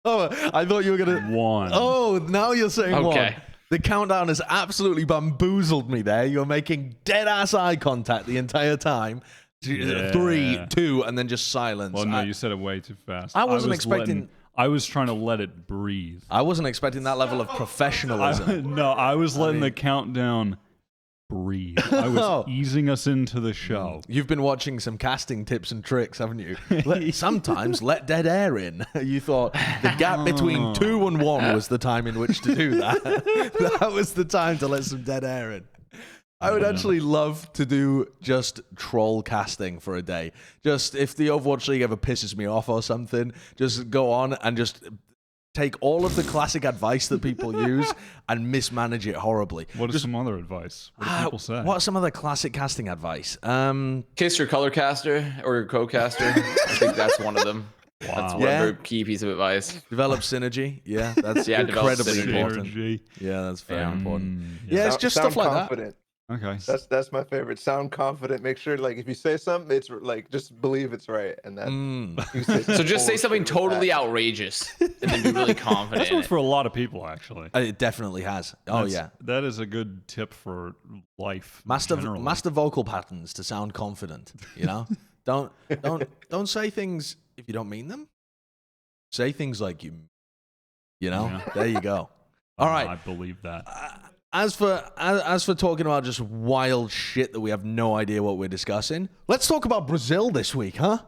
Oh, I thought you were going to... 1. Oh, now you're saying Okay. 1. The countdown has absolutely bamboozled me there. You're making dead-ass eye contact the entire time. Yeah. 3, 2, and then just silence. Well, no, you said it way too fast. I wasn't expecting... I was trying to let it breathe. I wasn't expecting that level of professionalism. No, I was letting the countdown breathe. I was easing us into the show. You've been watching some casting tips and tricks, haven't you? Sometimes let dead air in. You thought the gap between 2 and 1 was the time in which to do that. That was the time to let some dead air in. I would actually love to do just troll casting for a day. Just if the Overwatch League ever pisses me off or something, just go on and just take all of the classic advice that people use and mismanage it horribly. What is some other advice? What do people say? What's some other classic casting advice? Kiss your color caster or your co-caster. I think that's one of them. Wow. That's one very key piece of advice. Develop synergy. Yeah, that's incredibly important. Yeah, that's very important. Yeah, it's just stuff like confident. that. Okay. That's my favorite. Sound confident. Make sure, like, if you say something, it's like just believe it's right, and then So just say something totally outrageous, and then be really confident. That's worked for a lot of people, actually. It definitely has. Oh yeah, that is a good tip for life. Master vocal patterns to sound confident. You know, don't say things if you don't mean them. Say things like you know. Yeah. There you go. All right. I believe that. As for talking about just wild shit that we have no idea what we're discussing, let's talk about Brazil this week, huh?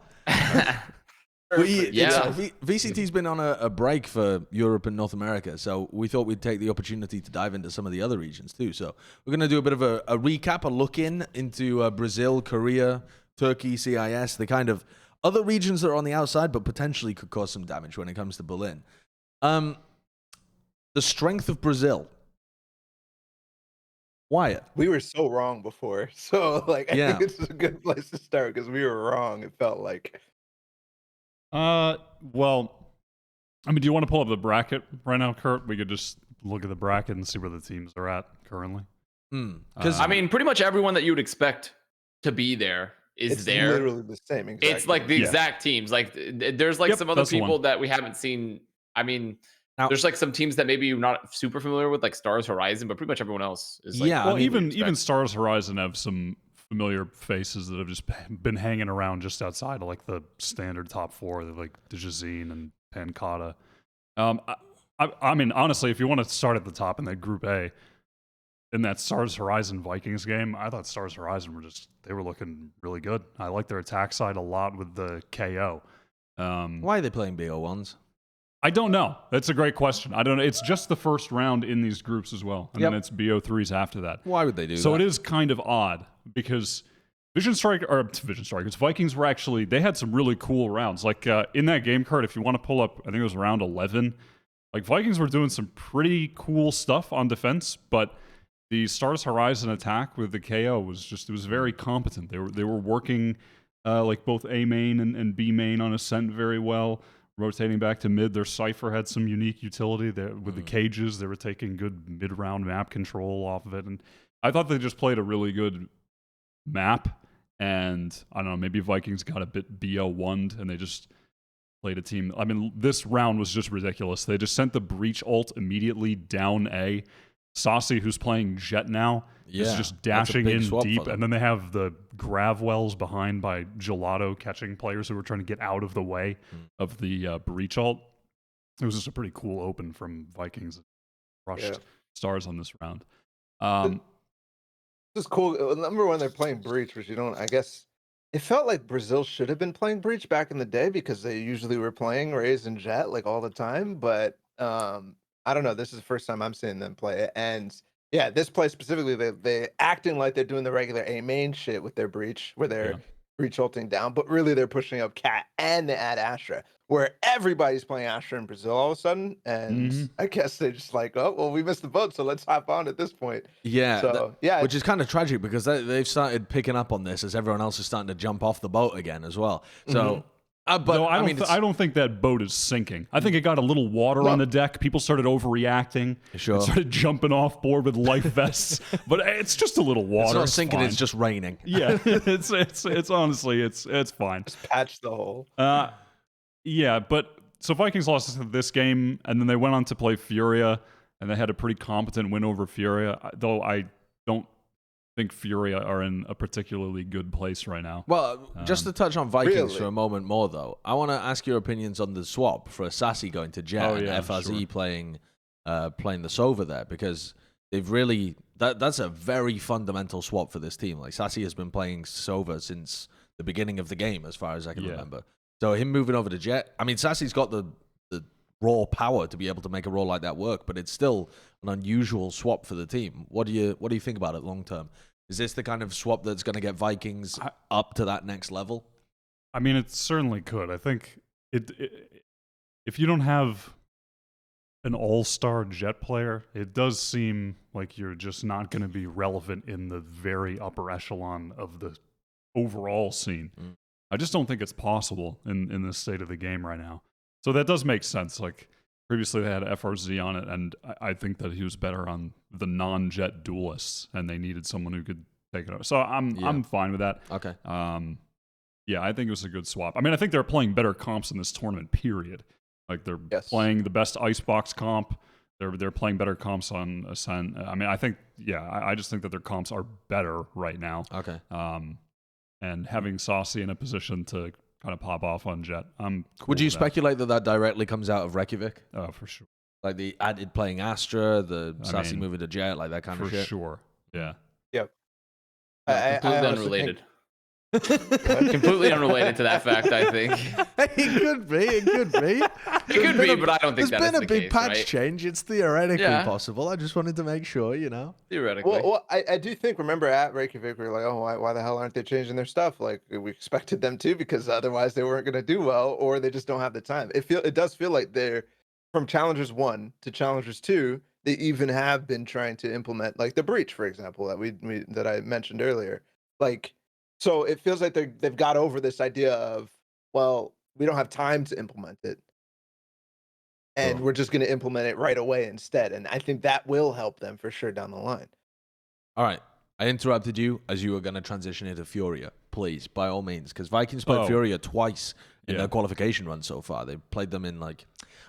VCT's been on a break for Europe and North America, so we thought we'd take the opportunity to dive into some of the other regions too. So we're going to do a bit of a recap, a look into Brazil, Korea, Turkey, CIS, the kind of other regions that are on the outside but potentially could cause some damage when it comes to Berlin. The strength of Brazil. Wyatt. We were so wrong before. So, like, I think this is a good place to start because we were wrong, it felt like. Well, I mean, do you want to pull up the bracket right now, Kurt? We could just look at the bracket and see where the teams are at currently. Because, I mean, pretty much everyone that you would expect to be there is there. It's literally the same. Exactly. It's like the exact teams. Like, there's like some other people that we haven't seen. I mean... Now, there's like some teams that maybe you're not super familiar with, like Stars Horizon, but pretty much everyone else is like... Yeah, well, even Stars Horizon have some familiar faces that have just been hanging around just outside of like the standard top 4, like Djazine and Pancata. I mean, honestly, if you want to start at the top in that Group A, in that Stars Horizon Vikings game, I thought Stars Horizon they were looking really good. I like their attack side a lot with the KO. Why are they playing BO1s? I don't know. That's a great question. I don't know. It's just the first round in these groups as well. And then it's BO3s after that. Why would they do that? So it is kind of odd because Vision Strikers, Vikings were actually, they had some really cool rounds. Like in that game card, if you want to pull up, I think it was round 11, like Vikings were doing some pretty cool stuff on defense, but the Stars Horizon attack with the KO was very competent. They were working like both A main and B main on Ascent very well. Rotating back to mid, their Cypher had some unique utility there with the cages. They were taking good mid-round map control off of it. And I thought they just played a really good map. And I don't know, maybe Vikings got a bit BO1'd and they just played a team. I mean, this round was just ridiculous. They just sent the Breach ult immediately down A. Saucy, who's playing Jett now, is just dashing in deep. And then they have the Gravwells behind by Gelato catching players who were trying to get out of the way of the Breach ult. It was just a pretty cool open from Vikings. Rushed Stars on this round. This is cool. Number one, they're playing Breach, which I guess it felt like Brazil should have been playing Breach back in the day because they usually were playing Raze and Jett like all the time. But I don't know. This is the first time I'm seeing them play it. And yeah, this play specifically, they acting like they're doing the regular A main shit with their Breach, where they're Breach ulting down, but really they're pushing up Cat and they add Astra, where everybody's playing Astra in Brazil all of a sudden. And I guess they're just like, oh, well, we missed the boat, so let's hop on at this point. Yeah. So, which is kind of tragic because they've started picking up on this as everyone else is starting to jump off the boat again as well. So... But no, I don't think that boat is sinking. I think it got a little water on the deck. People started overreacting. Sure. Started jumping off board with life vests. But it's just a little water. It's not sinking. It's just raining. Yeah, it's honestly it's fine. Just patch the hole. Yeah, but so Vikings lost this game, and then they went on to play Furia, and they had a pretty competent win over Furia, though I don't think Furia are in a particularly good place right now. Well, just to touch on Vikings Really? for a moment more, though, I want to ask your opinions on the swap for Sassy going to Jett and FRZ sure. playing the Sova there, because they've really that's a very fundamental swap for this team. Like Sassy has been playing Sova since the beginning of the game, as far as I can remember. So him moving over to Jett, I mean, Sassy's got the raw power to be able to make a role like that work, but it's still an unusual swap for the team. What do you think about it long term? Is this the kind of swap that's going to get Vikings up to that next level? I mean, it certainly could. I think if you don't have an all-star Jett player, it does seem like you're just not going to be relevant in the very upper echelon of the overall scene. I just don't think it's possible in this state of the game right now. So that does make sense. Like previously they had FRZ on it, and I think that he was better on the non-Jett duelists, and they needed someone who could take it over. So I'm fine with that. Okay. Yeah, I think it was a good swap. I mean, I think they're playing better comps in this tournament, period. Like they're playing the best Icebox comp. They're playing better comps on Ascent. I mean, I think, I just think that their comps are better right now. Okay. And having Saucy in a position to kind of pop off on Jett. Would you speculate that directly comes out of Reykjavik? Oh, for sure. Like the added playing Astra, the Sassy moving to Jett, like that kind of shit? For sure, yeah. Yep. Completely unrelated. Completely unrelated to that fact, I think. It could be. It could be. It could be, but I don't think that is the case. There's been a big patch right? change. It's theoretically possible. I just wanted to make sure, Theoretically. Well, I do think, remember at Reykjavik, we were like, oh, why the hell aren't they changing their stuff? Like, we expected them to, because otherwise they weren't going to do well, or they just don't have the time. It does feel like they're, from Challengers 1 to Challengers 2, they even have been trying to implement, like, the breach, for example, that I mentioned earlier. Like, so it feels like they've got over this idea of, well, we don't have time to implement it, and we're just going to implement it right away instead. And I think that will help them for sure down the line. All right. I interrupted you as you were going to transition into Furia. Please, by all means, because Vikings played Furia twice in their qualification run so far. They played them in, like,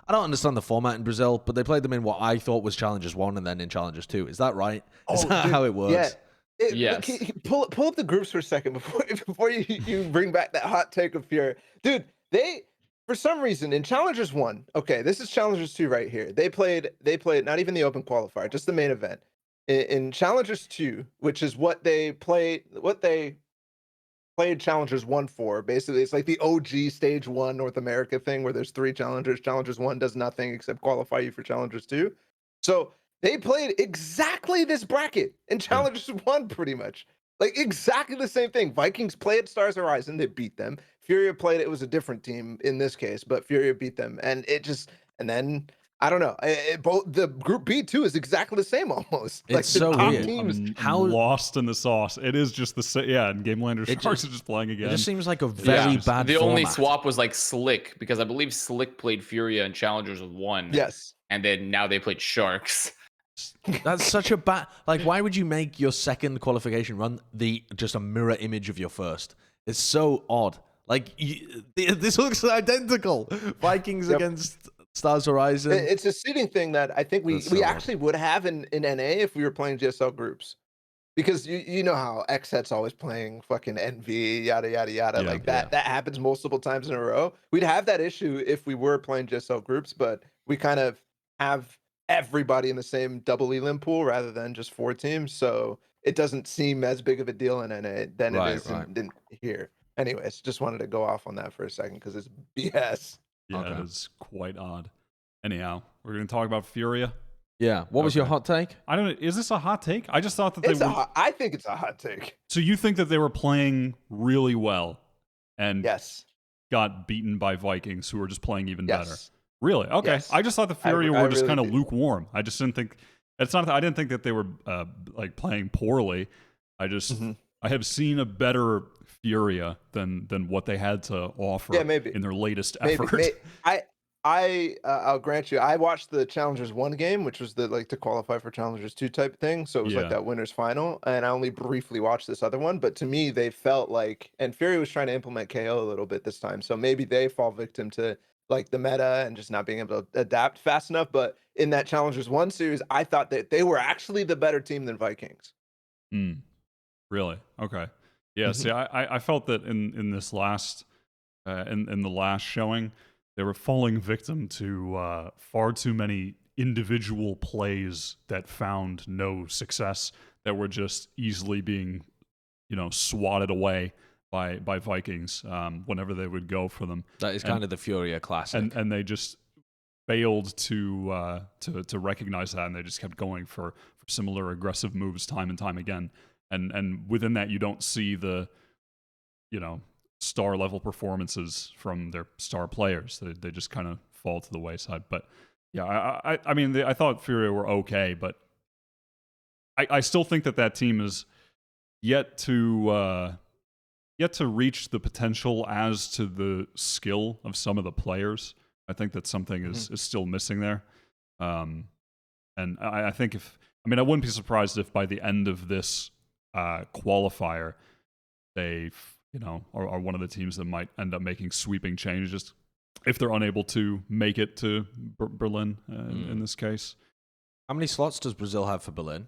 I don't understand the format in Brazil, but they played them in what I thought was Challengers 1 and then in Challengers 2. Is that right? Is that how it works? Yeah. Yes. Pull up the groups for a second before you bring back that hot take of Fury. Dude, they, for some reason, in Challengers 1, okay, this is Challengers 2 right here. They played not even the open qualifier, just the main event. In Challengers 2, which is what they played Challengers 1 for. Basically, it's like the OG Stage 1 North America thing where there's 3 challengers. Challengers 1 does nothing except qualify you for Challengers 2. So they played exactly this bracket in Challengers 1, pretty much. Like, exactly the same thing. Vikings played Stars Horizon. They beat them. Furia played it. It was a different team in this case, but Furia beat them. And then, I don't know. Both the Group B, too, is exactly the same almost. It's like, so weird. Teams how lost in the sauce. It is just the same. Yeah, and Gamelander Sharks are just playing again. It just seems like a very bad The format. only swap was like Slick, because I believe Slick played Furia and Challengers 1. Yes. And then now they played Sharks. That's such a bad. Like, why would you make your second qualification run just a mirror image of your first? It's so odd. Like, this looks identical. Vikings against Stars Horizon. It's a seeding thing that I think we actually would have in NA if we were playing GSL groups, because you know how XSET's always playing fucking NV, yada yada yada, like that happens multiple times in a row. We'd have that issue if we were playing GSL groups, but we kind of have everybody in the same double elim pool rather than just 4 teams, so it doesn't seem as big of a deal in NA than it is in here. Anyways, just wanted to go off on that for a second because it's BS. Yeah, it is quite odd. Anyhow, we're going to talk about Furia. Yeah. What was your hot take? I don't know. Is this a hot take? I just thought that they were... I think it's a hot take. So you think that they were playing really well and got beaten by Vikings who were just playing even better? Really? Okay. Yes. I just thought the Furia were just kind of lukewarm. I just didn't think... It's not. I didn't think that they were like playing poorly. I just... I have seen a better Furia than what they had to offer in their latest effort. I'll grant you. I watched the Challengers 1 game, which was to qualify for Challengers 2 type thing. So it was like that winner's final. And I only briefly watched this other one. But to me, they felt like, and Furia was trying to implement KO a little bit this time. So maybe they fall victim to like the meta and just not being able to adapt fast enough. But in that Challengers 1 series, I thought that they were actually the better team than Vikings. Really? Okay. Yeah. See, I felt that in this last in the last showing, they were falling victim to far too many individual plays that found no success, that were just easily being, swatted away by Vikings whenever they would go for them. That is kind of the Furia classic. And they just failed to recognize that, and they just kept going for similar aggressive moves time and time again. And within that, you don't see the, star level performances from their star players. They just kind of fall to the wayside. But yeah, I mean, I thought Furia were okay, but I still think that team is yet to reach the potential as to the skill of some of the players. I think that something is still missing there. And I think I wouldn't be surprised if by the end of this qualifier, they, are one of the teams that might end up making sweeping changes if they're unable to make it to Berlin in this case. How many slots does Brazil have for Berlin?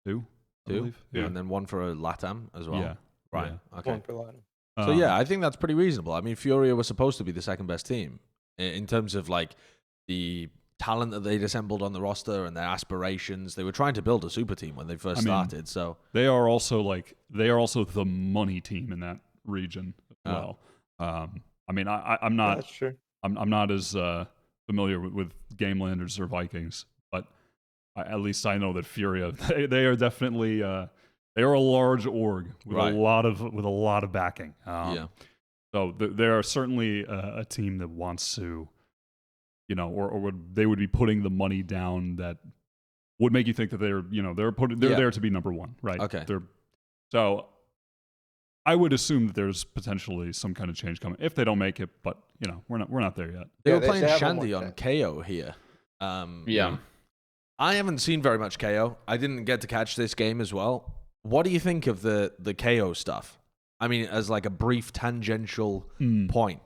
Two. Yeah. And then one for LATAM as well? Yeah. Right. Yeah. Okay. One for LATAM. So yeah, I think that's pretty reasonable. I mean, Furia was supposed to be the second best team in terms of like the talent that they'd assembled on the roster and their aspirations. They were trying to build a super team when they first started. So they are also the money team in that region as well. I'm not. That's true. I'm not as familiar with Gamelanders or Vikings, but at least I know that Furia they are definitely they are a large org with a lot of backing. So they are certainly a team that wants to, or they would be putting the money down that would make you think that they're there to be number one, right? Okay. So I would assume that there's potentially some kind of change coming if they don't make it, but we're not there yet. They were playing Shandy on KO here. Yeah. I haven't seen very much KO. I didn't get to catch this game as well. What do you think of the KO stuff? I mean, as like a brief tangential point.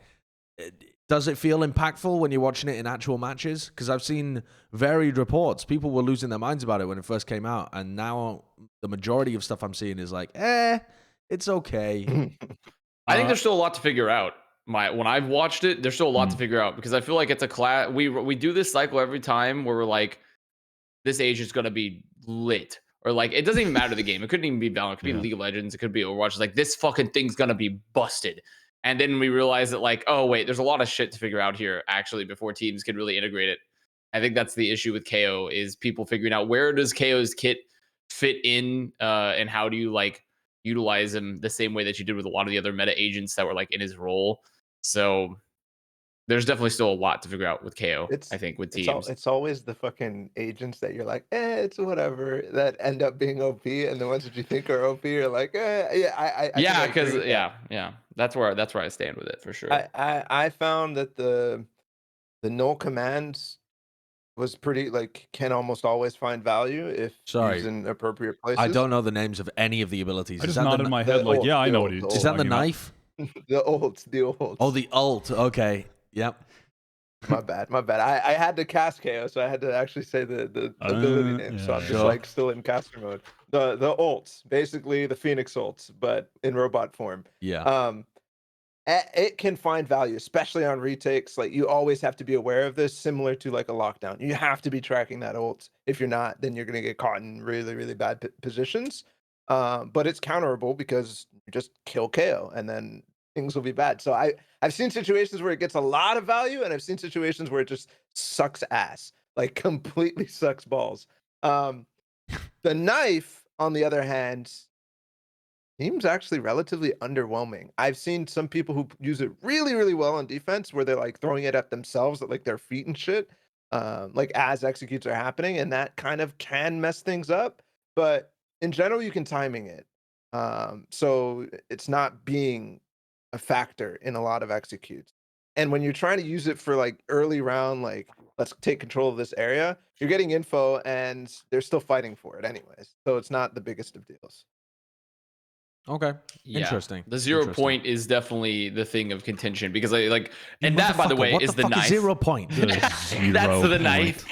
Does it feel impactful when you're watching it in actual matches? Because I've seen varied reports. People were losing their minds about it when it first came out, and now the majority of stuff I'm seeing is like, it's okay. I think there's still a lot to figure out. When I've watched it, there's still a lot to figure out, because I feel like it's a class. We do this cycle every time where we're like, this age is gonna be lit, or like it doesn't even matter the game. It couldn't even be Valorant. It could be League of Legends. It could be Overwatch. It's like, this fucking thing's gonna be busted. And then we realize that, like, oh wait, there's a lot of shit to figure out here actually before teams can really integrate it. I think that's the issue with KO, is people figuring out where does KO's kit fit in, and how do you like utilize him the same way that you did with a lot of the other meta agents that were like in his role. So there's definitely still a lot to figure out with KO. I think with teams, it's always the fucking agents that you're like, it's whatever, that end up being OP, and the ones that you think are OP are like, that's where I stand with it for sure. I found that the null commands was pretty, like, can almost always find value if used in appropriate places. I don't know the names of any of the abilities. I just nodded my head like, I know what it is. Is that the knife? The ult. Oh, the ult. Okay. Yep. My bad. I had to cast KO, so I had to actually say the ability name. So I'm just like still in caster mode. The ults, basically the Phoenix ults, but in robot form. Yeah. It can find value, especially on retakes. Like, you always have to be aware of this, similar to like a lockdown. You have to be tracking that ult. If you're not, then you're gonna get caught in really, really bad positions. But it's counterable because you just kill KO and then things will be bad. So I've seen situations where it gets a lot of value, and I've seen situations where it just sucks ass, like completely sucks balls. The knife, on the other hand, seems actually relatively underwhelming. I've seen some people who use it really, really well on defense, where they're like throwing it at themselves, at like their feet and shit, like as executes are happening, and that kind of can mess things up. But in general, you can timing it, so it's not being a factor in a lot of executes. And when you're trying to use it for like early round, like, let's take control of this area, you're getting info and they're still fighting for it anyways. So it's not the biggest of deals. Okay. Yeah. Interesting. The 0 Interesting. point is definitely the thing of contention because I like, You and that, by the motherfucker, way, what is the fuck knife. 0 point. That's the knife.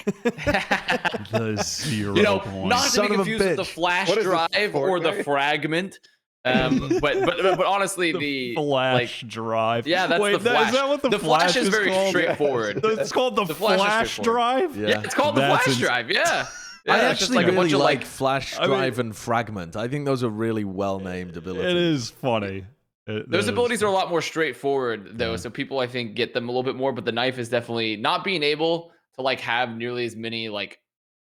The 0 You know, point. not to Son be of a confused with the bitch. flash What is this, drive or the Fortnite? fragment. But honestly, the flash like, drive. yeah, that's Wait, the flash. Is that what the flash is very called? straightforward. It's called the Flash is flash straightforward. drive. Yeah, it's called the That's flash drive. Yeah. I Yeah, it's just actually like a really bunch of like Flash I mean- Drive and Fragment. I think those are really well-named abilities. It is funny. those abilities are a lot more straightforward though, Yeah. so people I think get them a little bit more. But the knife is definitely not being able to like have nearly as many like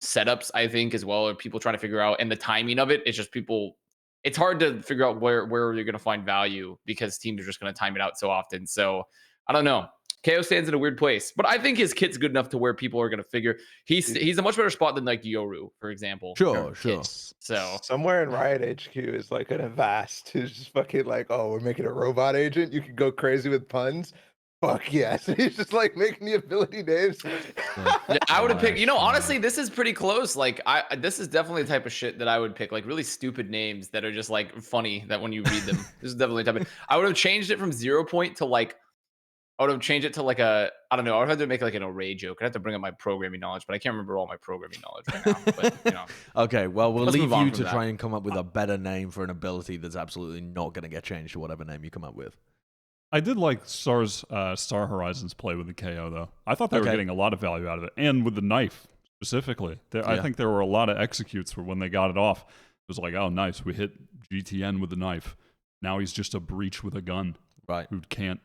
setups, I think, as well, or people trying to figure out, and the timing of it. It's just people. It's hard to figure out where you're going to find value because teams are just going to time it out so often. So I don't know. KO stands in a weird place, but I think his kit's good enough to where people are going to figure he's a much better spot than like Yoru, for example. Sure. So somewhere in Riot HQ is like an Avast who's just fucking like, oh, we're making a robot agent. You can go crazy with puns. Fuck yes. He's just like making the ability names. yeah, I would have picked. You know, honestly, this is pretty close. Like, this is definitely the type of shit that I would pick. Like, really stupid names that are just like funny. That when you read them, this is definitely the type of. I would have changed it from 0 point to like. I would have changed it to like a. I don't know. I would have to make like an array joke. I'd have to bring up my programming knowledge, but I can't remember all my programming knowledge right now. But you know. Okay, well, we'll Let's leave move on you from to that. try and come up with a better name for an ability that's absolutely not going to get changed to whatever name you come up with. I did like Star Horizon's play with the KO though. I thought they were Okay. getting a lot of value out of it, and with the knife specifically. I think there were a lot of executes for when they got it off. It was like, oh, nice, we hit GTN with the knife. Now he's just a breach with a gun, Right. who can't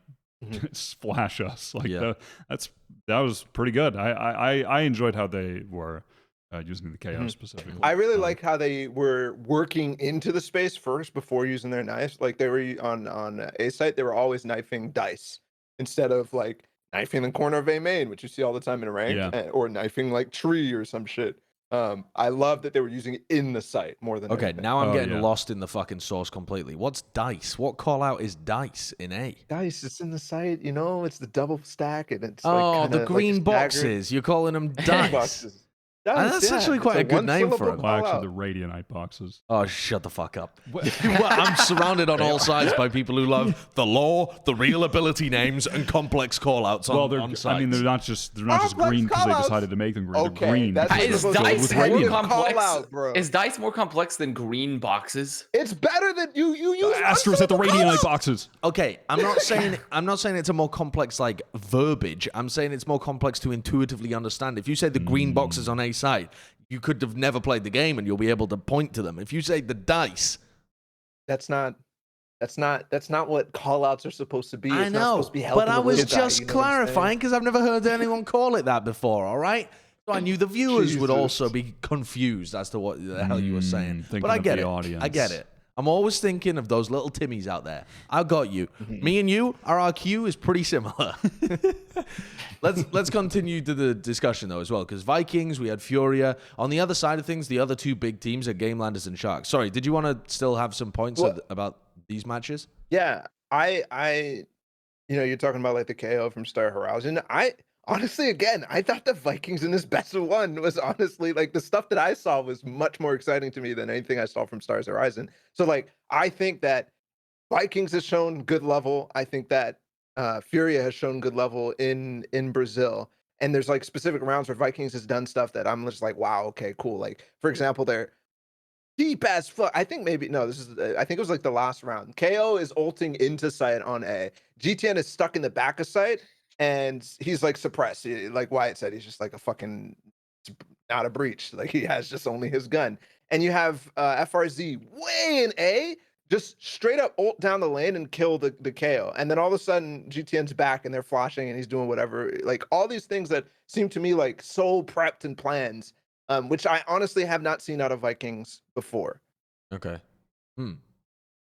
Mhm. splash us. Like Yeah. that was pretty good. I enjoyed how they were using the KO Mhm. specifically. I really like how they were working into the space first before using their knives. Like they were on A site, they were always knifing dice instead of like knifing the corner of A main, which you see all the time in rank, Yeah. or knifing like tree or some shit. I love that they were using it in the site more than Okay, anything. now I'm Oh, getting yeah. lost in the fucking source completely. What's dice? What call out is dice in A? Dice, it's in the site, you know, it's the double stack and it's Oh, like the kinda, green staggered boxes. You're calling them dice. boxes. That's actually quite a good name for one-syllable it. Well, actually, call-out. the Radianite boxes. Oh, shut the fuck up. Well, I'm surrounded on all sides by people who love the lore, the real ability names, and complex callouts on, Well, on sites. I mean, they're not just Complex green because they callouts. decided to make them green. Okay, They're green. that's because Is they're supposed to dice with be more radiant. complex? Call-out, bro. Is dice more complex than green boxes? It's better than you use Asterisk at the one-syllable Radianite call-outs. boxes. Okay, I'm not saying it's a more complex like verbiage. I'm saying it's more complex to intuitively understand. If you say the green boxes on A side, you could have never played the game and you'll be able to point to them. If you say the dice, That's not what call-outs are supposed to be. I It's not know, supposed to be helping but I the was little guy, just you know what I'm saying? clarifying because I've never heard anyone call it that before. All right, so I knew the viewers would Jesus. also be confused as to what the hell you were saying. Thinking But I of get the it. audience. I get it. I'm always thinking of those little Timmies out there. I got you. Mm-hmm. Me and you, our RQ is pretty similar. Let's continue to the discussion though as well, because Vikings, we had Furia. On the other side of things, the other two big teams are Gamelanders and Sharks. Sorry, did you want to still have some points Well- about these matches? Yeah, I, you're talking about like the KO from Star Horizon. Honestly, again, I thought the Vikings in this best of one was honestly like the stuff that I saw was much more exciting to me than anything I saw from Stars Horizon. So like, I think that Vikings has shown good level. I think that Furia has shown good level in Brazil. And there's like specific rounds where Vikings has done stuff that I'm just like, wow, okay, cool. Like for example, they're deep as fuck. I think maybe no. This is. I think it was like the last round. KO is ulting into site on A. GTN is stuck in the back of site, and he's like suppressed. Like Wyatt said, he's just like a fucking not a breach. Like he has just only his gun. And you have FRZ way in A, just straight up ult down the lane and kill the KO. And then all of a sudden GTN's back and they're flashing and he's doing whatever. Like all these things that seem to me like so prepped and plans. Which I honestly have not seen out of Vikings before. Okay. Thus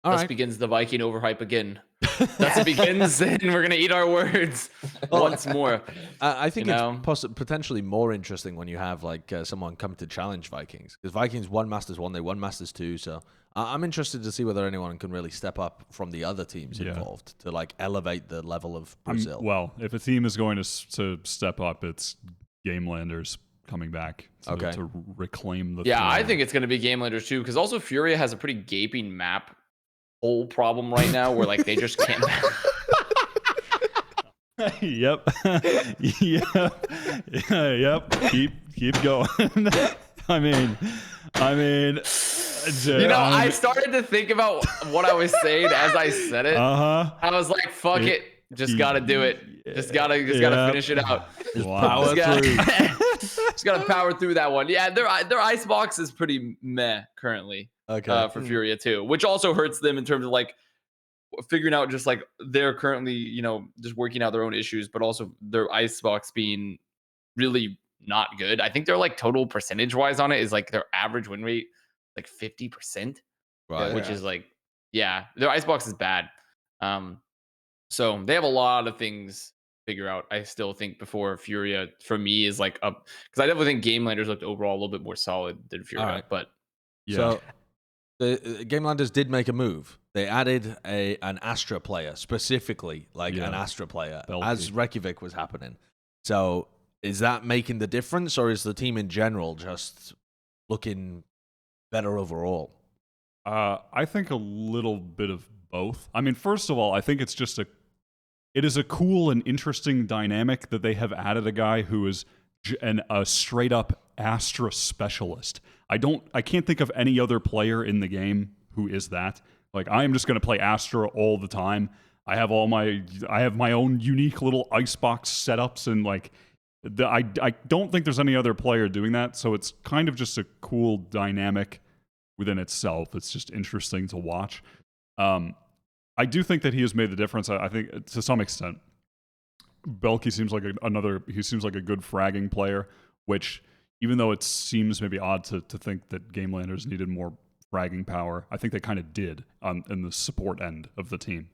All right. begins the Viking overhype again. Thus begins, and we're gonna eat our words once more. I think You it's know? potentially more interesting when you have like someone come to challenge Vikings, because Vikings won Masters 1, they won Masters 2, so I'm interested to see whether anyone can really step up from the other teams involved to like elevate the level of Brazil. Well, if a team is going to step up, it's Gamelanders coming back to reclaim the Yeah, I throne. think it's gonna be Gamelanders too, because also Furia has a pretty gaping map whole problem right now where like they just can't. Yep. Yep. Yep. Keep going. I mean, You know, I started to think about what I was saying as I said it. I was like, "Fuck it, just gotta do it. Just gotta finish it out. Just power through. Just gotta power through that one." Yeah, their icebox is pretty meh currently. For Furia too, which also hurts them in terms of like figuring out just like they're currently, you know, just working out their own issues, but also their icebox being really not good. I think they're like total percentage wise on it is like their average win rate like 50%, Right. which is like, yeah, their icebox is bad. So they have a lot of things to figure out. I still think before Furia for me is like up because I definitely think Game Landers looked overall a little bit more solid than Furia, Right. but yeah. So the Game Landers did make a move. They added an Astra player specifically, like an Astra player, as Reykjavik was happening. So is that making the difference, or is the team in general just looking better overall? I think a little bit of both. I mean, first of all, I think it is a cool and interesting dynamic that they have added a guy who is a straight up Astra specialist. I can't think of any other player in the game who is that. Like, I am just going to play Astra all the time. I have my own unique little icebox setups, and like, I don't think there's any other player doing that. So it's kind of just a cool dynamic within itself. It's just interesting to watch. I do think that he has made the difference. I think to some extent, Belky seems like he seems like a good fragging player, which even though it seems maybe odd to think that Game Landers needed more fragging power, I think they kind of did in the support end of the team.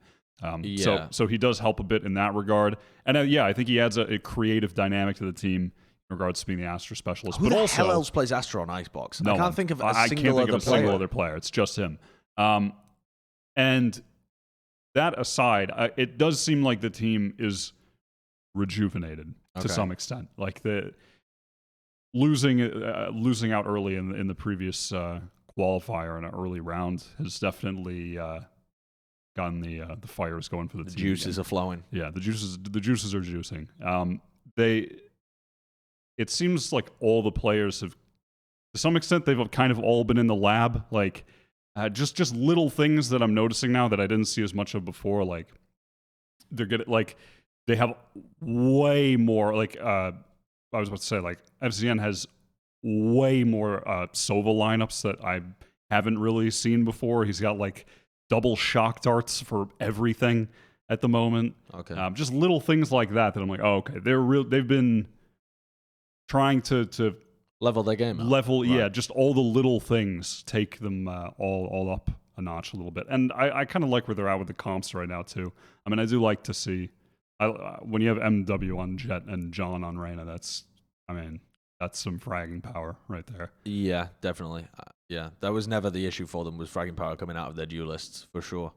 So he does help a bit in that regard. And I think he adds a creative dynamic to the team in regards to being the Astra specialist. Who but the also, hell else plays Astra on Icebox? No I can't one. think of I can't think of a single other player. It's just him. And that aside, it does seem like the team is rejuvenated to some extent. Like the losing out early in the previous qualifier in an early round has definitely gotten the fires going for the team. The juices are flowing. Yeah, the juices are juicing. It seems like all the players have, to some extent, they've kind of all been in the lab. Like just little things that I'm noticing now that I didn't see as much of before. Like they're getting they have way more I was about to say like FZN has way more Sova lineups that I haven't really seen before. He's got like double shock darts for everything at the moment. Okay. Just little things like that I'm like, oh, okay. They've been trying to level their game up. Right. Just all the little things take them all up a notch a little bit. And I kind of like where they're at with the comps right now too. I mean, I do like to see when you have MW on Jett and John on Reyna, that's some fragging power right there. Yeah, definitely. Yeah, that was never the issue for them, was fragging power coming out of their duelists, for sure.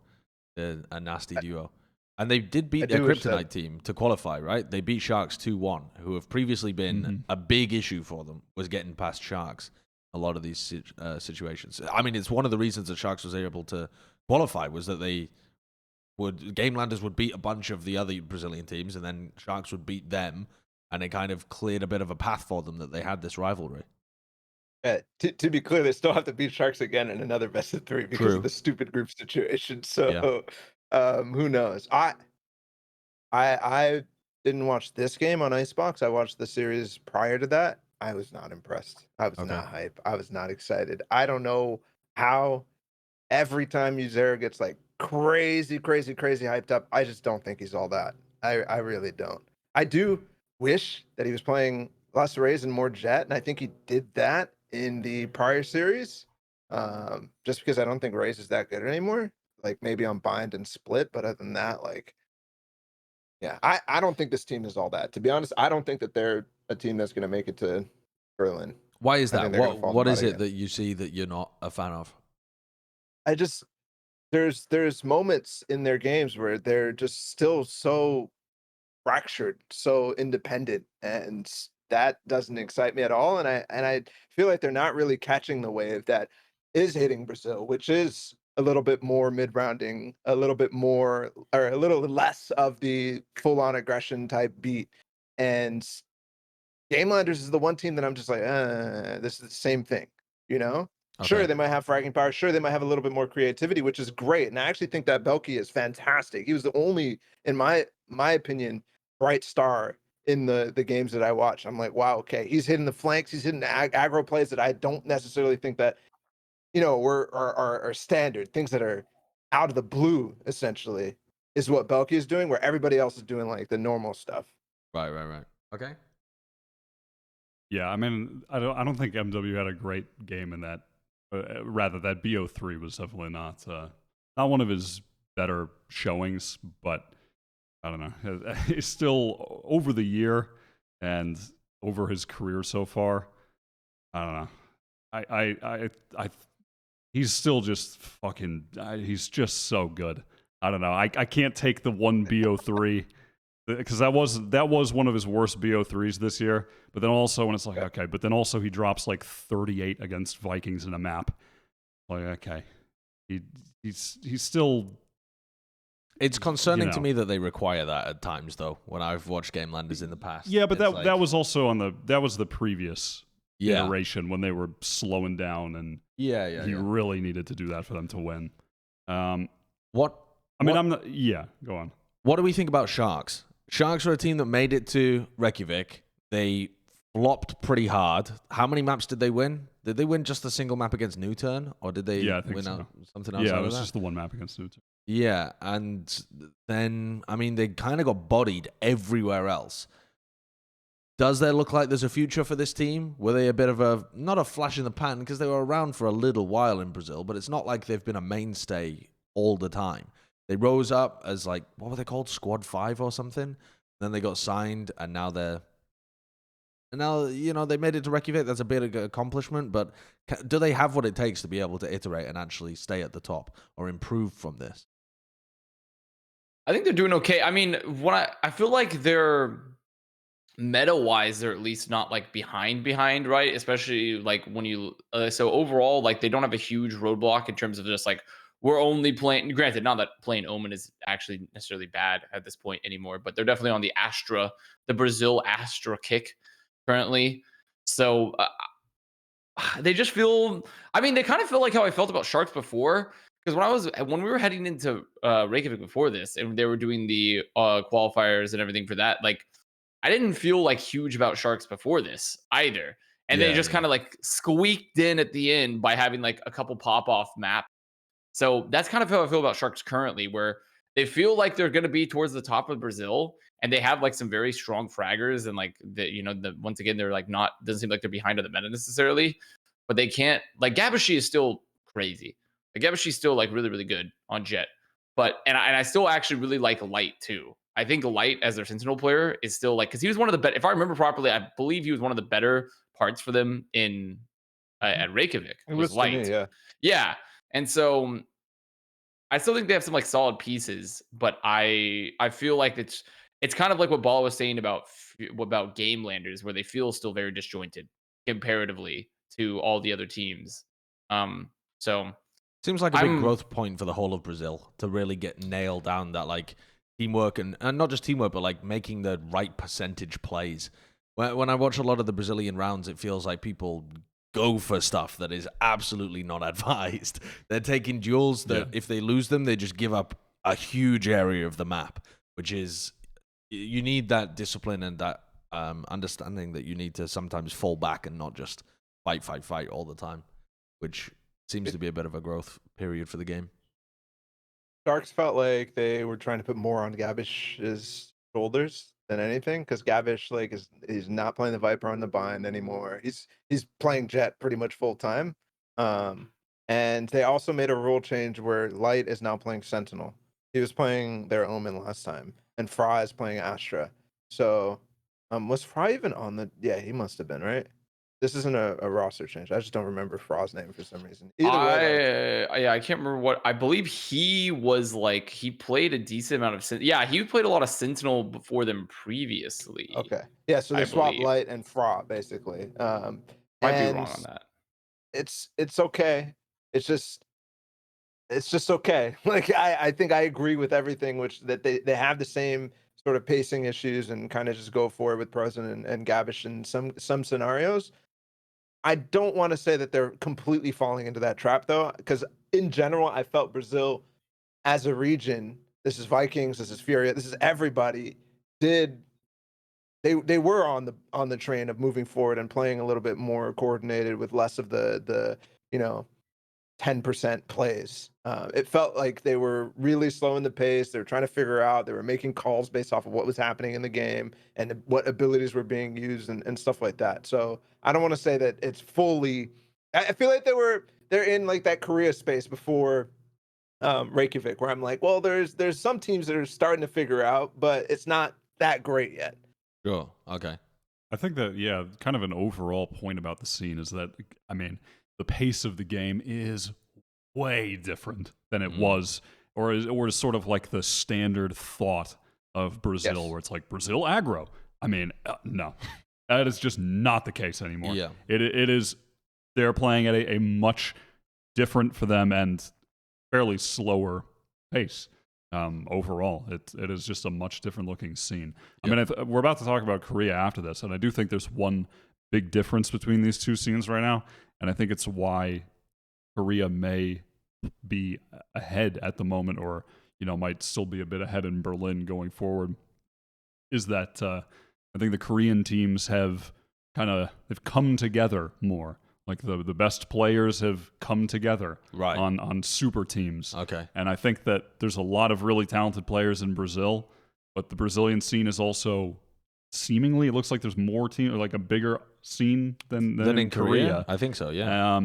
They're a nasty duo. And they did beat their Kryptonite team to qualify, right? They beat Sharks 2-1, who have previously been a big issue for them, was getting past Sharks a lot of these situations. I mean, it's one of the reasons that Sharks was able to qualify, was that Game Landers would beat a bunch of the other Brazilian teams, and then Sharks would beat them, and it kind of cleared a bit of a path for them that they had this rivalry. To be clear, they still have to beat Sharks again in another best of 3 because of the stupid group situation. So who knows? I didn't watch this game on Icebox. I watched the series prior to that. I was not impressed. I was not hype. I was not excited. I don't know how every time Uzera gets like crazy hyped up, I just don't think he's all that. I really don't. I do wish that he was playing less Raze and more Jett, and I think he did that in the prior series. Just because I don't think Raze is that good anymore. Like maybe on Bind and Split, but other than that, like, yeah, I don't think this team is all that. To be honest, I don't think that they're a team that's going to make it to Berlin. Why is that? What is it that you see that you're not a fan of? There's moments in their games where they're just still so fractured, so independent, and that doesn't excite me at all. And I feel like they're not really catching the wave that is hitting Brazil, which is a little bit more mid rounding, a little bit more or a little less of the full on aggression type beat. And Gamelanders is the one team that I'm just like, this is the same thing, you know? Sure, Okay. they might have fragging power. Sure, they might have a little bit more creativity, which is great. And I actually think that Belky is fantastic. He was the only, in my opinion, bright star in the games that I watched. I'm like, wow, okay, he's hitting the flanks, he's hitting aggro plays that I don't necessarily think that are standard things that are out of the blue. Essentially, is what Belky is doing, where everybody else is doing like the normal stuff. Right. Okay. Yeah, I mean, I don't think MW had a great game in that. Rather, that BO3 was definitely not one of his better showings, but I don't know. He's still over the year and over his career so far. I don't know. I he's still just fucking. He's just so good. I don't know. I can't take the one BO3 because that was one of his worst BO3s this year. But then also when it's like, okay, but then also he drops like 38 against Vikings in a map. Like, okay, he's still. It's concerning you to know. me that they require that at times, though. When I've watched Gamelanders in the past, Yeah, but it's that was also on the previous yeah, iteration when they were slowing down, and yeah. he really needed to do that for them to win. I What? mean, I'm not. Yeah, go on. What do we think about Sharks? Sharks are a team that made it to Reykjavik. They flopped pretty hard. How many maps did they win? Did they win just a single map against NUTURN, or did they I think win so. out something else? Yeah, out it was of that? just the one map against NUTURN. Yeah, and then I mean they kind of got bodied everywhere else. Does there look like there's a future for this team? Were they a bit of a not a flash in the pan because they were around for a little while in Brazil, but it's not like they've been a mainstay all the time. They rose up as like what were they called, Squad 5 or something? Then they got signed, and now they made it to Reykjavik. That's a bit of an accomplishment, but do they have what it takes to be able to iterate and actually stay at the top or improve from this? I think they're doing okay. I mean, I feel like they're meta wise, they're at least not like behind, right? Especially like when you so overall, like they don't have a huge roadblock in terms of just like we're only playing. Granted, not that playing Omen is actually necessarily bad at this point anymore, but they're definitely on the Brazil Astra kick currently. So they just feel. I mean, they kind of feel like how I felt about Sharks before. Because when we were heading into Reykjavik before this, and they were doing the qualifiers and everything for that, like I didn't feel like huge about Sharks before this either. And they just kind of like squeaked in at the end by having like a couple pop off map. So that's kind of how I feel about Sharks currently, where they feel like they're going to be towards the top of Brazil, and they have like some very strong fraggers, and like once again they're like not doesn't seem like they're behind on the meta necessarily, but they can't like Gabashi is still crazy. Like Gabashi's still like really really good on Jett, but and I still actually really like Light too. I think Light as their Sentinel player is still like because he was one of the better. If I remember properly, I believe he was one of the better parts for them in at Reykjavik. It Was was to Light, me, yeah. yeah, and so I still think they have some like solid pieces, but I feel like it's kind of like what Balla was saying about Game Landers, where they feel still very disjointed comparatively to all the other teams. So Seems like a big I'm growth point for the whole of Brazil to really get nailed down that like teamwork and not just teamwork, but like making the right percentage plays. When I watch a lot of the Brazilian rounds, it feels like people go for stuff that is absolutely not advised. They're taking duels that if they lose them, they just give up a huge area of the map, which is you need that discipline and that understanding that you need to sometimes fall back and not just fight all the time, which seems to be a bit of a growth period for the game. Sharks felt like they were trying to put more on Gabish's shoulders than anything, because Gabish like he's not playing the Viper on the bind anymore. He's playing Jett pretty much full time. And they also made a rule change where Light is now playing Sentinel. He was playing their Omen last time, and Fra is playing Astra. So, was Fra even on the? Yeah, he must have been, right? This isn't a roster change. I just don't remember Fra's name for some reason. Either way, I can't remember what I believe he was like. He played a decent amount of he played a lot of Sentinel before them previously. okay, yeah. So they I swapped believe. Light and Fra basically. Might be And wrong on that. it's okay. It's just it's just okay. Like I think I agree with everything, which that they have the same sort of pacing issues and kind of just go for it with President and Gavish in some scenarios. I don't want to say that they're completely falling into that trap though, because in general, I felt Brazil as a region, this is Vikings, this is Furia, this is everybody, did they were on the train of moving forward and playing a little bit more coordinated with less of the 10% plays. It felt like they were really slowing the pace. They were trying to figure out, they were making calls based off of what was happening in the game and what abilities were being used and stuff like that. So I don't want to say that it's fully, I feel like they're in like that Korea space before Reykjavik, where I'm like, well, there's some teams that are starting to figure out, but it's not that great yet. Sure. Okay. I think that, yeah, kind of an overall point about the scene is that, I mean, the pace of the game is way different than it was, or is sort of like the standard thought of Brazil, where it's like Brazil aggro. I mean, no, that is just not the case anymore. Yeah. It is, they're playing at a much different for them and fairly slower pace. Overall, it is just a much different looking scene. Yep. I mean, we're about to talk about Korea after this, and I do think there's one big difference between these two scenes right now, and I think it's why Korea may be ahead at the moment, or might still be a bit ahead in Berlin going forward. Is that I think the Korean teams have they've come together more. Like the best players have come together on super teams. Okay. And I think that there's a lot of really talented players in Brazil, but the Brazilian scene is also seemingly, it looks like there's more team, like a bigger scene than in Korea. I think so, yeah.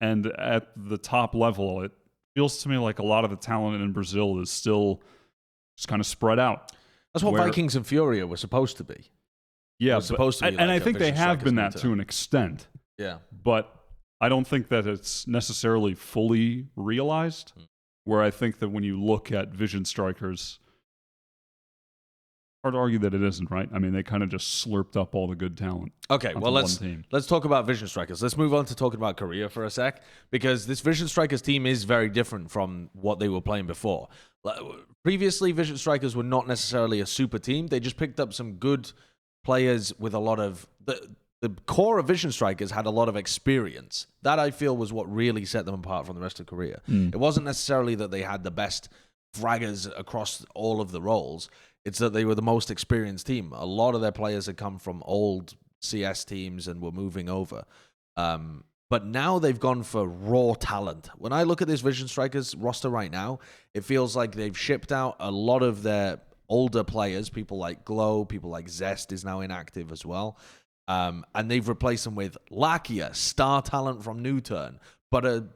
And at the top level, it feels to me like a lot of the talent in Brazil is still just kind of spread out. That's what Vikings and Furia were supposed to be. Yeah, supposed to be and like I think they Vision have been Strikers that to an extent. Yeah. But I don't think that it's necessarily fully realized, where I think that when you look at Vision Strikers, hard to argue that it isn't, right? I mean, they kind of just slurped up all the good talent. Okay, well, let's talk about Vision Strikers. Let's move on to talking about Korea for a sec, because this Vision Strikers team is very different from what they were playing before. Previously, Vision Strikers were not necessarily a super team. They just picked up some good players with a lot of... The core of Vision Strikers had a lot of experience. That, I feel, was what really set them apart from the rest of Korea. It wasn't necessarily that they had the best fraggers across all of the roles. It's that they were the most experienced team. A lot of their players had come from old CS teams and were moving over. But now they've gone for raw talent. When I look at this Vision Strikers roster right now, it feels like they've shipped out a lot of their older players. People like Glow, people like Zest is now inactive as well. And they've replaced them with Lakia, star talent from NUTURN, but a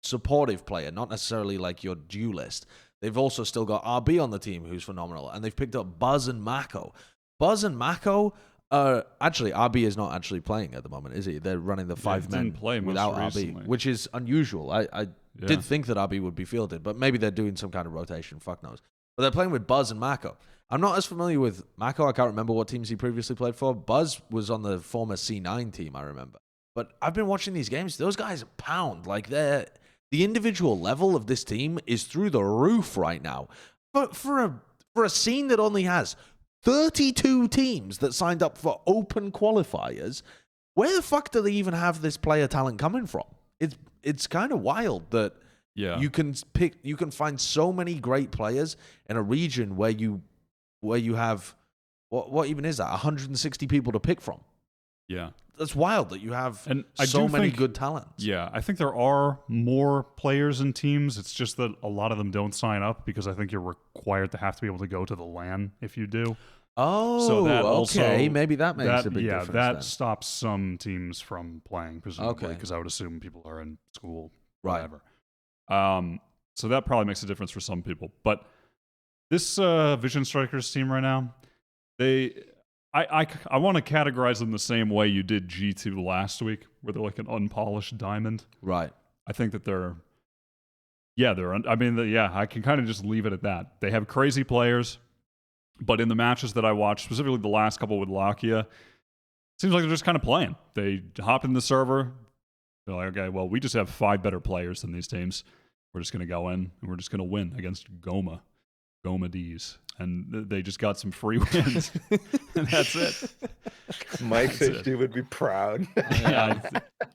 supportive player, not necessarily like your duelist. They've also still got RB on the team, who's phenomenal, and they've picked up Buzz and Mako. Buzz and Mako, actually, RB is not actually playing at the moment, is he? They're running the 5 men without RB, which is unusual. I did think that RB would be fielded, but maybe they're doing some kind of rotation, fuck knows. But they're playing with Buzz and Mako. I'm not as familiar with Mako. I can't remember what teams he previously played for. Buzz was on the former C9 team, I remember. But I've been watching these games. Those guys pound. Like, the individual level of this team is through the roof right now. But for a scene that only has 32 teams that signed up for open qualifiers, where the fuck do they even have this player talent coming from? It's kind of wild that you can find so many great players in a region where you have what even is that, 160 people to pick from. Yeah, that's wild that you have so many good talents. Yeah, I think there are more players and teams. It's just that a lot of them don't sign up because I think you're required to have to be able to go to the LAN if you do. Oh, so that okay. Maybe that makes a big difference. Yeah, that stops some teams from playing, presumably, because I would assume people are in school, whatever. So that probably makes a difference for some people. But this Vision Strikers team right now, I want to categorize them the same way you did G2 last week, where they're like an unpolished diamond. Right. I think that I can kind of just leave it at that. They have crazy players, but in the matches that I watched, specifically the last couple with Lakia, it seems like they're just kind of playing. They hop in the server. They're like, okay, well, we just have 5 better players than these teams. we're just gonna go in and we're just gonna win against Goma D's, and they just got some free wins, and that's it. Mike Fishy would be proud.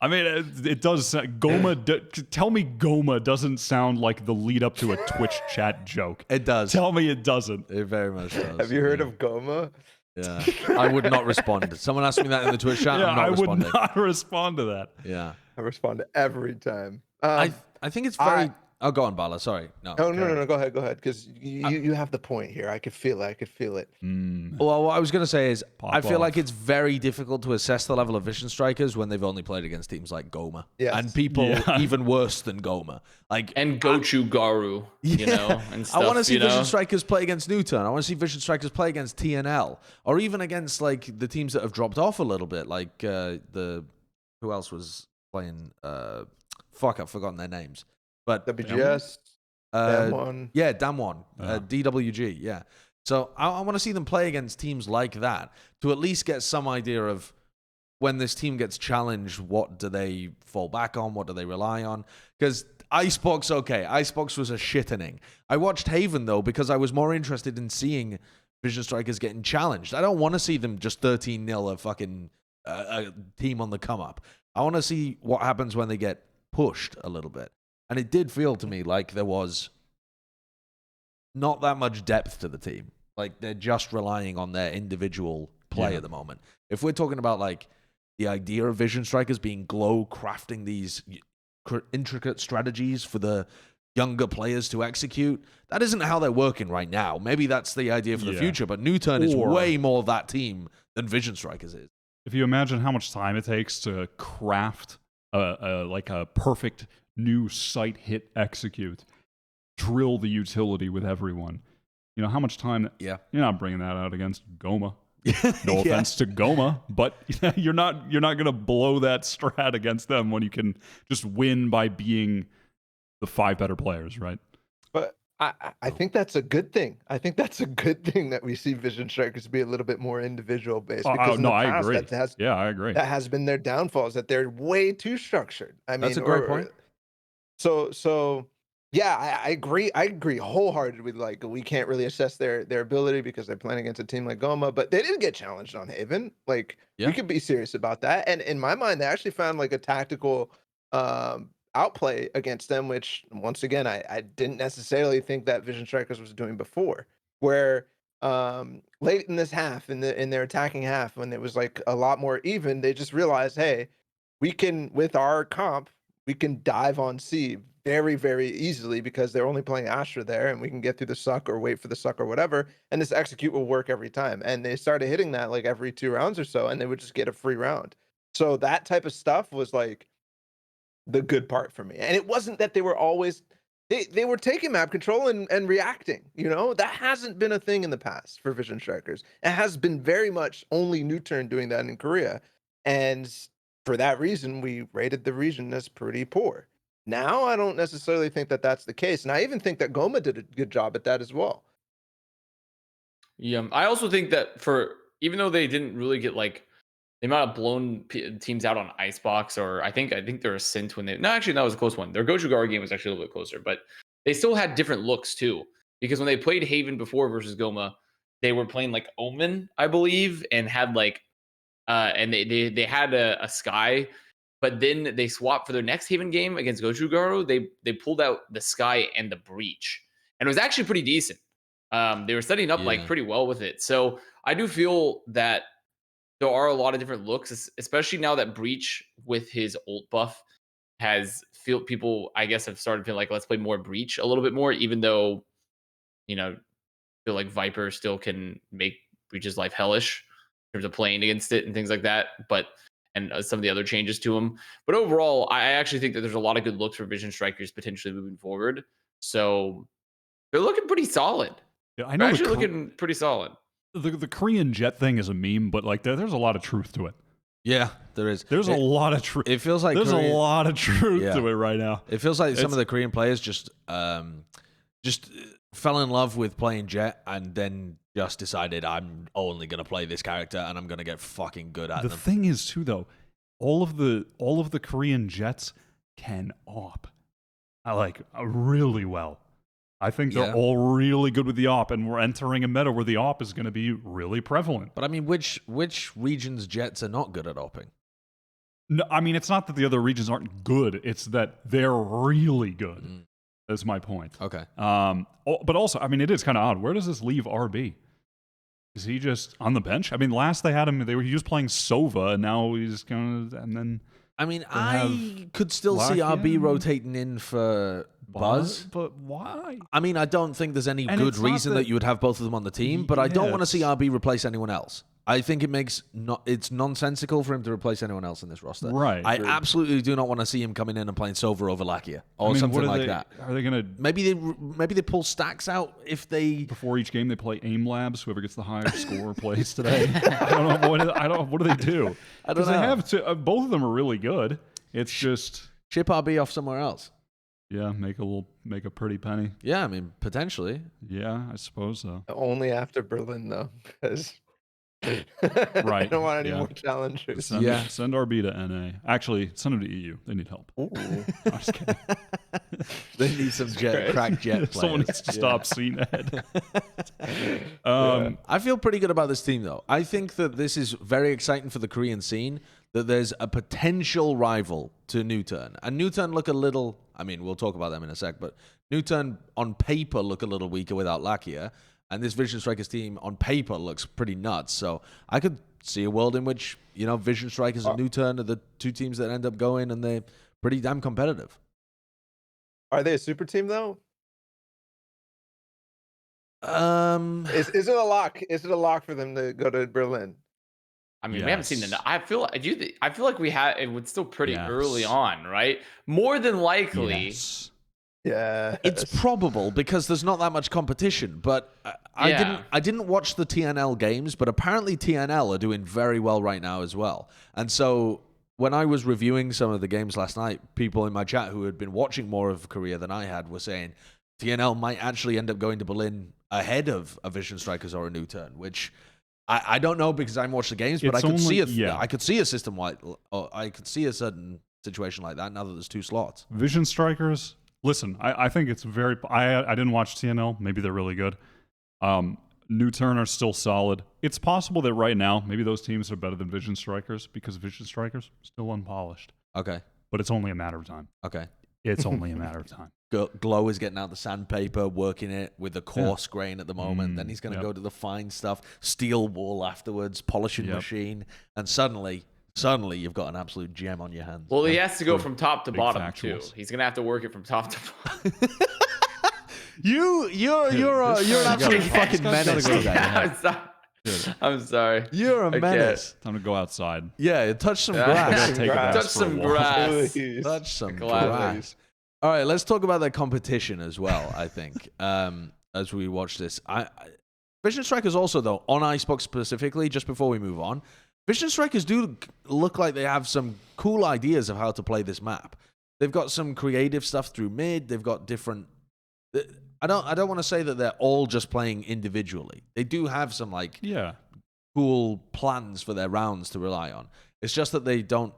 I mean, it does. Tell me Goma doesn't sound like the lead up to a Twitch chat joke. It does. Tell me it doesn't. It very much does. Have you heard of Goma? Yeah. I would not respond. Someone asked me that in the Twitch chat. I'm not I responding. would not respond to that. Yeah. I respond to every time. I think it's very. Oh, go on, Balla. Sorry. No. No. Go ahead. Because you have the point here. I could feel it. Well, what I was going to say is, I feel off. like it's very difficult to assess the level of Vision Strikers when they've only played against teams like Goma. Yes. And people even worse than Goma. And Gochu Garu, you know, and stuff. I want to see Vision know? Strikers play against NUTURN. I want to see Vision Strikers play against TNL. Or even against, like, the teams that have dropped off a little bit. Like, who else was playing? I've forgotten their names. But WGS, Damwon. Yeah, Damwon. DWG, yeah. So I want to see them play against teams like that to at least get some idea of when this team gets challenged, what do they fall back on? What do they rely on? Because Icebox, okay, Icebox was a shittening. I watched Haven, though, because I was more interested in seeing Vision Strikers getting challenged. I don't want to see them just 13-0 a fucking a team on the come-up. I want to see what happens when they get pushed a little bit. And it did feel to me like there was not that much depth to the team. Like, they're just relying on their individual play at the moment. If we're talking about, like, the idea of Vision Strikers being glow, crafting these intricate strategies for the younger players to execute, that isn't how they're working right now. Maybe that's the idea for the future, but NUTURN is way more that team than Vision Strikers is. If you imagine how much time it takes to craft a perfect new site hit execute, drill the utility with everyone. You know how much time? Yeah, you're not bringing that out against Goma. No offense to Goma, but you're not gonna blow that strat against them when you can just win by being the 5 better players, right? But I think that's a good thing. I think that's a good thing that we see Vision Strikers be a little bit more individual based. Because I agree. I agree. That has been their downfall, is that they're way too structured. That's a great point. So yeah, I agree. I agree wholeheartedly. Like, we can't really assess their ability because they're playing against a team like Goma, but they didn't get challenged on Haven. Like, we could be serious about that. And in my mind, they actually found like a tactical outplay against them, which once again, I didn't necessarily think that Vision Strikers was doing before. Where late in this half, in their attacking half, when it was like a lot more even, they just realized, hey, we can, with our comp, we can dive on C very, very easily because they're only playing Astra there, and we can get through the suck or wait for the suck or whatever, and this execute will work every time. And they started hitting that like every 2 rounds or so, and they would just get a free round. So that type of stuff was like the good part for me. And it wasn't that they were always they were taking map control and reacting. You know, that hasn't been a thing in the past for Vision Strikers. It has been very much only NUTURN doing that in Korea, and for that reason, we rated the region as pretty poor. Now, I don't necessarily think that that's the case. And I even think that Goma did a good job at that as well. Yeah, I also think that even though they didn't really get like, they might have blown teams out on Icebox, or I think they're a Sint when that was a close one. Their Gochu Garu game was actually a little bit closer, but they still had different looks too. Because when they played Haven before versus Goma, they were playing like Omen, I believe, and had like, and they had a Sky. But then they swapped for their next Haven game against Gochu Garu. They pulled out the Sky and the Breach, and it was actually pretty decent. They were setting up like pretty well with it. So I do feel that there are a lot of different looks, especially now that Breach with his ult buff people, I guess, have started feeling like, let's play more Breach a little bit more, even though, you know, feel like Viper still can make Breach's life hellish in terms of playing against it and things like that. And some of the other changes to him. But overall, I actually think that there's a lot of good looks for Vision Strikers potentially moving forward. So they're looking pretty solid. Yeah, I know. They're actually looking pretty solid. The Korean Jett thing is a meme, but like there's a lot of truth to it. Yeah, there is. There's a lot of truth. It feels like there's a lot of truth to it right now. It feels like some of the Korean players just fell in love with playing Jett and then just decided, I'm only going to play this character and I'm going to get fucking good at them. The thing is too, though, all of the Korean Jetts can op. really well. I think they're all really good with the AWP, and we're entering a meta where the AWP is going to be really prevalent. But I mean, which regions Jets are not good at opping? No, I mean, it's not that the other regions aren't good. It's that they're really good. That's my point. Okay. But also, I mean, it is kind of odd. Where does this leave RB? Is he just on the bench? I mean, last they had him, he was playing Sova, and now he's going to, and then... I mean, I could still see Lakia. RB rotating in for Buzz. But why? I mean, I don't think there's any And good it's not reason that you would have both of them on the team, but I don't want to see Yes. RB replace anyone else. I think it's nonsensical for him to replace anyone else in this roster. Right. I absolutely do not want to see him coming in and playing Sova over Lakia or I mean, something what are like they- that. Are they going to... Maybe they pull stacks out if they. Before each game, they play aim labs. Whoever gets the higher score plays today. I don't know. What do they do? I don't Because they know. have to, both of them are really good. It's just... Ship RB off somewhere else. Yeah, make a pretty penny. Yeah, I mean, potentially. Yeah, I suppose so. Only after Berlin though, because I Right, don't want any yeah. more challengers. Send, Yeah. send RB to NA. Actually, send them to EU. They need help. Ooh. I'm just kidding. They need some crack jet players. Someone needs to stop CNED. I feel pretty good about this team, though. I think that this is very exciting for the Korean scene, that there's a potential rival to NUTURN. And NUTURN look a little, I mean, we'll talk about them in a sec, but NUTURN on paper look a little weaker without Lakia. And this Vision Strikers team on paper looks pretty nuts. So I could see a world in which, Vision Strikers and NUTURN are the two teams that end up going, and they're pretty damn competitive. Are they a super team though? Is Is it a lock? Is it a lock for them to go to Berlin? I mean, we haven't seen Yes. the. I feel like we had it was still pretty Yes. early on, right? More than likely, Yes. Yeah, It's probable because there's not that much competition, but Yeah. I didn't watch the TNL games, but apparently TNL are doing very well right now as well. And so when I was reviewing some of the games last night, people in my chat who had been watching more of Korea than I had were saying TNL might actually end up going to Berlin ahead of a Vision Strikers or a NUTURN, which I don't know because I haven't watched the games, but It's I could see only- I could see a system like, or I could see a certain situation like that now that there's two slots. Vision Strikers. Listen, I think it's very. I didn't watch TNL. Maybe they're really good. NUTURN are still solid. It's possible that right now, maybe those teams are better than Vision Strikers because Vision Strikers still unpolished. Okay. But it's only a matter of time. Okay. It's only a matter of time. Glow is getting out the sandpaper, working it with the coarse grain at the moment. Then he's going to yep. go to the fine stuff, steel wool afterwards, polishing Yep. machine, and suddenly you've got an absolute gem on your hands. well, he has to go True. from top to Big bottom factuals. too. He's gonna have to work it from top to bottom. You're an absolute fucking menace today. I'm sorry. I'm sorry. You're a can't. menace. Time to go outside. Yeah, touch some Yeah. grass. Take a Grass. bath Touch for a some walk. grass. Please. Touch some Gladly. grass. All right, let's talk about their competition as well, I think, as we watch this. Vision Strikers also, though, on Icebox specifically, just before we move on, Vision Strikers do look like they have some cool ideas of how to play this map. They've got some creative stuff through mid. They've got different... I don't want to say that they're all just playing individually. They do have some, like, Yeah. cool plans for their rounds to rely on. It's just that they don't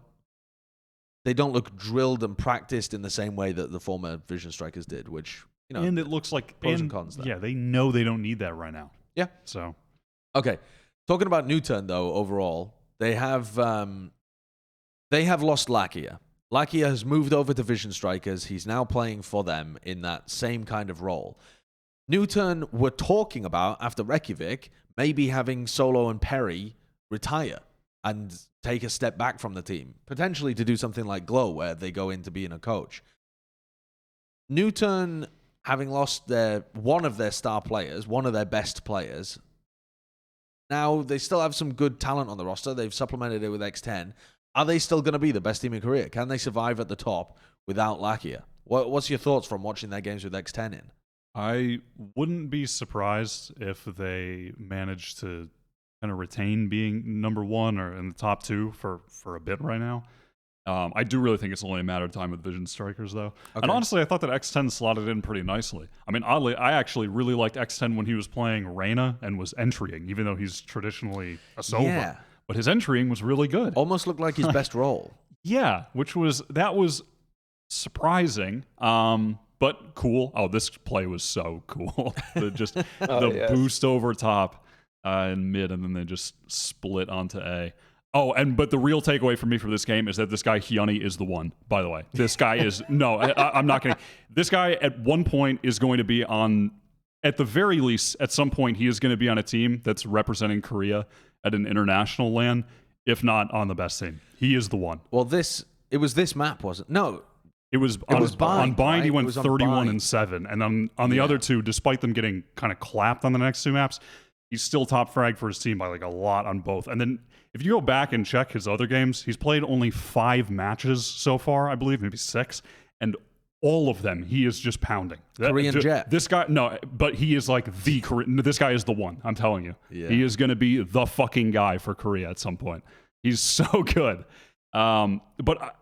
look drilled and practiced in the same way that the former Vision Strikers did, which, And it looks like pros and cons there. Yeah, they know they don't need that right now. Yeah. So Okay. Talking about NUTURN, though, overall, they have lost Lakia. Lakia has moved over to Vision Strikers. He's now playing for them in that same kind of role. NUTURN were talking about, after Reykjavik, maybe having Solo and Perry retire and take a step back from the team, potentially to do something like Glow, where they go into being a coach. NUTURN, having lost one of their star players, one of their best players, now they still have some good talent on the roster. They've supplemented it with X10. Are they still going to be the best team in Korea? Can they survive at the top without Lakia? What's your thoughts from watching their games with X10 in? I wouldn't be surprised if they manage to kind of retain being number one or in the top two for a bit right now. I do really think it's only a matter of time with Vision Strikers, though. Okay. And honestly, I thought that X10 slotted in pretty nicely. I mean, oddly, I actually really liked X10 when he was playing Reyna and was entrying, even though he's traditionally a Sova. Yeah. But his entrying was really good. Almost looked like his best role. Yeah, that was surprising, but cool. Oh, this play was so cool. The yes. boost over top in mid, and then they just split onto A. Oh, but the real takeaway for me from this game is that this guy Hyuni is the one. By the way, this guy is I'm not kidding. This guy at one point is going to be on. At the very least, at some point, he is going to be on a team that's representing Korea at an international LAN, if not on the best team. He is the one. Well, it was this map, wasn't it? No. It was Bind, on Bind, right? he went It was on 31 Bind. and 7. And then on the other two, despite them getting kind of clapped on the next two maps, he's still top frag for his team by like a lot on both. And then if you go back and check his other games, he's played only 5 matches so far, I believe, maybe 6. And all of them, he is just pounding. Korean Jett. This guy, no, but he is like the Korean. This guy is the one. I'm telling you, Yeah. he is going to be the fucking guy for Korea at some point. He's so good. But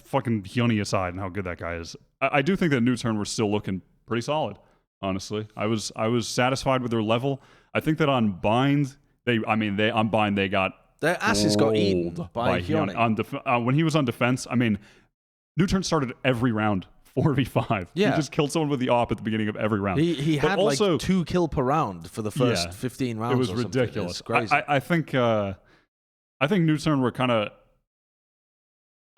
fucking Hyuni aside, and how good that guy is, I do think that NUTURN were still looking pretty solid. Honestly, I was satisfied with their level. I think that on Bind, they got Their asses got eaten rolled by Hyuni. When he was on defense, I mean, NUTURN started every round 4v5. Yeah. He just killed someone with the AWP at the beginning of every round. He But had also, like 2 kill per round for the first Yeah, 15 rounds. it was or something. ridiculous. It's crazy. I think NUTURN were kind of,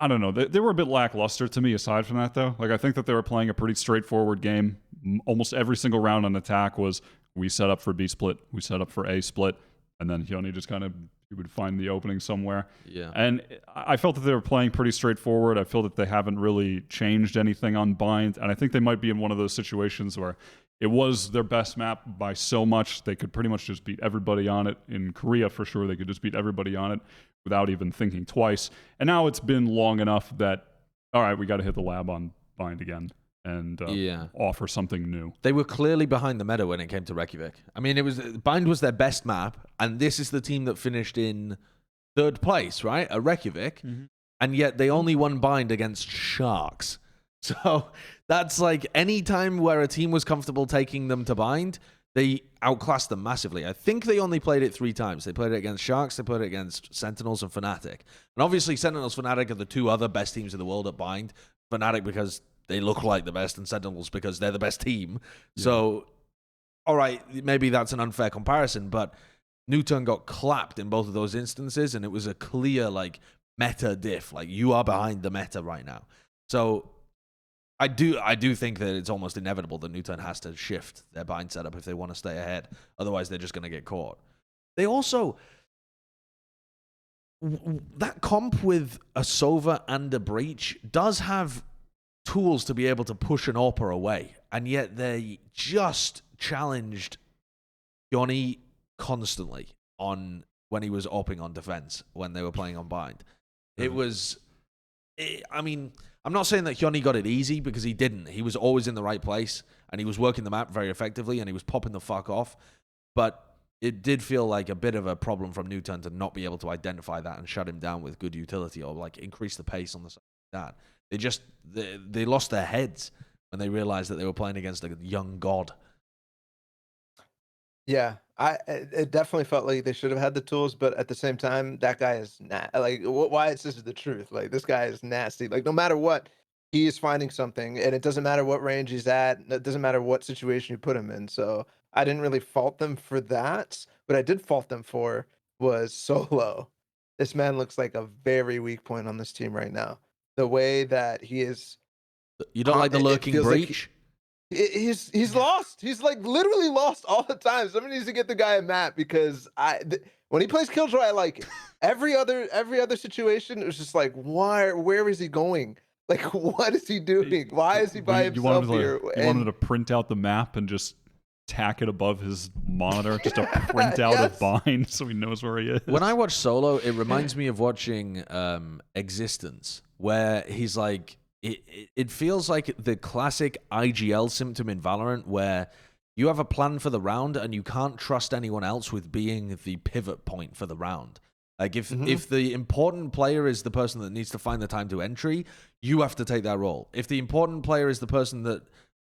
I don't know, they were a bit lackluster to me aside from that, though. Like, I think that they were playing a pretty straightforward game. Almost every single round on attack was, we set up for B split, we set up for A split, and then Hyuni just kind of, he would find the opening somewhere. Yeah. And I felt that they were playing pretty straightforward. I feel that they haven't really changed anything on Bind, and I think they might be in one of those situations where it was their best map by so much, they could pretty much just beat everybody on it. In Korea, for sure, they could just beat everybody on it without even thinking twice. And now it's been long enough that, all right, we got to hit the lab on Bind again and offer something new. They were clearly behind the meta when it came to Reykjavik. I mean, Bind was their best map, and this is the team that finished in 3rd place, right? At Reykjavik. Mm-hmm. And yet they only won Bind against Sharks. So that's like any time where a team was comfortable taking them to Bind, they outclassed them massively. I think they only played it 3 times. They played it against Sharks, they played it against Sentinels and Fnatic. And obviously Sentinels, Fnatic are the 2 other best teams in the world at Bind. Fnatic because they look like the best, and Sentinels because they're the best team. Yeah. So, all right, maybe that's an unfair comparison, but NUTURN got clapped in both of those instances, and it was a clear, like, meta diff. Like, you are behind the meta right now. So, I do think that it's almost inevitable that NUTURN has to shift their Bind setup if they want to stay ahead. Otherwise, they're just going to get caught. They also... That comp with a Sova and a Breach does have tools to be able to push an AWPer away, and yet they just challenged Hyuni constantly on when he was AWPing on defense when they were playing on Bind. I mean, I'm not saying that Hyuni got it easy, because he didn't. He was always in the right place, and he was working the map very effectively, and he was popping the fuck off. But it did feel like a bit of a problem from NUTURN to not be able to identify that and shut him down with good utility, or like increase the pace on the side like that. They lost their heads when they realized that they were playing against a young god. Yeah, it definitely felt like they should have had the tools, but at the same time, that guy is like, Wyatt says the truth. Like, this guy is nasty. Like, no matter what, he is finding something, and it doesn't matter what range he's at. It doesn't matter what situation you put him in. So I didn't really fault them for that. What I did fault them for was Solo. This man looks like a very weak point on this team right now. The way that he is. You don't like the lurking Breach? Like he's lost. He's like literally lost all the time. Somebody needs to get the guy a map, because when he plays Killjoy, I like it. Every other situation, it was just like, where is he going? Like, what is he doing? Why is he by himself here? You wanted to print out the map and just tack it above his monitor, just a print out of Bind so he knows where he is. When I watch Solo, it reminds me of watching Existence, where he's like, it feels like the classic IGL symptom in Valorant, where you have a plan for the round and you can't trust anyone else with being the pivot point for the round. Like, if the important player is the person that needs to find the time to entry, you have to take that role. If the important player is the person that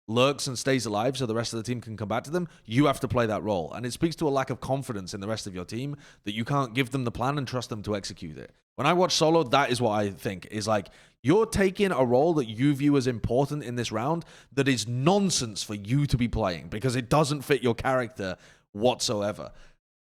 lurks and stays alive so the rest of the team can come back to them, you have to play that role. And it speaks to a lack of confidence in the rest of your team that you can't give them the plan and trust them to execute it. When I watch Solo, that is what I think is like, you're taking a role that you view as important in this round that is nonsense for you to be playing because it doesn't fit your character whatsoever.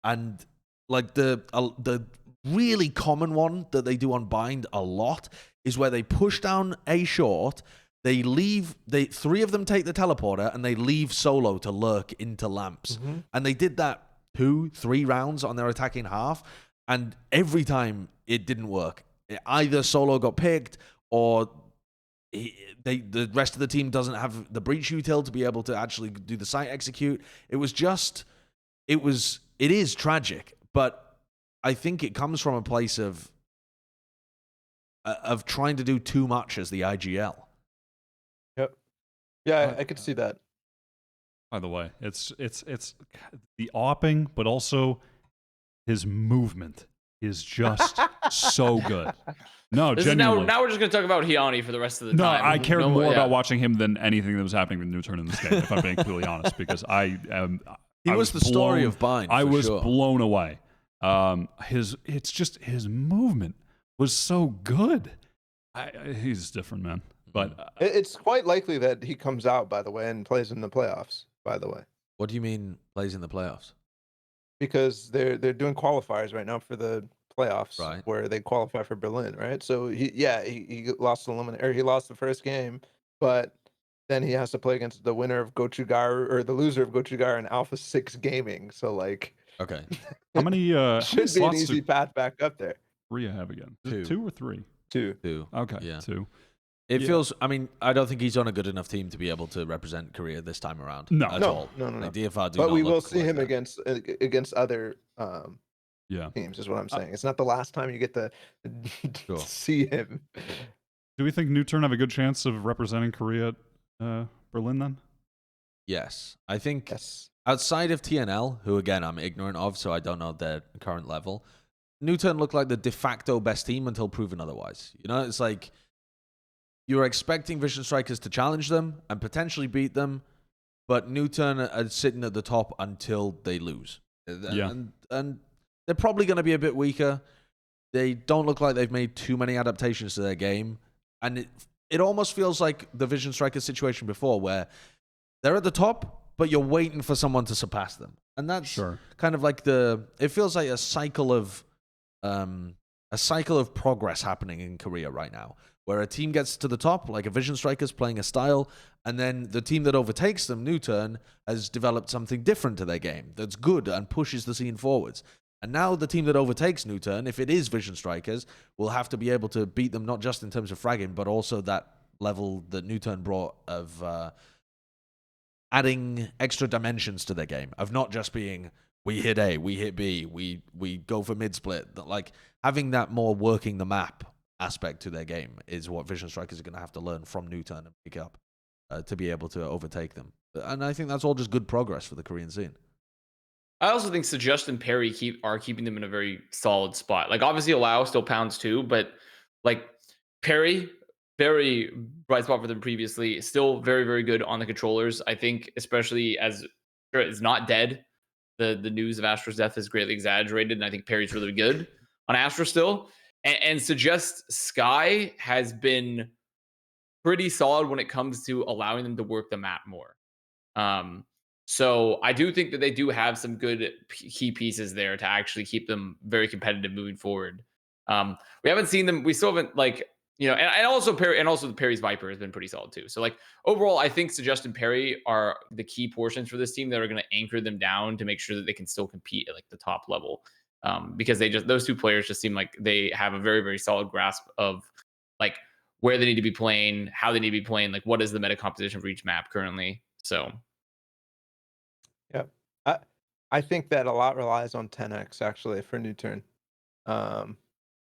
And like the really common one that they do on Bind a lot is where they push down A short, they leave, three of them take the teleporter and they leave Solo to lurk into lamps. Mm-hmm. And they did that 2-3 rounds on their attacking half, and every time it didn't work. Either Solo got picked or the rest of the team doesn't have the breach util to be able to actually do the site execute. It is tragic, but I think it comes from a place of trying to do too much as the IGL. Yep. Yeah, I could see that. By the way, it's the opping, but also his movement is just so good. No, genuinely. Now we're just going to talk about Hyani for the rest of the no, time. I cared more about watching him than anything that was happening with NUTURN in this game, if I'm being completely honest, because I was the story of Bind. I was sure. blown away. His movement was so good. He's different, man. But It's quite likely that he comes out, by the way, and plays in the playoffs, by the way. What do you mean plays in the playoffs? Because they're doing qualifiers right now for the playoffs, Right. where they qualify for Berlin, right? So he lost he lost the first game, but then he has to play against the winner of Gochugar or the loser of Gochugar and Alpha 6 Gaming. So like, Okay. how many should be an easy path back up there. Three I have again. Two. 2 or 3? 2. Okay. Yeah. 2. It feels. I mean, I don't think he's on a good enough team to be able to represent Korea this time around. No. at No. all. No. Like, DFR do But not we will look see like him that. against other Yeah. teams, is what I'm saying. It's not the last time you get to Sure. see him. Do we think NUTURN have a good chance of representing Korea at Berlin then? Yes, I think Yes. outside of TNL, who again I'm ignorant of, so I don't know their current level. NUTURN looked like the de facto best team until proven otherwise. You know, it's like you're expecting Vision Strikers to challenge them and potentially beat them, but NUTURN are sitting at the top until they lose. Yeah. And they're probably going to be a bit weaker. They don't look like they've made too many adaptations to their game. And it almost feels like the Vision Strikers situation before, where they're at the top, but you're waiting for someone to surpass them. And that's kind of like it feels like a cycle of progress happening in Korea right now, where a team gets to the top, like a Vision Strikers playing a style, and then the team that overtakes them, NUTURN, has developed something different to their game that's good and pushes the scene forwards. And now the team that overtakes NUTURN, if it is Vision Strikers, will have to be able to beat them not just in terms of fragging, but also that level that NUTURN brought of adding extra dimensions to their game, of not just being, we hit A, we hit B, we go for mid-split. Like, having that more working the map aspect to their game is what Vision Strikers are going to have to learn from NUTURN and pick up to be able to overtake them. And I think that's all just good progress for the Korean scene. I also think Suggest and Perry are keeping them in a very solid spot. Like, obviously, Allow still pounds too, but like Perry, very bright spot for them previously. Still very, very good on the controllers. I think, especially as it's not dead. The news of Astra's death is greatly exaggerated, and I think Perry's really good on Astra still. And Suggest Sky has been pretty solid when it comes to allowing them to work the map more. So I do think that they do have some good key pieces there to actually keep them very competitive moving forward. We haven't seen them. We still haven't, like, you know, and also Perry's Viper has been pretty solid too. So like overall, I think Suggest and Perry are the key portions for this team that are going to anchor them down to make sure that they can still compete at like the top level. Because those two players just seem like they have a very, very solid grasp of like where they need to be playing, how they need to be playing, like what is the meta composition for each map currently. So yeah, I think that a lot relies on 10x actually for NUTURN.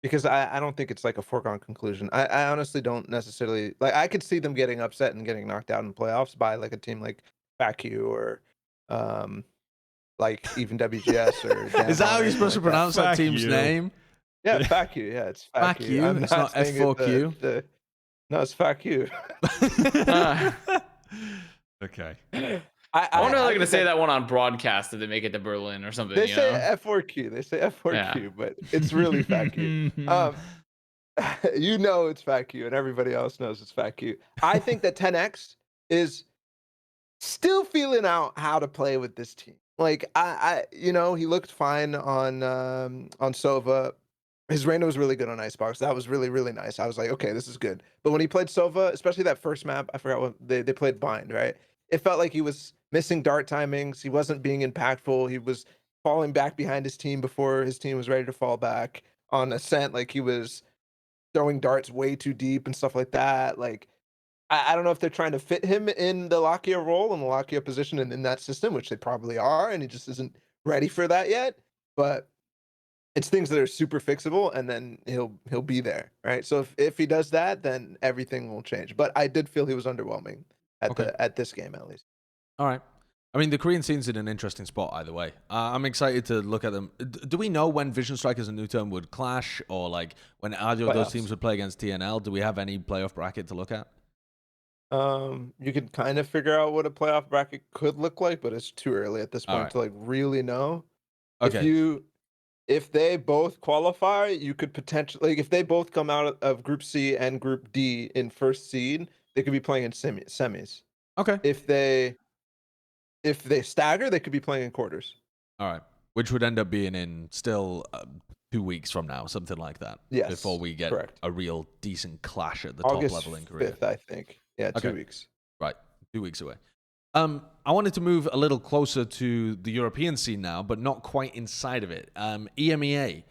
Because I don't think it's like a foregone conclusion. I honestly don't necessarily like. I could see them getting upset and getting knocked out in playoffs by like a team like FAQ or like even WGS or. Is that how you're supposed to pronounce that team's name? Yeah, FAQ. Yeah, it's FAQ. It's not F4Q. No, it's FAQ. Okay. I wonder how they're gonna say that one on broadcast if they make it to Berlin or something. They you say know? F4Q. They say F4Q, Yeah. but it's really fat Q. You know it's fat Q, and everybody else knows it's fat Q. I think that 10x is still feeling out how to play with this team. Like he looked fine on Sova. His random was really good on Icebox. That was really, really nice. I was like, okay, this is good. But when he played Sova, especially that first map, I forgot what they played Bind, right? It felt like he was missing dart timings. He wasn't being impactful. He was falling back behind his team before his team was ready to fall back on Ascent. Like he was throwing darts way too deep and stuff like that. Like I don't know if they're trying to fit him in the Lakia role and the Lakia position and in that system, which they probably are, and he just isn't ready for that yet. But it's things that are super fixable, and then he'll be there, right? So if he does that, then everything will change. But I did feel he was underwhelming at this game at least. All right. I mean, the Korean scene's in an interesting spot either way. I'm excited to look at them. Do we know when Vision Strikers and NUTURN would clash, or like when either of those teams would play against TNL? Do we have any playoff bracket to look at? You can kind of figure out what a playoff bracket could look like, but it's too early at this point to like really know. Okay. If they both qualify, you could potentially, like, if they both come out of Group C and Group D in first seed, they could be playing in semis. Okay. If they stagger, they could be playing in quarters. All right. Which would end up being in still 2 weeks from now, something like that. Yes. Before we get a real decent clash at the August top level in Korea. 5th, I think. Yeah, 2 weeks. Right. 2 weeks away. I wanted to move a little closer to the European scene now, but not quite inside of it. EMEA.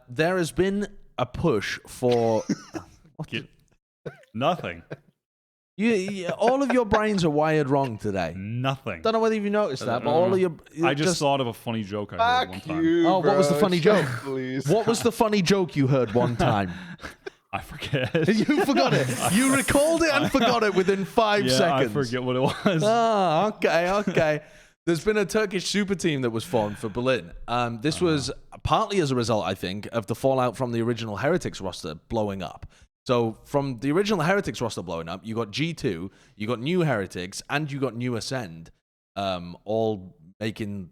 There has been a push for Nothing. All of your brains are wired wrong today. Nothing. Don't know whether you noticed that, but all of your... I just thought of a funny joke I heard one time. What was the funny joke? Please. What was the funny joke you heard one time? I forget. You forgot it. You recalled it and forgot it within 5 seconds. I forget what it was. Oh, okay. There's been a Turkish super team that was formed for Berlin. This was partly as a result, I think, of the fallout from the original Heretics roster blowing up. So from the original Heretics roster blowing up, you got G2, you got New Heretics, and you got New Ascend, all making,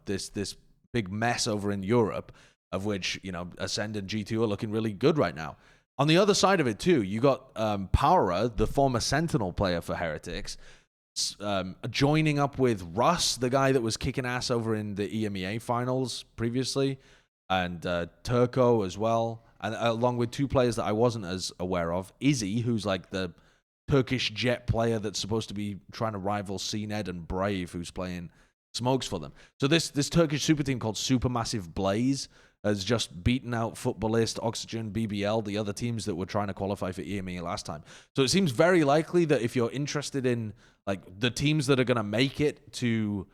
this big mess over in Europe, of which, Ascend and G2 are looking really good right now. On the other side of it, too, you got Power, the former Sentinel player for Heretics, joining up with Russ, the guy that was kicking ass over in the EMEA finals previously, and Turco as well, and along with 2 players that I wasn't as aware of. Izzy, who's like the Turkish Jett player that's supposed to be trying to rival CNED, and Brave, who's playing smokes for them. So this Turkish super team called Supermassive Blaze has just beaten out Footballist, Oxygen, BBL, the other teams that were trying to qualify for EMEA last time. So it seems very likely that if you're interested in like the teams that are going to make it to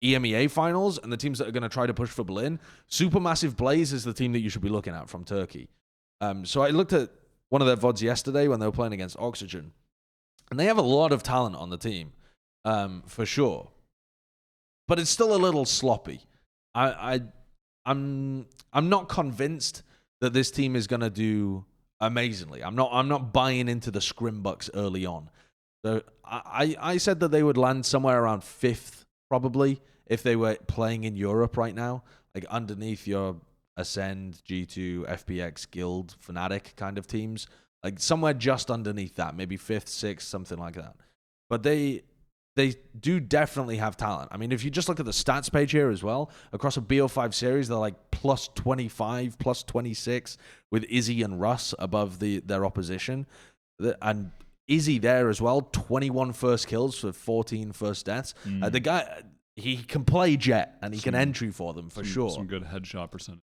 EMEA finals and the teams that are going to try to push for Berlin, Supermassive Blaze is the team that you should be looking at from Turkey. So I looked at one of their VODs yesterday when they were playing against Oxygen, and they have a lot of talent on the team, for sure. But it's still a little sloppy. I'm not convinced that this team is going to do amazingly. I'm not buying into the Scrimbucks early on. So I said that they would land somewhere around 5th probably if they were playing in Europe right now, like underneath your Ascend, G2, FPX, Guild, Fnatic kind of teams, like somewhere just underneath that, maybe 5th, 6th, something like that. But they do definitely have talent. I mean, if you just look at the stats page here as well, across a BO5 series, they're like plus 25, plus 26, with Izzy and Russ above their opposition. And Izzy there as well, 21 first kills for 14 first deaths. The guy, he can play Jett, and he can entry for them for sure. Some good headshot percentage.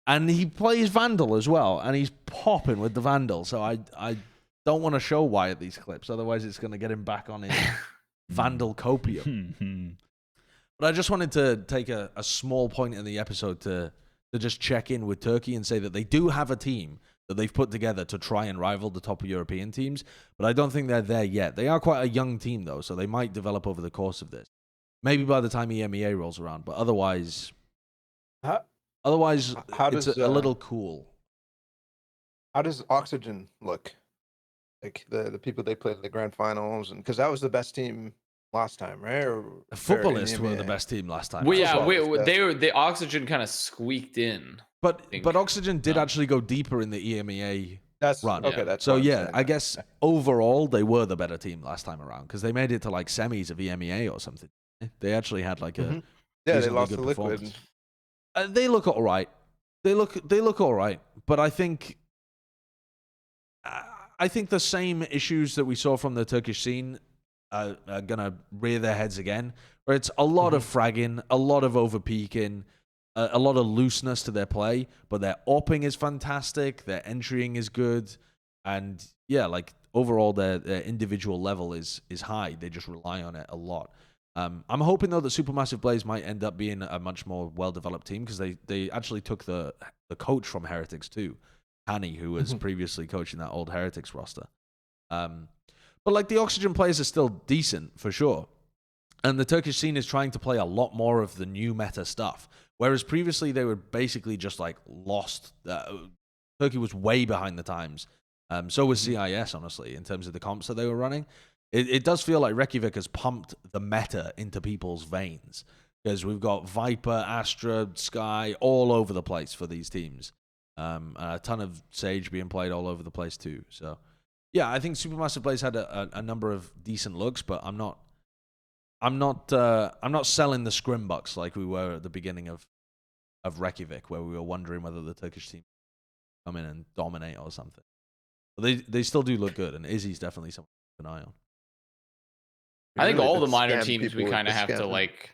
And he plays Vandal as well, and he's popping with the Vandal. So I don't want to show Wyatt these clips, otherwise it's going to get him back on his Vandal copium. But I just wanted to take a small point in the episode to just check in with Turkey and say that they do have a team that they've put together to try and rival the top European teams, but I don't think they're there yet. They are quite a young team, though, so they might develop over the course of this. Maybe by the time EMEA rolls around, but otherwise it's a little cool. How does Oxygen look? Like the people they played in the grand finals, and because that was the best team last time, right? Or Footballist in were the EMEA? best team last time. Well, yeah, Footballist, they were the Oxygen kind of squeaked in. But think. Oxygen did No. actually go deeper in the EMEA That's run. okay. Yeah. That's So what I'm yeah, saying. I guess overall they were the better team last time around because they made it to like semis of EMEA or something. They actually had like a Mhm. Yeah, they reasonably lost good to Liquid. performance. They look all right. They look all right. But I think the same issues that we saw from the Turkish scene are gonna rear their heads again. Where it's a lot of fragging, a lot of overpeaking, a lot of looseness to their play, but their AWPing is fantastic, their entrying is good, and yeah, like overall their individual level is high. They just rely on it a lot. I'm hoping though that Supermassive Blaze might end up being a much more well-developed team because they actually took the coach from Heretics too, Hanny, who was previously coaching that old Heretics roster. But like the Oxygen players are still decent for sure. And the Turkish scene is trying to play a lot more of the new meta stuff. Whereas previously they were basically just like lost. Turkey was way behind the times. So was CIS, honestly, in terms of the comps that they were running. It does feel like Reykjavik has pumped the meta into people's veins. Because we've got Viper, Astra, Sky all over the place for these teams. And a ton of Sage being played all over the place too. So yeah, I think Supermassive Blaze had a number of decent looks, but I'm not selling the scrim bucks like we were at the beginning of Reykjavik, where we were wondering whether the Turkish team come in and dominate or something. But they still do look good, and Izzy's definitely something to keep an eye on. I think Really all did the minor scam teams we people with kind of the have to scam. like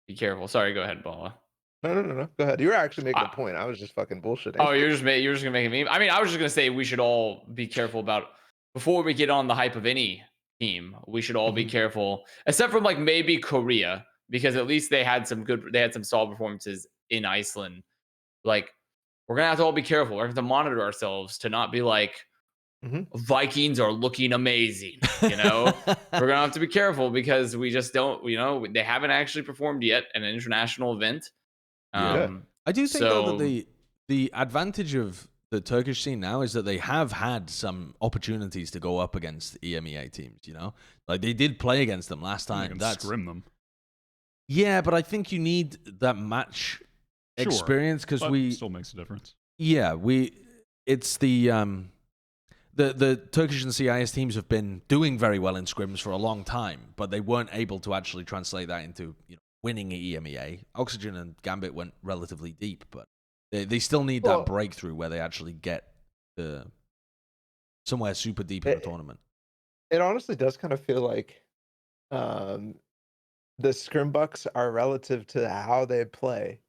be careful. Sorry, go ahead, Balla. No. Go ahead. You were actually making a I- point. I was just fucking bullshitting. Oh, you're just gonna make a meme. I mean, I was just gonna say we should all be careful about before we get on the hype of any team. We should all be careful, except from like maybe Korea, because at least they had some solid performances in Iceland. Like we're gonna have to all be careful. We're gonna have to monitor ourselves to not be like Vikings are looking amazing. You know, we're gonna have to be careful because we just don't. You know, they haven't actually performed yet at an international event. Yeah. I do think though that the advantage of the Turkish scene now is that they have had some opportunities to go up against EMEA teams. You know, like they did play against them last time. That's scrim them. Yeah, but I think you need that match experience because we still makes a difference. Yeah, it's the Turkish and CIS teams have been doing very well in scrims for a long time, but they weren't able to actually translate that into winning EMEA. Oxygen and Gambit went relatively deep, but they still need that breakthrough where they actually get somewhere super deep in the tournament. It honestly does kind of feel like the scrim bucks are relative to how they play.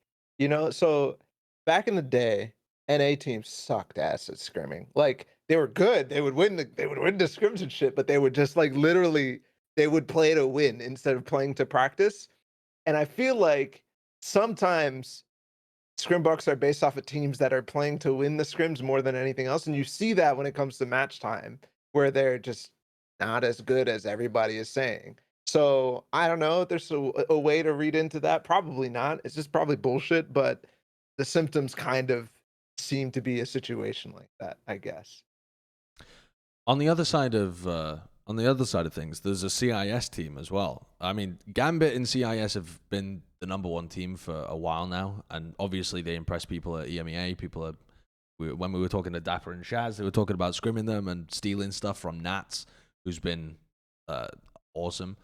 So back in the day, NA teams sucked ass at scrimming. Like they were good. They would win the scrims and shit, but they would just like literally they would play to win instead of playing to practice. And I feel like sometimes scrim bucks are based off of teams that are playing to win the scrims more than anything else. And you see that when it comes to match time, where they're just not as good as everybody is saying. So I don't know if there's a way to read into that. Probably not. It's just probably bullshit, but the symptoms kind of seem to be a situation like that, I guess. On the other side of things, there's a CIS team as well. I mean, Gambit and CIS have been the number one team for a while now, and obviously they impress people at EMEA. When we were talking to Dapper and Shaz, they were talking about scrimming them and stealing stuff from Nats, who's been awesome.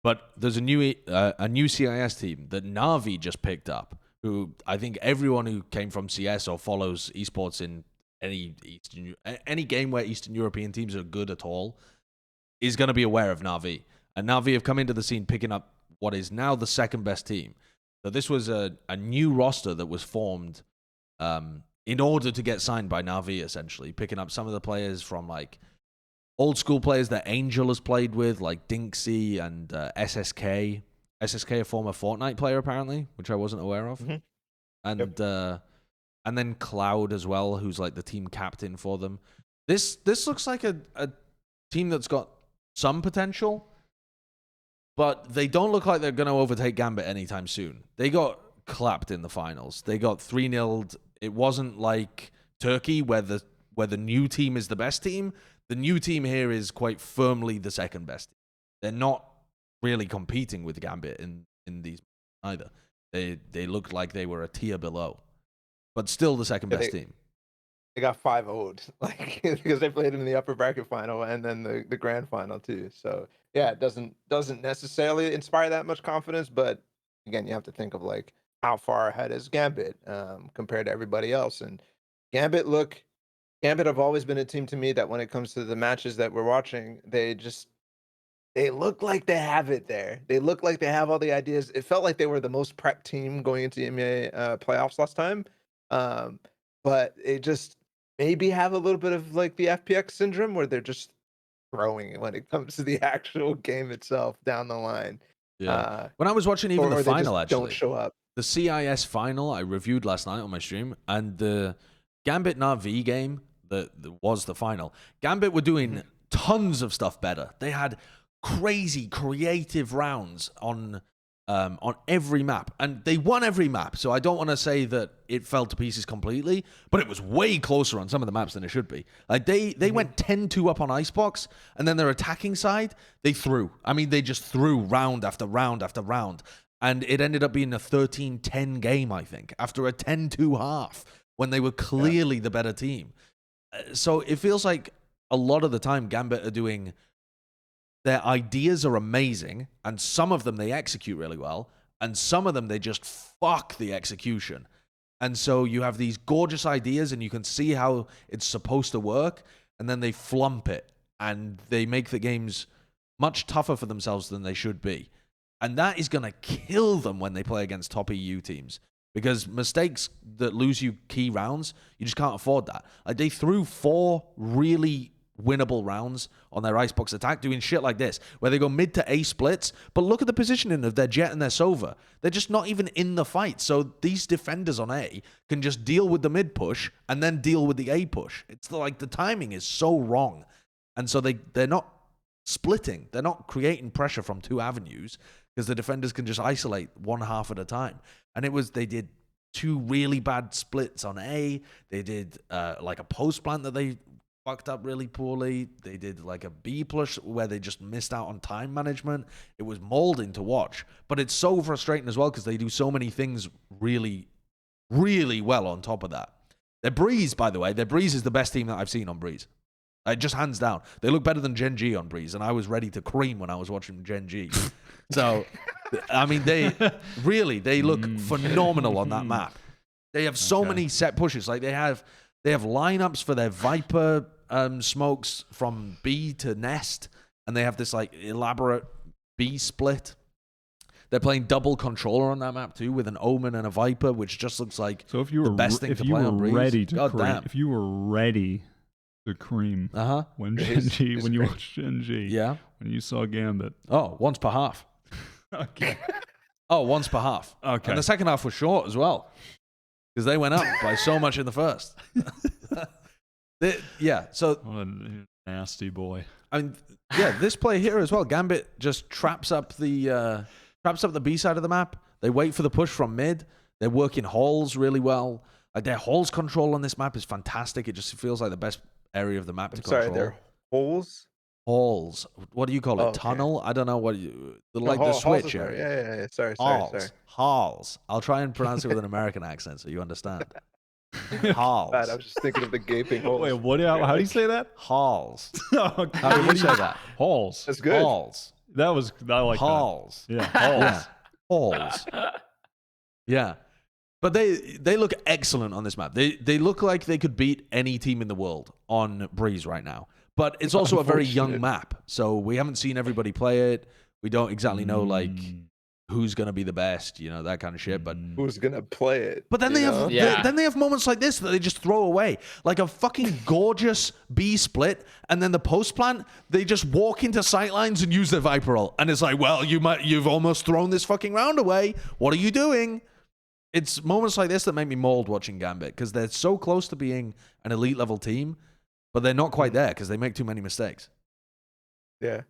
But there's a new CIS team that Na'Vi just picked up, who I think everyone who came from CS or follows esports in any game where Eastern European teams are good at all is going to be aware of Na'Vi. And Na'Vi have come into the scene picking up what is now the second best team. So this was a new roster that was formed in order to get signed by Na'Vi, essentially, picking up some of the players from like old school players that Angel has played with, like Dinksy and SSK. SSK, a former Fortnite player, apparently, which I wasn't aware of. And then Cloud as well, who's like the team captain for them. This looks like a team that's got some potential, but they don't look like they're going to overtake Gambit anytime soon. They got clapped in the finals. They got 3-0'd. It wasn't like Turkey, where the new team is the best team. The new team here is quite firmly the second best team. They're not really competing with Gambit in these either. They looked like they were a tier below, but still the second best team. They got 5-0'd, like because they played in the upper bracket final and then the grand final too. So yeah, it doesn't necessarily inspire that much confidence, but again, you have to think of like how far ahead is Gambit compared to everybody else. And Gambit have always been a team to me that when it comes to the matches that we're watching, they look like they have it there. They look like they have all the ideas. It felt like they were the most prepped team going into the NBA playoffs last time. But it just maybe have a little bit of like the FPX syndrome where they're just growing when it comes to the actual game itself down the line. Yeah. When I was watching even the final, actually, don't show up. The CIS final I reviewed last night on my stream, and the Gambit Na'Vi game that was the final. Gambit were doing tons of stuff better. They had crazy creative rounds on every map, and they won every map. So I don't want to say that it fell to pieces completely, but it was way closer on some of the maps than it should be. Like they went 10-2 up on Icebox, and then their attacking side they threw. I mean, they just threw round after round after round, and it ended up being a 13-10 game, I think, after a 10-2 half when they were clearly the better team. So it feels like a lot of the time Gambit are doing. Their ideas are amazing, and some of them they execute really well, and some of them they just fuck the execution. And so you have these gorgeous ideas, and you can see how it's supposed to work, and then they flump it, and they make the games much tougher for themselves than they should be. And that is going to kill them when they play against top EU teams, because mistakes that lose you key rounds, you just can't afford that. Like they threw 4 really winnable rounds on their Icebox attack doing shit like this, where they go mid to A splits, but look at the positioning of their Jett and their Sova. They're just not even in the fight. So these defenders on A can just deal with the mid push and then deal with the A push. It's like the timing is so wrong. And so they're not splitting. They're not creating pressure from 2 avenues because the defenders can just isolate one half at a time. And they did 2 really bad splits on A. They did like a post plant that they fucked up really poorly. They did like a B push where they just missed out on time management. It was molding to watch, but it's so frustrating as well because they do so many things really, really well on top of that. Their Breeze, by the way, their Breeze is the best team that I've seen on Breeze. Just hands down. They look better than Gen.G on Breeze, and I was ready to cream when I was watching Gen.G. So, I mean, they look phenomenal on that map. They have so many set pushes. Like they have lineups for their Viper smokes from B to Nest, and they have this like elaborate B split. They're playing double controller on that map too, with an Omen and a Viper, which just looks like the best thing to play on Breeze. If you were ready to cream when you watched Gen.G, when you saw Gambit. Oh, once per half. Okay. Oh, once per half. Okay. And the second half was short as well, because they went up by so much in the first. So what a nasty boy. I mean, this play here as well. Gambit just traps up the B side of the map. They wait for the push from mid. They're working halls really well. Like their halls control on this map is fantastic. It just feels like the best area of the map to control. Sorry, they're holes. Halls. What do you call it? Okay. Tunnel? I don't know what the switch area. Yeah. Sorry. Halls. I'll try and pronounce it with an American accent so you understand. Halls. Bad, I was just thinking of the gaping holes. Wait, what? How do you say that? Halls. Okay. How do you say that? Halls. That's good. Halls. I like Halls. that. Yeah, halls. Halls. Yeah. But they look excellent on this map. They look like they could beat any team in the world on Breeze right now. But it's also a very young map, so we haven't seen everybody play it. We don't exactly know like who's gonna be the best, that kind of shit. But who's gonna play it? But then they have moments like this that they just throw away, like a fucking gorgeous B split, and then the post plant they just walk into sightlines and use their Viper ult, and it's like, well, you've almost thrown this fucking round away. What are you doing? It's moments like this that make me mold watching Gambit because they're so close to being an elite level team, but they're not quite there because they make too many mistakes. Yeah.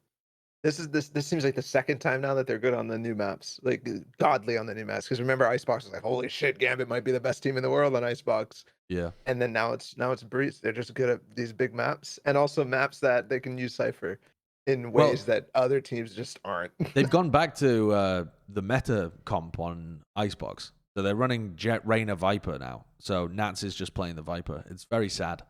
This seems like the second time now that they're good on the new maps, like godly on the new maps. Because remember, Icebox was like, holy shit, Gambit might be the best team in the world on Icebox. Yeah. And then now it's Breeze. They're just good at these big maps and also maps that they can use Cypher. in ways that other teams just aren't. They've gone back to the meta comp on Icebox. So they're running Jett, Reyna, Viper now. So Nats is just playing the Viper. It's very sad.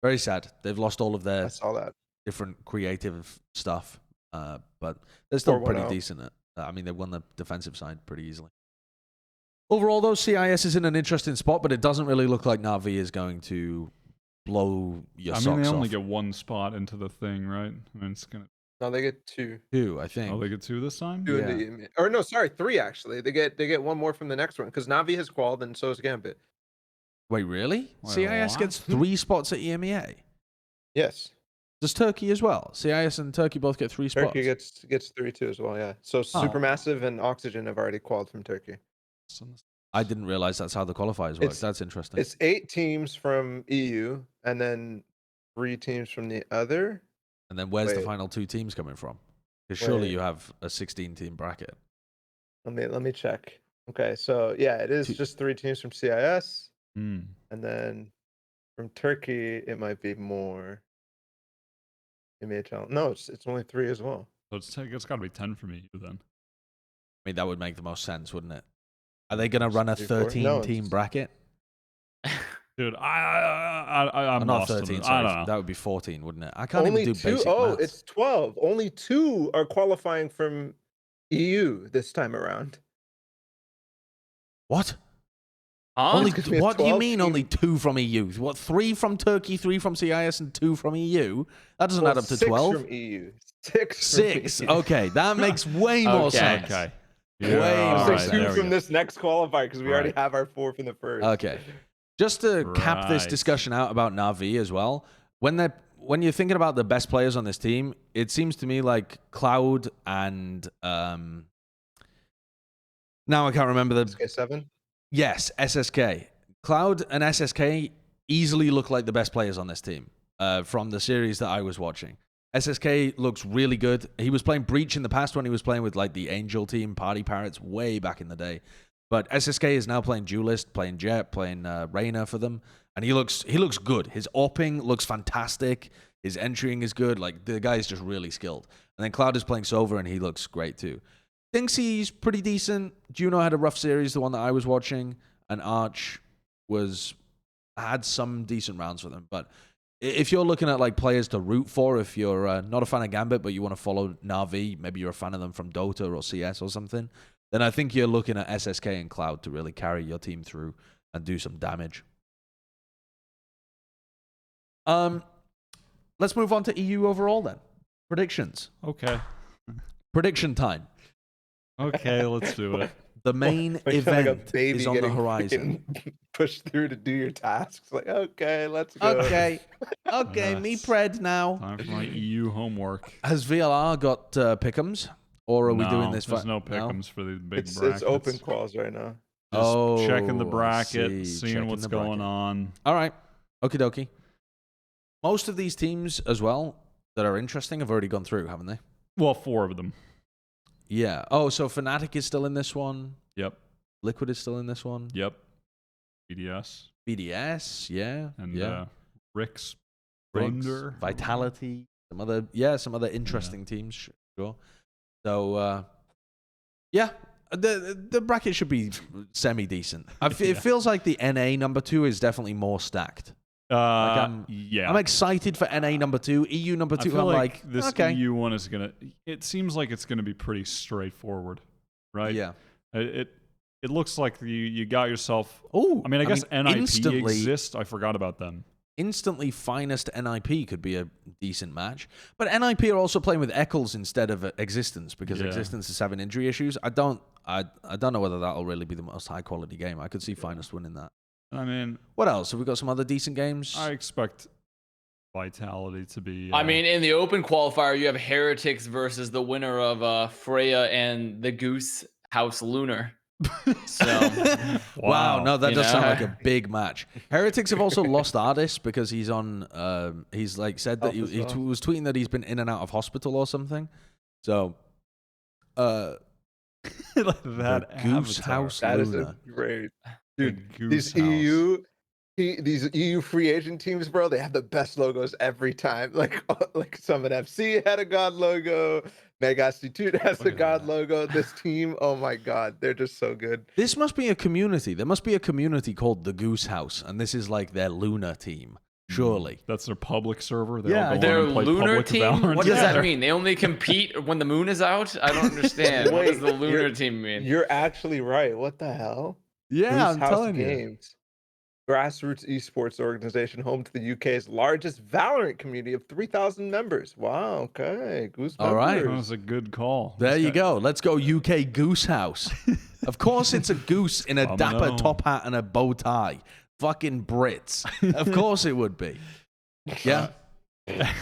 Very sad. They've lost all of I their saw that. different creative stuff. But they're still pretty 4-1-0. decent at I mean, they won the defensive side pretty easily. Overall, though, CIS is in an interesting spot, but it doesn't really look like Na'Vi is going to blow your socks off. I mean, they only get one spot into the thing, right? I mean, it's gonna. No, they get 2. 2, I think. Oh, they get 2 this time. 2 in the EMEA. Or no, sorry, 3 actually. They get 1 more from the next one because Na'Vi has qualified and so is Gambit. Wait, really? Wait, CIS what? gets 3 spots at EMEA. Yes. Does Turkey as well? CIS and Turkey both get 3 spots. Turkey gets 3 too as well, yeah. So Supermassive and Oxygen have already qualified from Turkey. I didn't realize that's how the qualifiers work. It's- That's interesting. It's 8 teams from EU and then 3 teams from the other. And then where's the Wait. final 2 teams coming from? Because surely Wait. you have a 16-team bracket. Let me check. Okay, so yeah, it is 2. just 3 teams from CIS, Hmm. and then from Turkey it might be more. No, it's only 3 as well. So it's got to be 10 for me then. I mean, that would make the most sense, wouldn't it? Are they going to run a 64? No, 13-team it's- bracket? Dude, I'm Not lost on 13, this. sorry. I don't know. That would be 14, wouldn't it? I can't Only even do 2. basic Oh, maths. it's 12. Only 2 are qualifying from EU this time around. What? Huh? Only, It's 'cause we have what do you 12 mean only 2 from EU? What, 3 from Turkey, 3 from CIS, and 2 from EU? That doesn't add up to 6 12. from EU. 6. 6. From EU. Okay, that makes way more Okay. sense. Okay. Way all more So right, sense. 2 there we from go. this next qualifier because we already Right. have our 4 from the first. Okay. Just to cap this Right. discussion out about Na'Vi as well, when you're thinking about the best players on this team, it seems to me like Cloud and now I can't remember the SK7. yes, SSK. Cloud and SSK easily look like the best players on this team from the series that I was watching. SSK looks really good. He was playing Breach in the past when he was playing with like the Angel team, Party Parrots, way back in the day. But SSK is now playing Duelist, playing Jett, playing Reyna for them, and he looks good. His AWPing looks fantastic. His entering is good. Like the guy is just really skilled. And then Cloud is playing Sova, and he looks great too. Thinks he's pretty decent. Juno had a rough series, the one that I was watching, and Arch had some decent rounds for them. But if you're looking at like players to root for, if you're not a fan of Gambit but you want to follow Na'Vi, maybe you're a fan of them from Dota or CS or something, then I think you're looking at SSK and Cloud to really carry your team through and do some damage. Let's move on to EU overall then. Predictions. Okay. Prediction time. Okay, let's do it. The main Like event baby is on the getting horizon. freaking pushed through to do your tasks. Like, okay, let's go. Okay, me Yes. pred now. Time for my EU homework. Has VLR got pick'ems, or are we doing this? There's no pick'ems for the big It's brackets. open quals right now. Just checking the I bracket, see. seeing Checking what's the going bracket. on. All right, okie dokie. Most of these teams as well that are interesting have already gone through, haven't they? Well, 4 of them. Yeah. Oh, so Fnatic is still in this one. Yep. Liquid is still in this one. Yep. BDS BDS, yeah, and yeah. Rick's Briggs, Thunder. Vitality, some other interesting teams, sure. So yeah, the bracket should be semi decent. It feels like the NA number 2 is definitely more stacked. Yeah. I'm excited for NA number 2, EU number 2. I feel I'm like this okay, EU one is gonna. It seems like it's gonna be pretty straightforward, right? yeah. It looks like you got yourself. Oh, I mean, I guess NIP instantly, exists. I forgot about them. instantly finest NIP could be a decent match. But NIP are also playing with Eccles instead of Existence because Yeah. Existence is having injury issues. I don't know whether that'll really be the most high quality game. I could see finest winning that. I mean, What else? Have we got some other decent games? I expect Vitality to be. I mean, in the open qualifier, you have Heretics versus the winner of Freya and the Goose House Lunar. So Wow, no, that You does sound know? like a big match. Heretics have also lost Ardis because he's on. He's like said that he Health as well. was tweeting that he's been in and out of hospital or something. So, like that the Goose avatar. House That is Luna. a great, The dude. Goose These House. EU, These EU free agent teams, bro, they have the best logos every time. Like Summon FC had a god logo. Mega Institute has a god logo. This team, oh my god, they're just so good. This must be a community. There must be a community called the Goose House, and this is like their Lunar team. Surely. That's their public server. They Yeah, all go Their on and play lunar public team? Valorant What does that together. mean? They only compete when the moon is out? I don't understand. What does the Wait, lunar team mean? You're actually right. What the hell? Yeah, Goose I'm House telling you. Games. Grassroots esports organization home to the UK's largest Valorant community of 3,000 members. Wow, okay. Goose All right. That members. was a good call. There This you guy- go. Let's go UK Goose House. Of course it's a goose in a Oh, dapper no. top hat and a bow tie. Fucking Brits. Of course it would be. Yeah.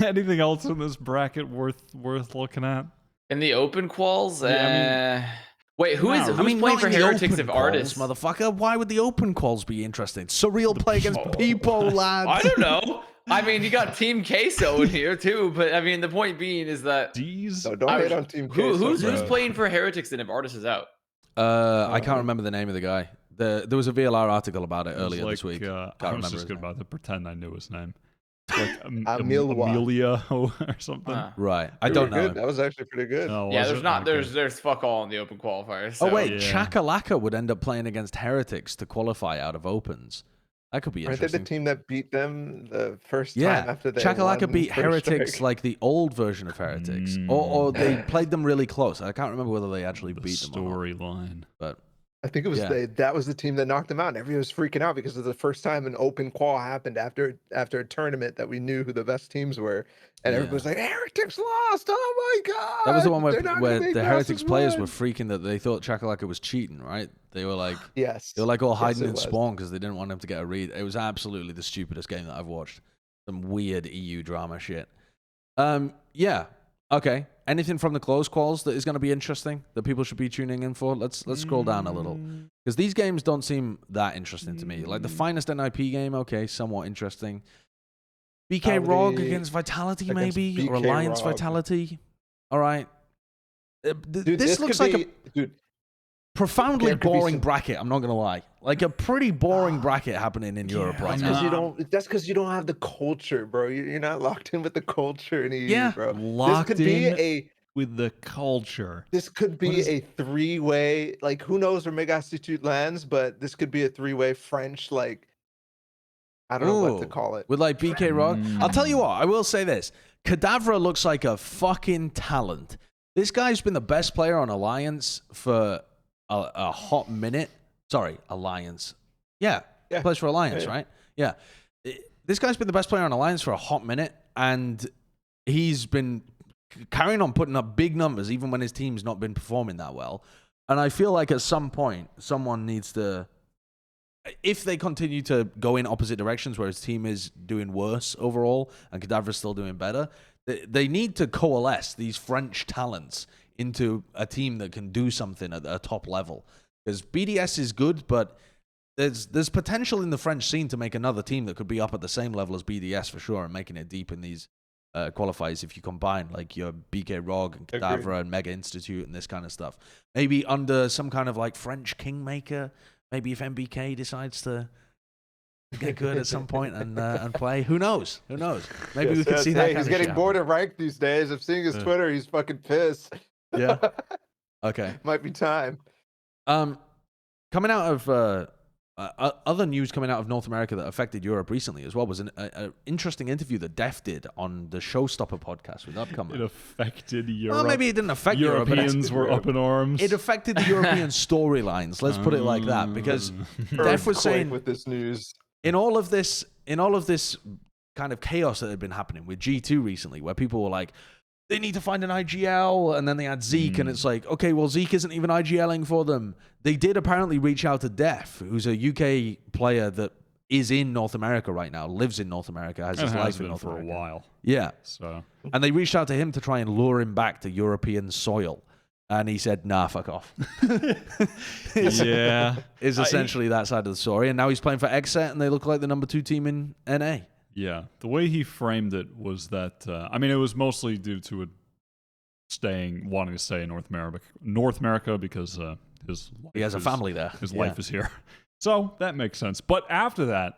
Anything else in this bracket worth looking at? In the open quals? Yeah, Wait, who's I mean, playing not for in the Heretics open if quals, Artists? motherfucker. Why would the open quals be interesting? Surreal play against people, lads. I don't know. I mean, you got Team Queso in here too, but I mean, the point being is that D's? No, don't I hate was- on Team who's Queso, playing for Heretics then if Artists is out? I can't remember the name of the guy. There was a VLR article about it It was earlier this week. I was remember just his good name. about to pretend I knew his name. Like Emilwa. Amelia or something. Huh. Right. I They don't were know. good. That was actually pretty good. Oh, Yeah, was there's it? not Okay. there's fuck all in the open qualifiers. Oh, so- wait. Yeah. Chakalaka would end up playing against Heretics to qualify out of opens. That could be Aren't they the interesting. team that beat them the first Yeah, time after they Chakalaka won beat first Heretics strike? like the old version of Heretics, or they played them really close. I can't remember whether they actually The beat them or not. storyline. But I think it was Yeah. that was the team that knocked them out. And everyone was freaking out because it was the first time an open qual happened after a tournament that we knew who the best teams were, and Yeah. everyone was like, "Heretics lost! Oh my god!" that was the one They're not where gonna make the Heretics Masters players run." were freaking that they thought Chakalaka was cheating, right? They were like, Yes, they were like all Yes, hiding it in was. spawn because they didn't want him to get a read. It was absolutely the stupidest game that I've watched. Some weird EU drama shit. Yeah. Okay. Anything from the close calls that is going to be interesting that people should be tuning in for? Let's scroll down a little because these games don't seem that interesting to me. Like the finest NIP game, okay, somewhat interesting. BK ROG Vitality against Vitality, against maybe, or BK Alliance ROG. Vitality. All right. Dude, this looks like a dude. profoundly There could be boring some- bracket. I'm not gonna lie, like a pretty boring bracket happening in Europe right That's now. because you don't. That's because you don't have the culture, bro. You're not locked in with the culture in EU, Yeah, bro. locked this could be in a. with the culture. This could What be is- a three-way. Like, who knows where Mega Institute lands? But this could be a three-way French. Like, I don't know what to Ooh, call it. with like BK ROG. I'll tell you Mm. what. I will say this: Cadavra looks like a fucking talent. This guy's been the best player on Alliance for a hot minute. Sorry, Alliance. Yeah, Yeah. plays for Alliance, Yeah. right? Yeah. This guy's been the best player on Alliance for a hot minute, and he's been carrying on putting up big numbers even when his team's not been performing that well. And I feel like at some point, someone needs to, if they continue to go in opposite directions where his team is doing worse overall and Cadavra's still doing better, they need to coalesce these French talents into a team that can do something at a top level. Because BDS is good, but there's potential in the French scene to make another team that could be up at the same level as BDS for sure and making it deep in these qualifiers if you combine like your BK ROG and Cadavra Agreed. and Mega Institute and this kind of stuff. Maybe under some kind of like French kingmaker. Maybe if MBK decides to get good at some point and play, who knows? Who knows? Maybe we Yes, could yes. see Hey, that. he's kind of getting shit bored of ranked these days. I'm seeing his Twitter. He's fucking pissed. Yeah. Okay. Might be time. Coming out of other news coming out of North America that affected Europe recently as well was an interesting interview that Dephh did on the Showstopper podcast with Upcomer. It affected Europe. Well, maybe it didn't affect Europe, but Europeans were up in arms. it affected the European storylines. Let's put it like that, because Dephh was Earthquake saying with this news. in all of this kind of chaos that had been happening with G2 recently, where people were like, they need to find an IGL, and then they had Zeke, and it's like, okay, well, Zeke isn't even IGLing for them. They did apparently reach out to Dephh, who's a UK player that is in North America right now, lives in North America, has his life in been North for America. a while. Yeah. So And they reached out to him to try and lure him back to European soil. And he said, nah, fuck off. yeah, Is essentially that side of the story. And now he's playing for Exet, and they look like the number 2 team in NA. yeah. The way he framed it was that I mean, it was mostly due to it wanting to stay in North America because his He has a family there. His Yeah. life is here, so that makes sense. But after that,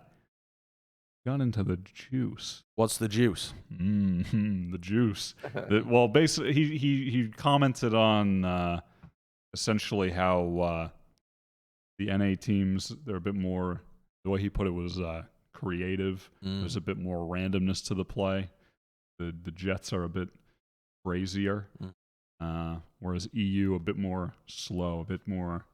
got into the juice. What's the juice? The juice. Well, basically, he commented on essentially how the NA teams, they're a bit more, the way he put it was creative. There's a bit more randomness to the play. The Jets are a bit crazier, whereas EU a bit more slow, a bit more,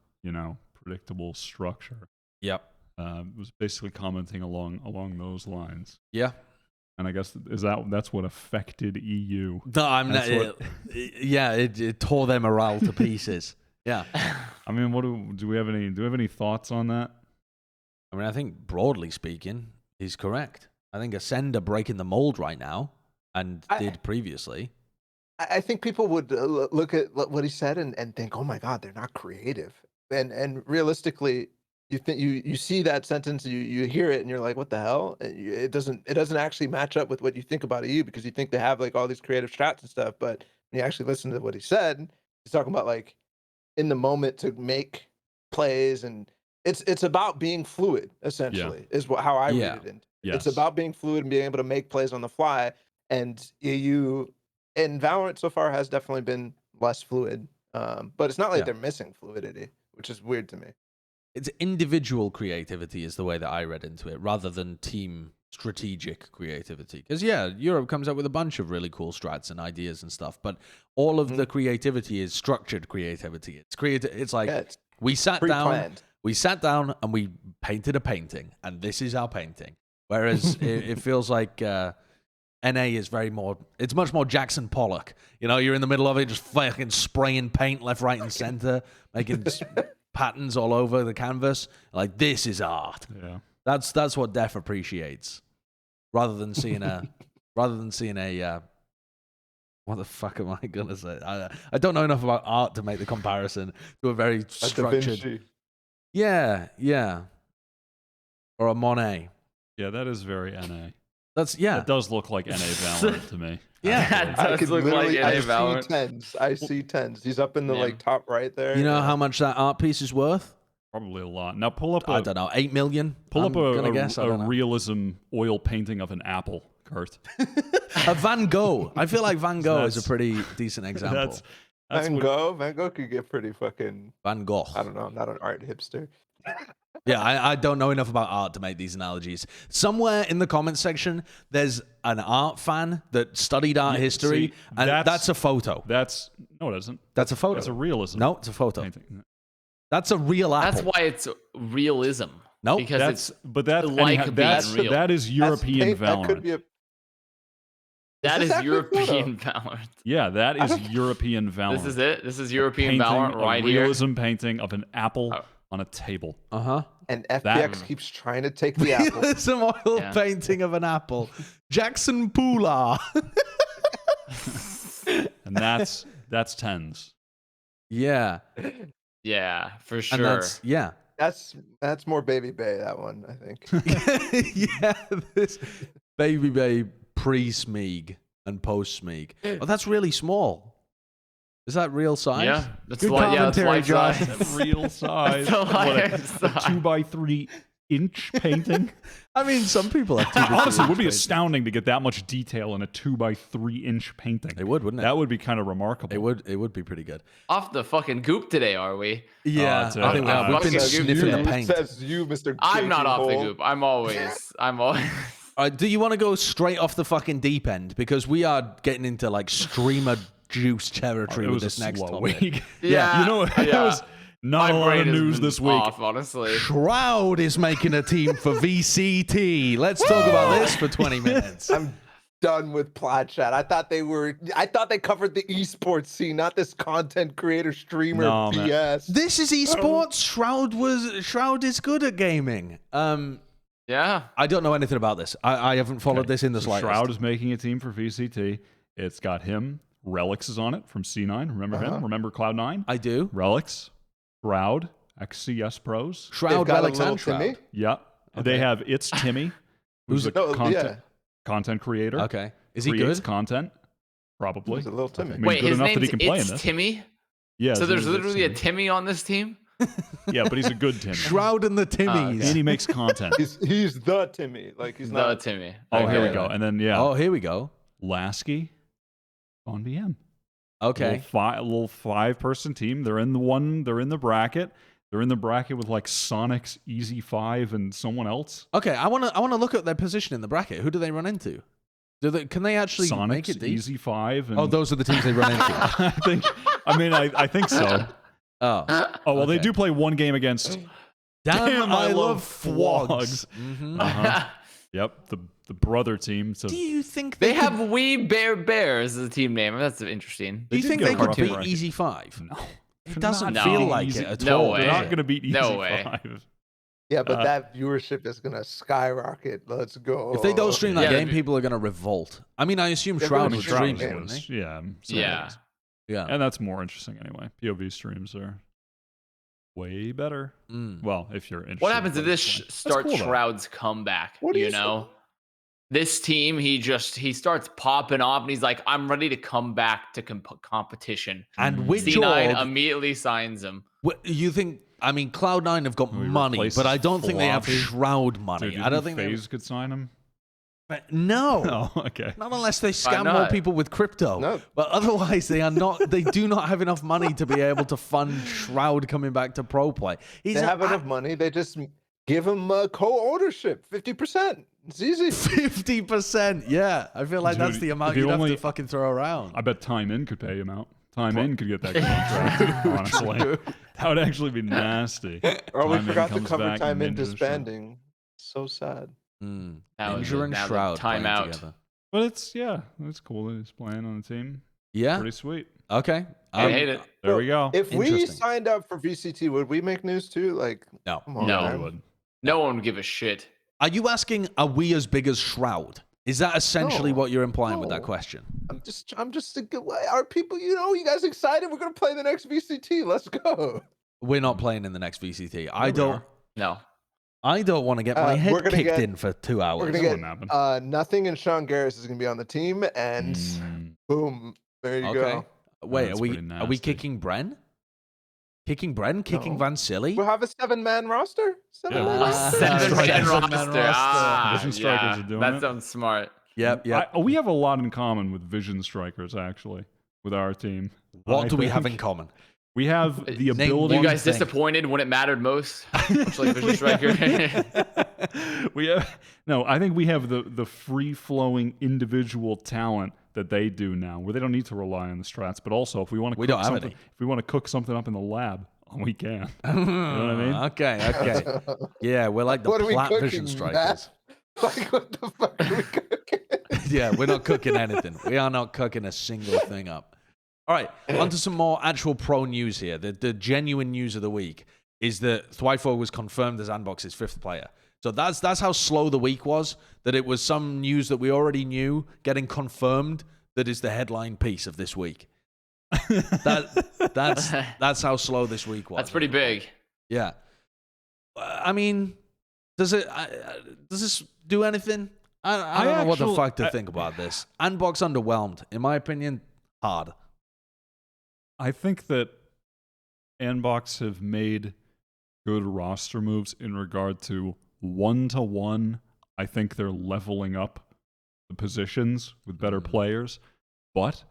predictable structure. Yep. Was basically commenting along those lines. Yeah. And I guess that's what affected EU. No, I'm not. It tore their morale to pieces. Yeah. I mean, do we have any thoughts on that? I mean, I think broadly speaking, he's correct. I think Ascend are breaking the mold right now, and did previously. I think people would look at what he said and think, oh my God, they're not creative. And realistically, you see that sentence, you hear it, and you're like, what the hell? It doesn't actually match up with what you think about EU, because you think they have like all these creative strats and stuff. But when you actually listen to what he said, he's talking about like in the moment to make plays, and it's about being fluid, essentially, is how I read it. And it's about being fluid and being able to make plays on the fly. And EU and Valorant so far has definitely been less fluid, but it's not like they're missing fluidity, which is weird to me. It's individual creativity is the way that I read into it, rather than team strategic creativity. Because Europe comes up with a bunch of really cool strats and ideas and stuff, but all of the creativity is structured creativity. It's creative. It's like we sat down and we painted a painting, and this is our painting. Whereas it feels like NA is it's much more Jackson Pollock. You're in the middle of it, just fucking spraying paint left, right, and center, making patterns all over the canvas. Like, this is art. Yeah. That's what Dephh appreciates. Rather than seeing a what the fuck am I gonna say? I don't know enough about art to make the comparison to a very structured. Yeah. Or a Monet. Yeah, that is very NA. That does look like NA Valorant to me. Yeah, that does look like NA Valorant. I see tens. He's up in the top right there. You know how much that art piece is worth? Probably a lot. Now pull up I don't know, 8 million? Pull up a realism oil painting of an apple, Kurt. A Van Gogh. I feel like Van Gogh is a pretty decent example. Van Gogh could get pretty fucking... Van Gogh. I don't know. I'm not an art hipster. Yeah, I don't know enough about art to make these analogies. Somewhere in the comments section, there's an art fan that studied art history, and that's a photo. No, it isn't. That's a photo. That's a realism. No, it's a photo. Painting. That's a real apple. That's why it's realism. No, because that is European Valorant. That could be that is European Valorant. Yeah, that is European Valorant. This is it. This is European Valorant right here. Realism painting of an apple on a table. And FPX keeps trying to take the apple. Realism oil painting of an apple. Jackson Poolah. And that's tens. Yeah. Yeah, for sure. And that's more Baby Bay, that one, I think. This Baby Bay pre-Smeeg and post-Smeeg. Oh, that's really small. Is that real size? Yeah, that's good commentary, Josh. Real size. That's a 2x3 inch painting. I mean, some people have 2 by 3 Honestly, it would be astounding to get that much detail in a 2x3 inch painting. It would, wouldn't it? That would be kind of remarkable. It would be pretty good. Off the fucking goop today, are we? Yeah, I think we've been sniffing the paint. Says you, Mr. I'm not off the goop. I'm always. Do you want to go straight off the fucking deep end? Because we are getting into like streamer juice territory with this next topic. Week. It was not a lot of news this week. Off, honestly. Shroud is making a team for VCT. Let's talk about this for 20 minutes. I'm done with Plat chat. I thought they covered the esports scene, not this content creator streamer BS. This is esports. Shroud is good at gaming. Yeah. I don't know anything about this. I haven't followed this in the slightest. Shroud is making a team for VCT. It's got him. Relics is on it from C9. Remember him? Remember Cloud9? I do. Relics, Shroud, XCS Pros. Shroud, Relics, and Shroud. Timmy? Yeah. Okay. They have It's Timmy, who's a content creator. Okay. Is he Creates good? Content. Probably. He's a little Timmy. I mean, Wait, good his enough name's that he can play in It's this. Timmy? Yeah. So there's literally a Timmy on this team? Yeah, but he's a good Timmy. Shroud and the Timmies. And he makes content. He's the Timmy. Like he's The not Timmy. Oh, here we Okay. go. And then yeah, Oh, here we go. Lasky on VM. Okay. Little 5-person team. They're in the bracket. They're in the bracket with like Sonic's Easy 5 and someone else. Okay, I want to look at their position in the bracket. Who do they run into? Can they actually Sonic's make it deep? Easy 5. And Oh, those are the teams they run into. I think so. Oh. Oh, well, they Okay. do play one game against. Damn, I love Thwogs. Thwogs. Mhm. Uh-huh. Yep, the brother team. So Do you think They could- have We Bear Bears as the team name. That's interesting. Do you did think get they a could rough beat bracket. Easy 5? No. It doesn't not feel beating like Easy- it at No all. way. They're does not it? going to beat Easy No way. 5. Yeah, but Uh, that viewership is gonna skyrocket. Let's go. If they don't stream that Yeah, game, they'd be- people are going to revolt. I mean, I assume They're Shroud gonna would stream stream it, it, wouldn't they? Yeah. some Yeah. games. Yeah. And that's more interesting anyway. POV streams are way better. Mm. Well, if you're interested. What happens in if this playing. That's starts cool, though. Shroud's comeback? What do You you know, this team, he starts popping off, and he's like, "I'm ready to come back to competition." And with C9 Jorg, immediately signs him. you think? I mean, Cloud9 have got Who he money, replaces but I don't think they have Floppy? Shroud Dude, money. do you I don't think FaZe could sign him. No. Oh, okay. Not unless they scam more not? people with crypto. No. But otherwise, they are not. They do not have enough money to be able to fund Shroud coming back to pro play. He's They a- have enough money. They just give him co-ownership, 50%. It's easy. 50%. Yeah, I feel like that's Dude, the amount the you'd have only- to fucking throw around. I bet Time In could pay him out. Time In could get that contract, honestly. That would actually be nasty. Oh, we Time In forgot to comes cover back time in Ninja's show. disbanding. So sad. Mm. Now Ninja and now the Shroud playing timeout. together. But it's cool that he's playing on the team. Yeah. Pretty sweet. Okay. I hate it. There we go. If we Interesting. signed up for VCT, would we make news too? Like, No. come on, No. I man. would. No one would give a shit. Are you asking? Are we as big as Shroud? Is that essentially No. what you're implying with that No. question? I'm just thinking, are people, you guys excited? We're gonna play the next VCT. Let's go. We're not playing in the next VCT. we don't. are. No. I don't want to get my We're head gonna kicked get- in for 2 hours. We're That gonna wouldn't get happen. nothing, and Sean Garris is gonna be on the team, and boom, there you Okay. go. Wait, That's are we pretty are we nasty. kicking Bren? Kicking Bren? Kicking No. Van Silly? We'll have a 7-man roster. Yeah, Man we'll A have roster. seven-man Seven-man roster. roster. Ah, Vision Strikers are doing that it. sounds smart. Yep, yep. We have a lot in common with Vision Strikers, actually, with our team. What I do we have in think. common? We have the Name ability. You one guys thing. disappointed when it mattered most? Much like Vision Striker. We have I think we have the free flowing individual talent that they do now, where they don't need to rely on the strats. But also, if we want to, We don't have something, any. if we want to cook something up in the lab, we can. You know what I mean? Okay. Yeah, we're like the What are we Plat cooking, Vision Matt? Strikers. Like, what the fuck are we cooking? Yeah, we're not cooking anything. We are not cooking a single thing up. All right, on to some more actual pro news here. The genuine news of the week is that Thwifo was confirmed as Andbox's 5th player. So that's how slow the week was, that it was some news that we already knew getting confirmed that is the headline piece of this week. That's how slow this week was. That's pretty big. Yeah. I mean, does this do anything? I don't know what the fuck to think about this. Andbox underwhelmed. In my opinion, hard. I think that Andbox have made good roster moves in regard to 1-to-1. I think they're leveling up the positions with better players, but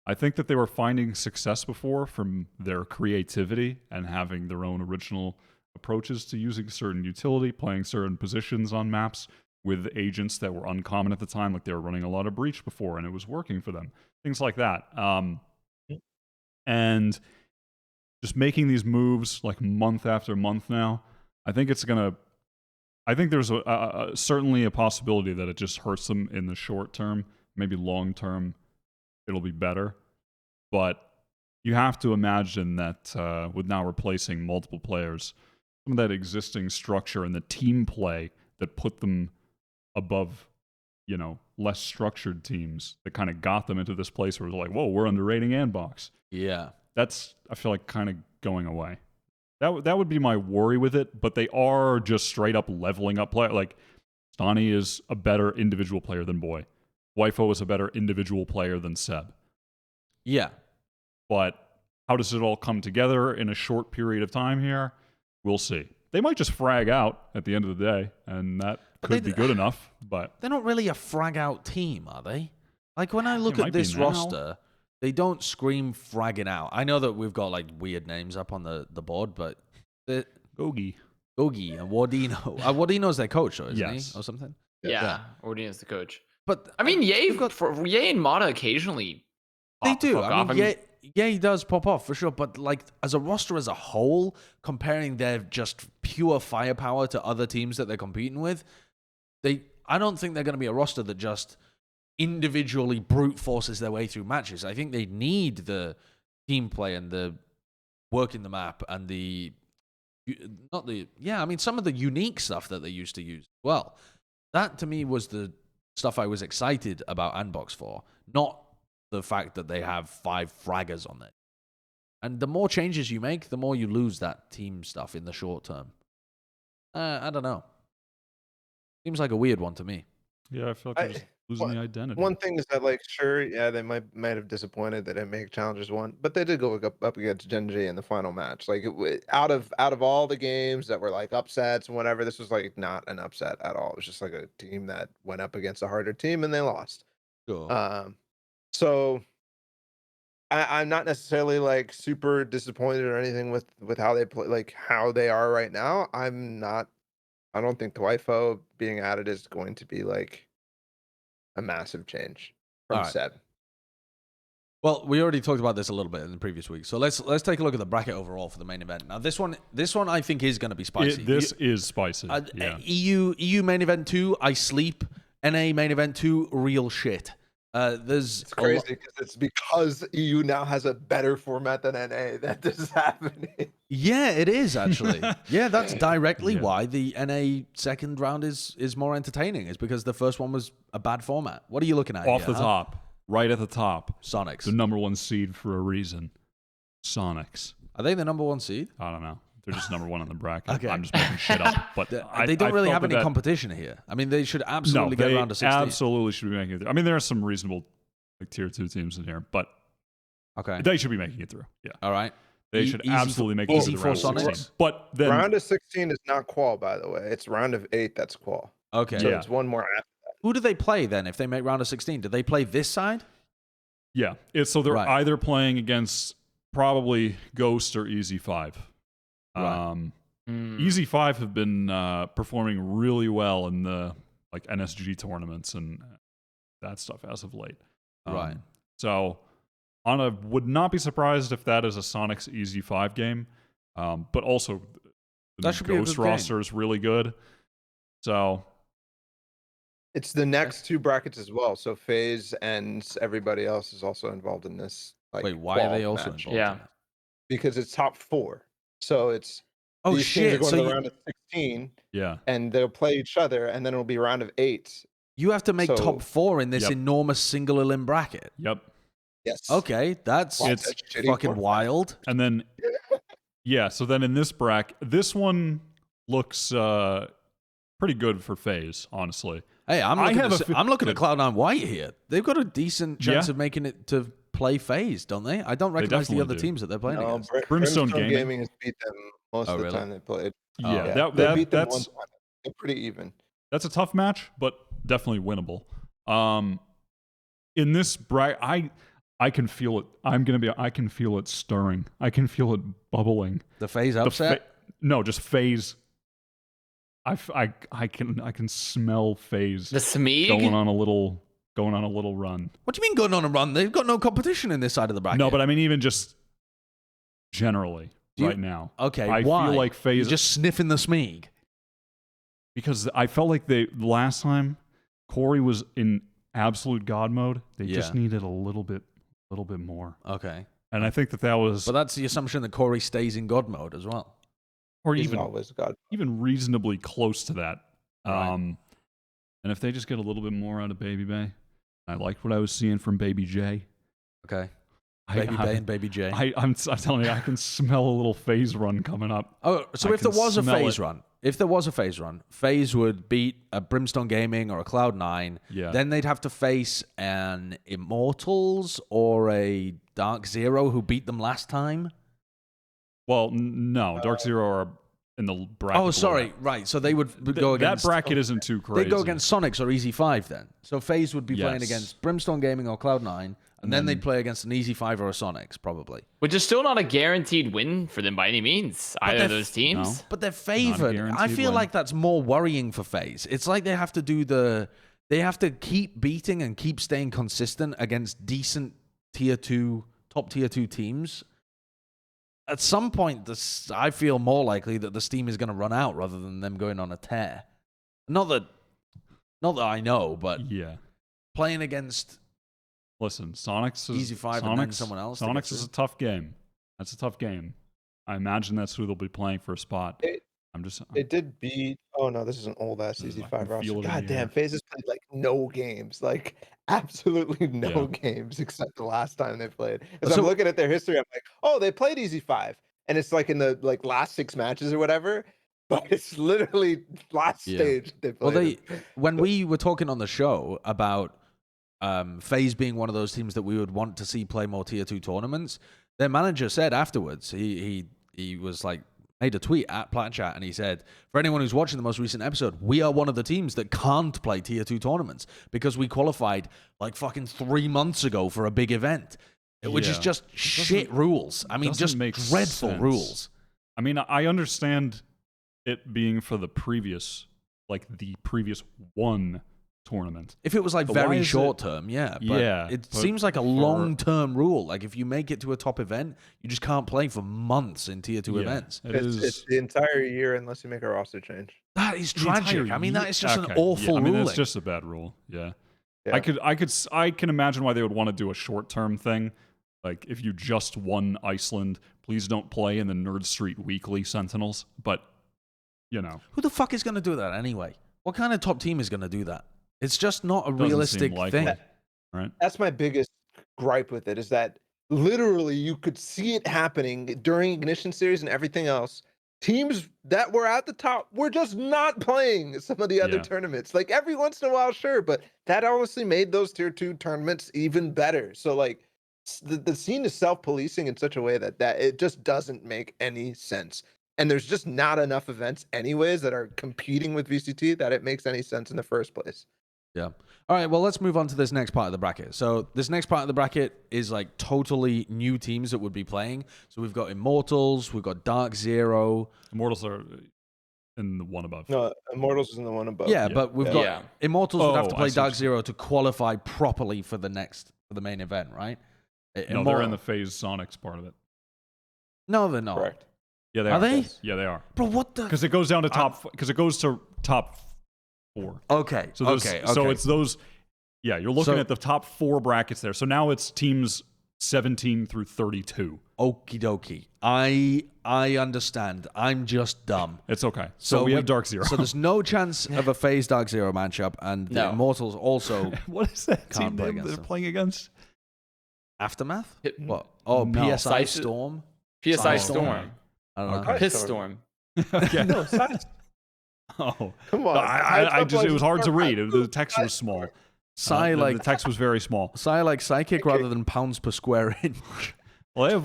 I think that they were finding success before from their creativity and having their own original approaches to using certain utility, playing certain positions on maps with agents that were uncommon at the time, like they were running a lot of Breach before and it was working for them. Things like that. And just making these moves like month after month now, I think there's certainly a possibility that it just hurts them in the short term. Maybe long term, it'll be better. But you have to imagine that with now replacing multiple players, some of that existing structure and the team play that put them above, less structured teams that kind of got them into this place where it's like, whoa, we're underrating Andbox. Yeah. That's, I feel like, kind of going away. That would be my worry with it, but they are just straight up leveling up play. Like, Stani is a better individual player than Boy. Thwifo is a better individual player than Seb. Yeah. But how does it all come together in a short period of time here? We'll see. They might just frag out at the end of the day, and that could be good enough. But they're not really a frag out team, are they? Like when I look They at might be this now. roster, they don't scream fragging out. I know that we've got like weird names up on the board, but Gogi. Gogi and Wardino. Wardino's their coach, though, isn't Yes. he, or something? Yeah, Ordina's the coach. But I mean, Ye they've got- Ye and Mata occasionally They pop the do. fuck I off. mean, yeah, he does pop off for sure. But like as a roster as a whole, comparing their just pure firepower to other teams that they're competing with, I don't think they're going to be a roster that just individually brute forces their way through matches. I think they need the team play and the working the map and some of the unique stuff that they used to use. Well, that to me was the stuff I was excited about Andbox for, not the fact that they have 5 fraggers on it. And the more changes you make, the more you lose that team stuff in the short term. I don't know. Seems like a weird one to me. Yeah, I feel like they're just losing the identity. One thing is that, like, sure, yeah, they might have disappointed they didn't make Challengers 1, but they did go up against Gen.G in the final match. Like, out of all the games that were like upsets and whatever, this was like not an upset at all. It was just like a team that went up against a harder team and they lost. Sure. So I'm not necessarily like super disappointed or anything with how they play, like how they are right now. I don't think Thwifo being added is going to be like a massive change from All right. Seb. Well, we already talked about this a little bit in the previous week, so let's take a look at the bracket overall for the main event. Now, this one I think is going to be spicy. This is spicy. Yeah. EU main event 2, I sleep. NA main event 2, real shit. It's crazy because EU now has a better format than NA that this is happening. Yeah, it is actually. Yeah, that's directly Yeah. why the NA second round is more entertaining. Is because the first one was a bad format. What are you looking at? Off here, the top, right at the top, Sonics. the number 1 seed for a reason. Sonics. Are they the number 1 seed? I don't know. They're just number 1 on the bracket. Okay. I'm just making shit up. But They don't really have any competition here. I mean, they should absolutely get around to 16. Absolutely should be making it through. I mean, there are some reasonable like tier 2 teams in here, but Okay. they should be making it through. Yeah. All right. They should Easy absolutely make it easy through the for round of 16. Sonics. But then Round of 16 is not qual, by the way. It's round of 8 that's qual. Okay. So Yeah. it's one more after. Who do they play then if they make round of 16? Do they play this side? yeah, so they're Right. either playing against probably Ghost or Easy 5. Right. Easy 5 have been performing really well in the like NSG tournaments and that stuff as of late. Right. So would not be surprised if that is a Sonics Easy 5 game. But also the That should be a Ghost good game. roster is really good. So It's the next 2 brackets as well. So FaZe and everybody else is also involved in this. Like, Wait, why are they qual also match. involved? Yeah. in it? Because it's top 4. So it's Oh these teams are shit! going So to the round of 16 yeah. and they'll play each other, and then it'll be round of 8. you have to make So- top 4 in this Yep. enormous single elim bracket. Yep. Yes. Okay, that's Wow, It's that's shitty fucking format. wild. And then yeah, so then in this bracket, this one looks pretty good for FaZe, honestly. Hey, I'm I looking, have at, a I'm looking at good- Cloud9 White here. They've got a decent chance Yeah. of making it to play FaZe, don't they? I don't recognize the definitely other do. teams that they're playing No, against. Brimstone Gaming. Gaming has beat them most Oh, of the really? time they played. Yeah, yeah. They beat them that's one time. They're pretty even. that's a tough match, but definitely winnable. In this bracket, I can feel it. I can feel it stirring. I can feel it bubbling. The FaZe The upset? no, just FaZe. I can smell FaZe The Smeeg? going on a little run. What do you mean going on a run? They've got no competition in this side of the bracket. No, but I mean even just generally Do you- right now. Okay, I why? feel like You're FaZe just sniffing the Smeeg. because I felt like last time Corey was in absolute god mode. They just Yeah. needed a little bit more. Okay. And I think that was But that's the assumption that Corey stays in God mode as well. or He's even always got. even reasonably close to that. Right. And if they just get a little bit more out of Baby Bay, I liked what I was seeing from Baby J. Okay. Baby Bay and Baby J. I'm telling you, I can smell a little phase run coming up. Oh, so I if there can was a smell FaZe it. run, if there was a FaZe run, FaZe would beat a Brimstone Gaming or a Cloud9. Yeah. Then they'd have to face an Immortals or a Dark Zero who beat them last time. Well, no, Dark Zero are in the bracket. Oh, sorry. below. Right. So they would go against... That bracket isn't too crazy. They'd go against Sonics or Easy 5 then. So FaZe would be playing Yes. against Brimstone Gaming or Cloud9, and then they'd play against an Easy 5 or a Sonics, probably. Which is still not a guaranteed win for them by any means, either of those teams. No. But they're favored. I guaranteed feel win. like that's more worrying for FaZe. It's like they have to do they have to keep beating and keep staying consistent against decent top tier 2 teams. At some point, I feel more likely that the steam is going to run out rather than them going on a tear. Not that I know, but Yeah. playing against Listen, Sonics is Easy 5 and then someone else to get Sonics is through. a tough game. That's a tough game. I imagine that's who they'll be playing for a spot. It did beat. Oh no, this is an old ass I Easy can 5 roster. feel it in God the damn, air. FaZe has played like no games, like absolutely no Yeah. games except the last time they played. As So- I'm looking at their history, I'm like, oh, they played Easy 5, and it's like in the last 6 matches or whatever. But it's literally last Yeah. stage they Well, played. when we were talking on the show about FaZe being one of those teams that we would want to see play more tier 2 tournaments, their manager said afterwards, he was like, made a tweet at Plat and he said, for anyone who's watching the most recent episode, we are one of the teams that can't play tier 2 tournaments because we qualified like fucking 3 months ago for a big event, which is Yeah. just shit rules. I mean, doesn't just make dreadful sense. rules. I mean, I understand it being for the previous one tournament. If it was like But why very is short term, yeah. But Yeah, it but seems like a for- long term rule. Like if you make it to a top event, you just can't play for months in tier 2 Yeah, events. It's the entire year unless you make a roster change. That is the tragic. entire I mean, that is just okay, an awful yeah, I mean, ruling. that's just a bad rule. Yeah. Yeah. I can imagine why they would want to do a short term thing. Like if you just won Iceland, please don't play in the Nerd Street Weekly Sentinels. But you know, Who the fuck is going to do that anyway? What kind of top team is going to do that? It's just not a doesn't seem realistic likely, thing. right? That's my biggest gripe with it, is that literally you could see it happening during Ignition Series and everything else. Teams that were at the top were just not playing some of the other Yeah. tournaments. Like every once in a while, sure, but that honestly made those tier 2 tournaments even better. So like the scene is self-policing in such a way that it just doesn't make any sense. And there's just not enough events anyways that are competing with VCT that it makes any sense in the first place. Yeah. All right, well, let's move on to this next part of the bracket. So this next part of the bracket is like totally new teams that would be playing. So we've got Immortals, we've got Dark Zero. Immortals are in the one above. No, Immortals is in the one above. Yeah, but we've got Yeah. Immortals would have to Oh, play I see Dark what Zero to qualify properly for the main event, right? No, they're in the FaZe Sonics part of it. No, they're not. Correct. Yeah, they Are are. they? Yeah, they are. Bro, what the? Because it goes down to because it goes to top 4. Okay. So those, okay. so it's those. Yeah, you're looking So- at the top 4 brackets there. So now it's teams 17 through 32. Okie dokie. I understand. I'm just dumb. It's okay. So we have Dark Zero. So there's no chance of a FaZe Dark Zero matchup, and the No. Immortals also what is that Can't team play name against they're them. playing against? Aftermath. Hit- What? Oh, No. PSI Sice- Storm. PSI Oh, Storm. I don't know. Okay. Piss Storm. Okay. No, Sides. Oh, Come on. I just it was hard to read. The text was small. Psy The like text was very small. Psy like psychic rather than pounds per square inch. Well,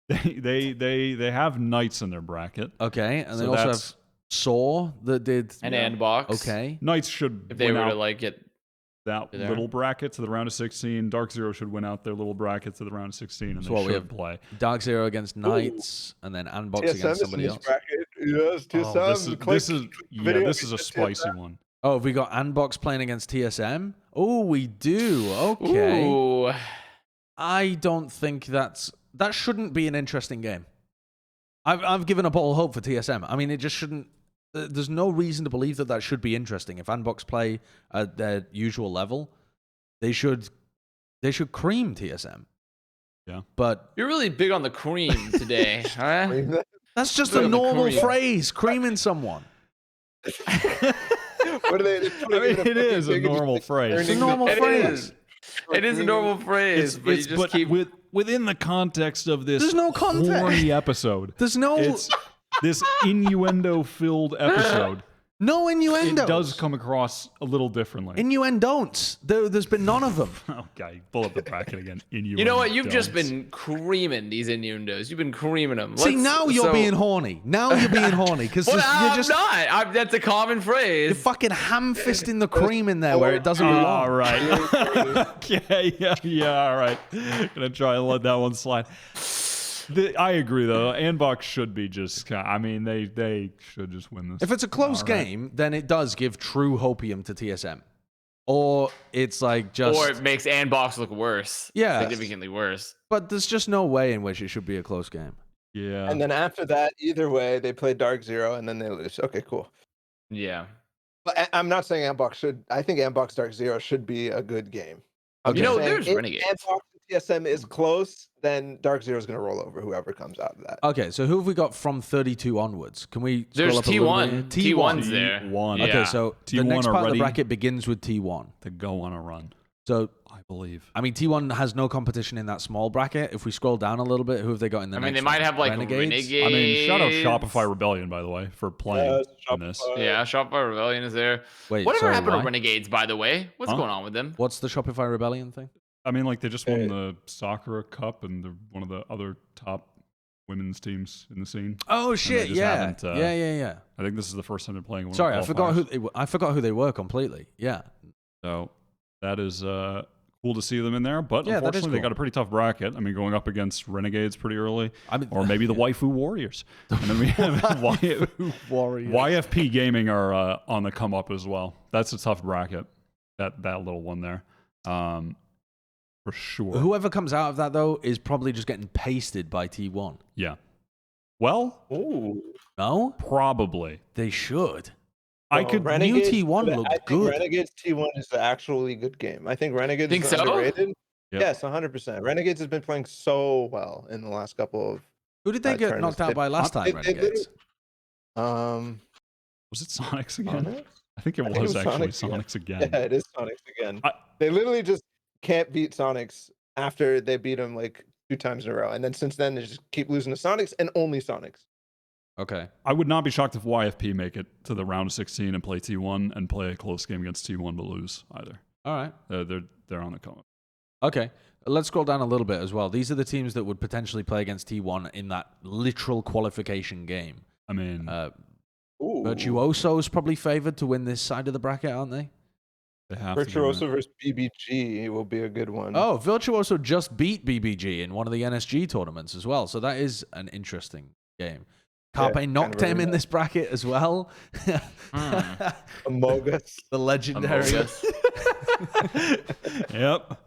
they have Knights in their bracket. Okay, and they So also have that's- Saw that did And Andbox. Okay. Knights should If they win were out to like get that there. little bracket to the round of 16. Dark Zero should win out their little bracket to the round of 16, and So they what, we should have play. Dark Zero against Knights, and then Andbox TSM against is in somebody this else. bracket. Yes, TSM. Oh, this Click is video this is a against spicy TSM. one. Oh, have we got Andbox playing against TSM? Oh, we do. Okay. Ooh. I don't think that shouldn't be an interesting game. I've given up all hope for TSM. I mean, it just shouldn't. There's no reason to believe that should be interesting. If Andbox play at their usual level, they should cream TSM. Yeah. But You're really big on the cream today, huh? that's just Bit a of a normal cream. phrase, creaming someone. What are they? I mean, it is a normal phrase. It's a normal It phrase. is. It is a normal phrase, but you just but keep. within the context of this There's no context. horny episode. There's no. It's this innuendo-filled episode, No innuendo. it does come across a little differently. Innuendon'ts. There's been none of them. Okay, pull up the bracket again. You know what? You've just been creaming these innuendos. You've been creaming them. See, now you're being horny. Now you're being horny because Well, you're I'm just not. That's a common phrase. you're fucking ham-fisting the cream in there where it doesn't belong. All right. Okay. Yeah. All right. Gonna try and let that one slide. I agree though. Andbox should be just. I mean, they should just win this. If it's a close game, then it does give true hopium to TSM. Or it's like just... Or it makes Andbox look worse. Yeah. Significantly worse. But there's just no way in which it should be a close game. Yeah. And then after that, either way, they play Dark Zero and then they lose. Okay, cool. Yeah. But I'm not saying Andbox should. I think Andbox Dark Zero should be a good game. I'm You just know, saying there's if Renegades. Andbox and TSM is close, then Dark Zero is going to roll over whoever comes out of that. Okay, so who have we got from 32 onwards? Can we scroll There's up a little T1. bit? T1's there. T1. Yeah. Okay, so the T1 next are part of the ready bracket begins with T1. to go on a run. So, I believe. I mean, T1 has no competition in that small bracket. If we scroll down a little bit, who have they got in the I next mean, they might one? have like Renegades? Renegades. I mean, shout out Shopify Rebellion, by the way, for playing in this. Yeah, Shopify Rebellion is there. Wait, Whatever sorry, happened why? to Renegades, by the way? What's Huh? going on with them? What's the Shopify Rebellion thing? I mean, like they just won the Sakura Cup and they're one of the other top women's teams in the scene. Oh they shit! just Yeah. haven't, Yeah. I think this is the first time they're playing one. Sorry, of I the forgot qualifiers. I forgot who they were completely. Yeah. So that is cool to see them in there. But Yeah, that is unfortunately, they cool. got a pretty tough bracket. I mean, going up against Renegades pretty early, I mean, or maybe the Waifu Warriors. And then we have Warriors. YFP Gaming are on the come up as well. That's a tough bracket. That little one there, for sure. Whoever comes out of that though is probably just getting pasted by T1. Yeah. Well, Ooh. No, probably. they should. I Well, could. New T1 I looked think good. Renegades T1 is the actually good game. I think Renegades Think is so? underrated. Yep. Yes, 100%. Renegades has been playing so well in the last couple of. Who did they get tournaments. knocked out by last time? They Renegades. Was it Sonics again? Sonics? I think it I think it was was actually Sonics Sonics again. Yeah, it is Sonics again. I- They literally just can't beat Sonics after they beat them like 2 times in a row, and then since then they just keep losing to Sonics and only Sonics. Okay. I would not be shocked if YFP make it to the round of 16 and play T1 and play a close game against T1 but lose either. All right. They're on the come up. Okay. Let's scroll down a little bit as well. These are the teams that would potentially play against T1 in that literal qualification game. I mean, Ooh. Virtuoso's probably favored to win this side of the bracket, aren't they? they have to. Virtuoso versus BBG will be a good one. Oh, Virtuoso just beat BBG in one of the NSG tournaments as well. So that is an interesting game. Carpe kind of knocked him in remember this bracket as well. Amogus. The legendary Yep.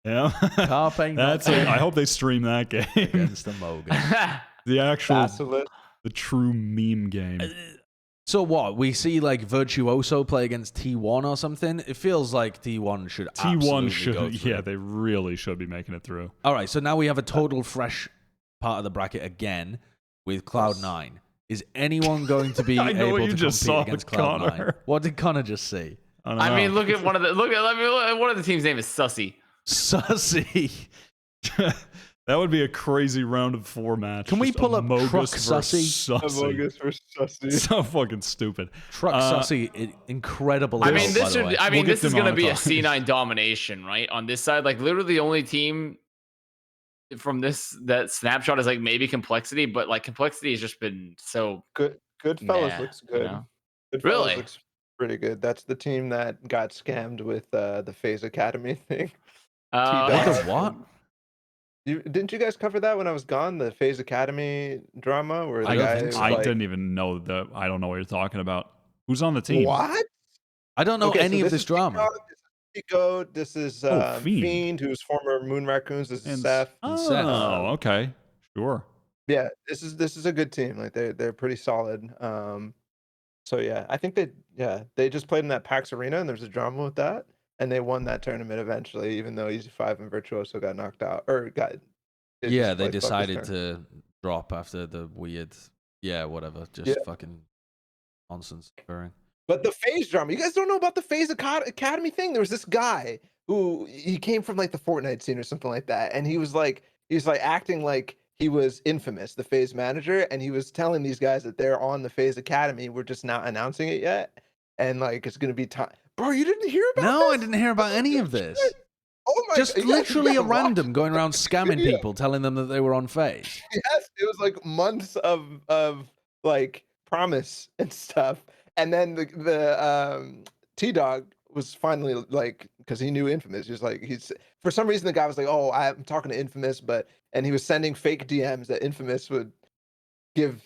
Yeah. Carpe That's knocked it. I hope they stream that game. against the Mogus. The actual, Basilisk. the true meme game. So what? We see like Virtuoso play against T1 or something? It feels like T1 should T1 absolutely should, go through. yeah, they really should be making it through. All right, so now we have a total fresh part of the bracket again with Cloud9. Is anyone going to be I know able what you to just compete saw against with Cloud9? Connor. What did Connor just say? I mean, look at one of the team's name is Sussy. Sussy. That would be a crazy round of 4 match. Can we Just pull up Amogus Truck versus Sussy? Amogus versus Sussy. So fucking stupid. Truck Sussy, incredible. I result, mean, by this the way. should. I We'll mean, get this is them going to on be the a talk. C9 domination, right? On this side, like literally the only team from that snapshot is like maybe Complexity, but like Complexity has just been so. Goodfellas Nah, looks good. you know? Goodfellas Really? looks pretty good. That's the team that got scammed with the FaZe Academy thing. What T-Dog. the what? Didn't you guys cover that when I was gone? The FaZe Academy drama where the I don't guy think was so. I like, didn't even know that. I don't know what you're talking about. Who's on the team? What? I don't know Okay, any so of this is drama. Pico, this is Pico, this is Fiend. Fiend, who's former Moon Raccoons. This is And Seth. And Oh, Seth. okay. Sure. Yeah, this is a good team. Like they're pretty solid. So yeah, I think they just played in that PAX Arena and there's a drama with that, and they won that tournament eventually, even though Easy 5 and Virtuoso got knocked out or got. Yeah, they decided to drop after the weird, whatever, just fucking nonsense occurring. But the FaZe drama, you guys don't know about the FaZe Academy thing. There was this guy who he came from like the Fortnite scene or something like that, and he was like acting like he was infamous, the FaZe manager, and he was telling these guys that they're on the FaZe Academy. We're just not announcing it yet, and like it's gonna be time. Bro, you didn't hear about? No, this? I didn't hear about any of this. Oh my Just God, yeah, literally you a gotta watch random the going around scamming video. people, telling them that they were on FaZe. Yes, it was like months of like promise and stuff, and then the T-Dog was finally like, because he knew Infamous. He was like, he's for some reason the guy was like, oh, I'm talking to Infamous, and he was sending fake DMs that Infamous would give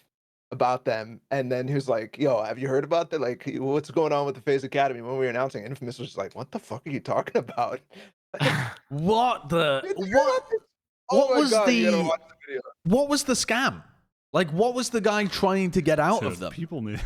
about them, and then he was like, yo, have you heard about that? Like, what's going on with the FaZe Academy? When we were announcing, Infamous was just like, what the fuck are you talking about? What the Did you hear about what? this? What Oh my was God, you gotta the watch the video. what was the scam? Like, what was the guy trying to get out Dude, of them? people need.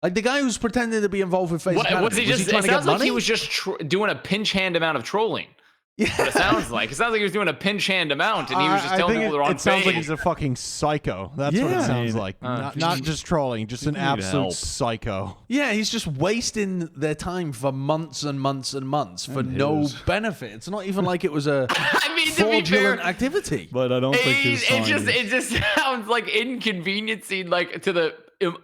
Like the guy who's pretending to be involved with FaZe Academy, Was he just? trying It to get sounds like money? he was just doing a pinch hand amount of trolling. Yeah. What it sounds like. It sounds like he was doing a pinch hand amount, and he was just telling people they're on it sounds like FaZe. he's a fucking psycho. That's what Yeah. it sounds like. Not just trolling, just an need absolute help. psycho. Yeah, he's just wasting their time for months and months and months for And no his. benefit. It's not even like it was a I mean, to be fair, fraudulent activity. But I don't think his it sign just sounds like inconveniencing, like to the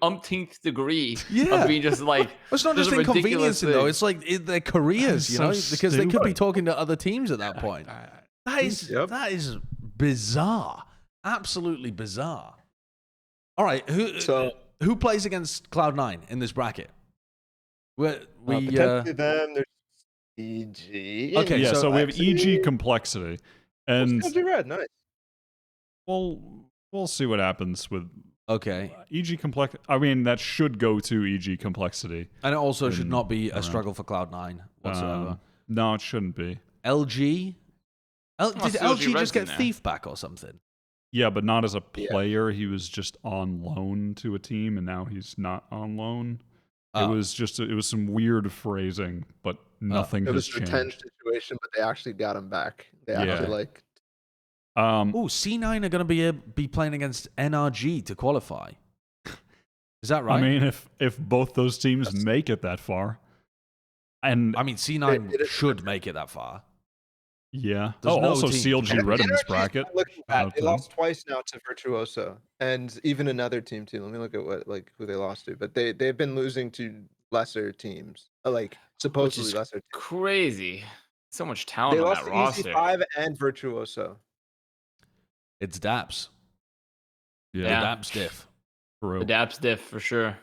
umpteenth degree Yeah. of being just like. It's not just a ridiculous inconveniencing though. thing. It's like their careers, you So know, because they could be stupid. talking to other teams at that point. Yep. That is bizarre, absolutely bizarre. All right, who plays against Cloud9 in this bracket? Potentially them. There's EG. Okay, Yeah, so we have Complexity. EG complexity, and Gen.G Red, nice. we'll see what happens with okay, EG complex. I mean, that should go to EG complexity. and it also should in not be a around. struggle for Cloud9 whatsoever. No, it shouldn't be. LG, did so LG LG just get Red's in there. Thief back or something? Yeah, but not as a Yeah. player. He was just on loan to a team, and now he's not on loan. Oh. It was some weird phrasing, but nothing It has was a changed. tense situation, but they actually got him back. They Yeah. actually like. Oh, C9 are going to be playing against NRG to qualify. Is that right? I mean, if both those teams make it that far, and C9 It is- should make it that far. yeah. There's no also team. CLG Red in this NRG 's bracket. not looking bad. out They of 10. lost twice now to Virtuoso, and even another team too. Let me look at who they lost to. But they've been losing to lesser teams, like supposedly is lesser teams. Crazy. So much They talent on lost that to roster. EC5 and Virtuoso. It's Daps. Yeah. Daps diff. True. The Daps diff for sure.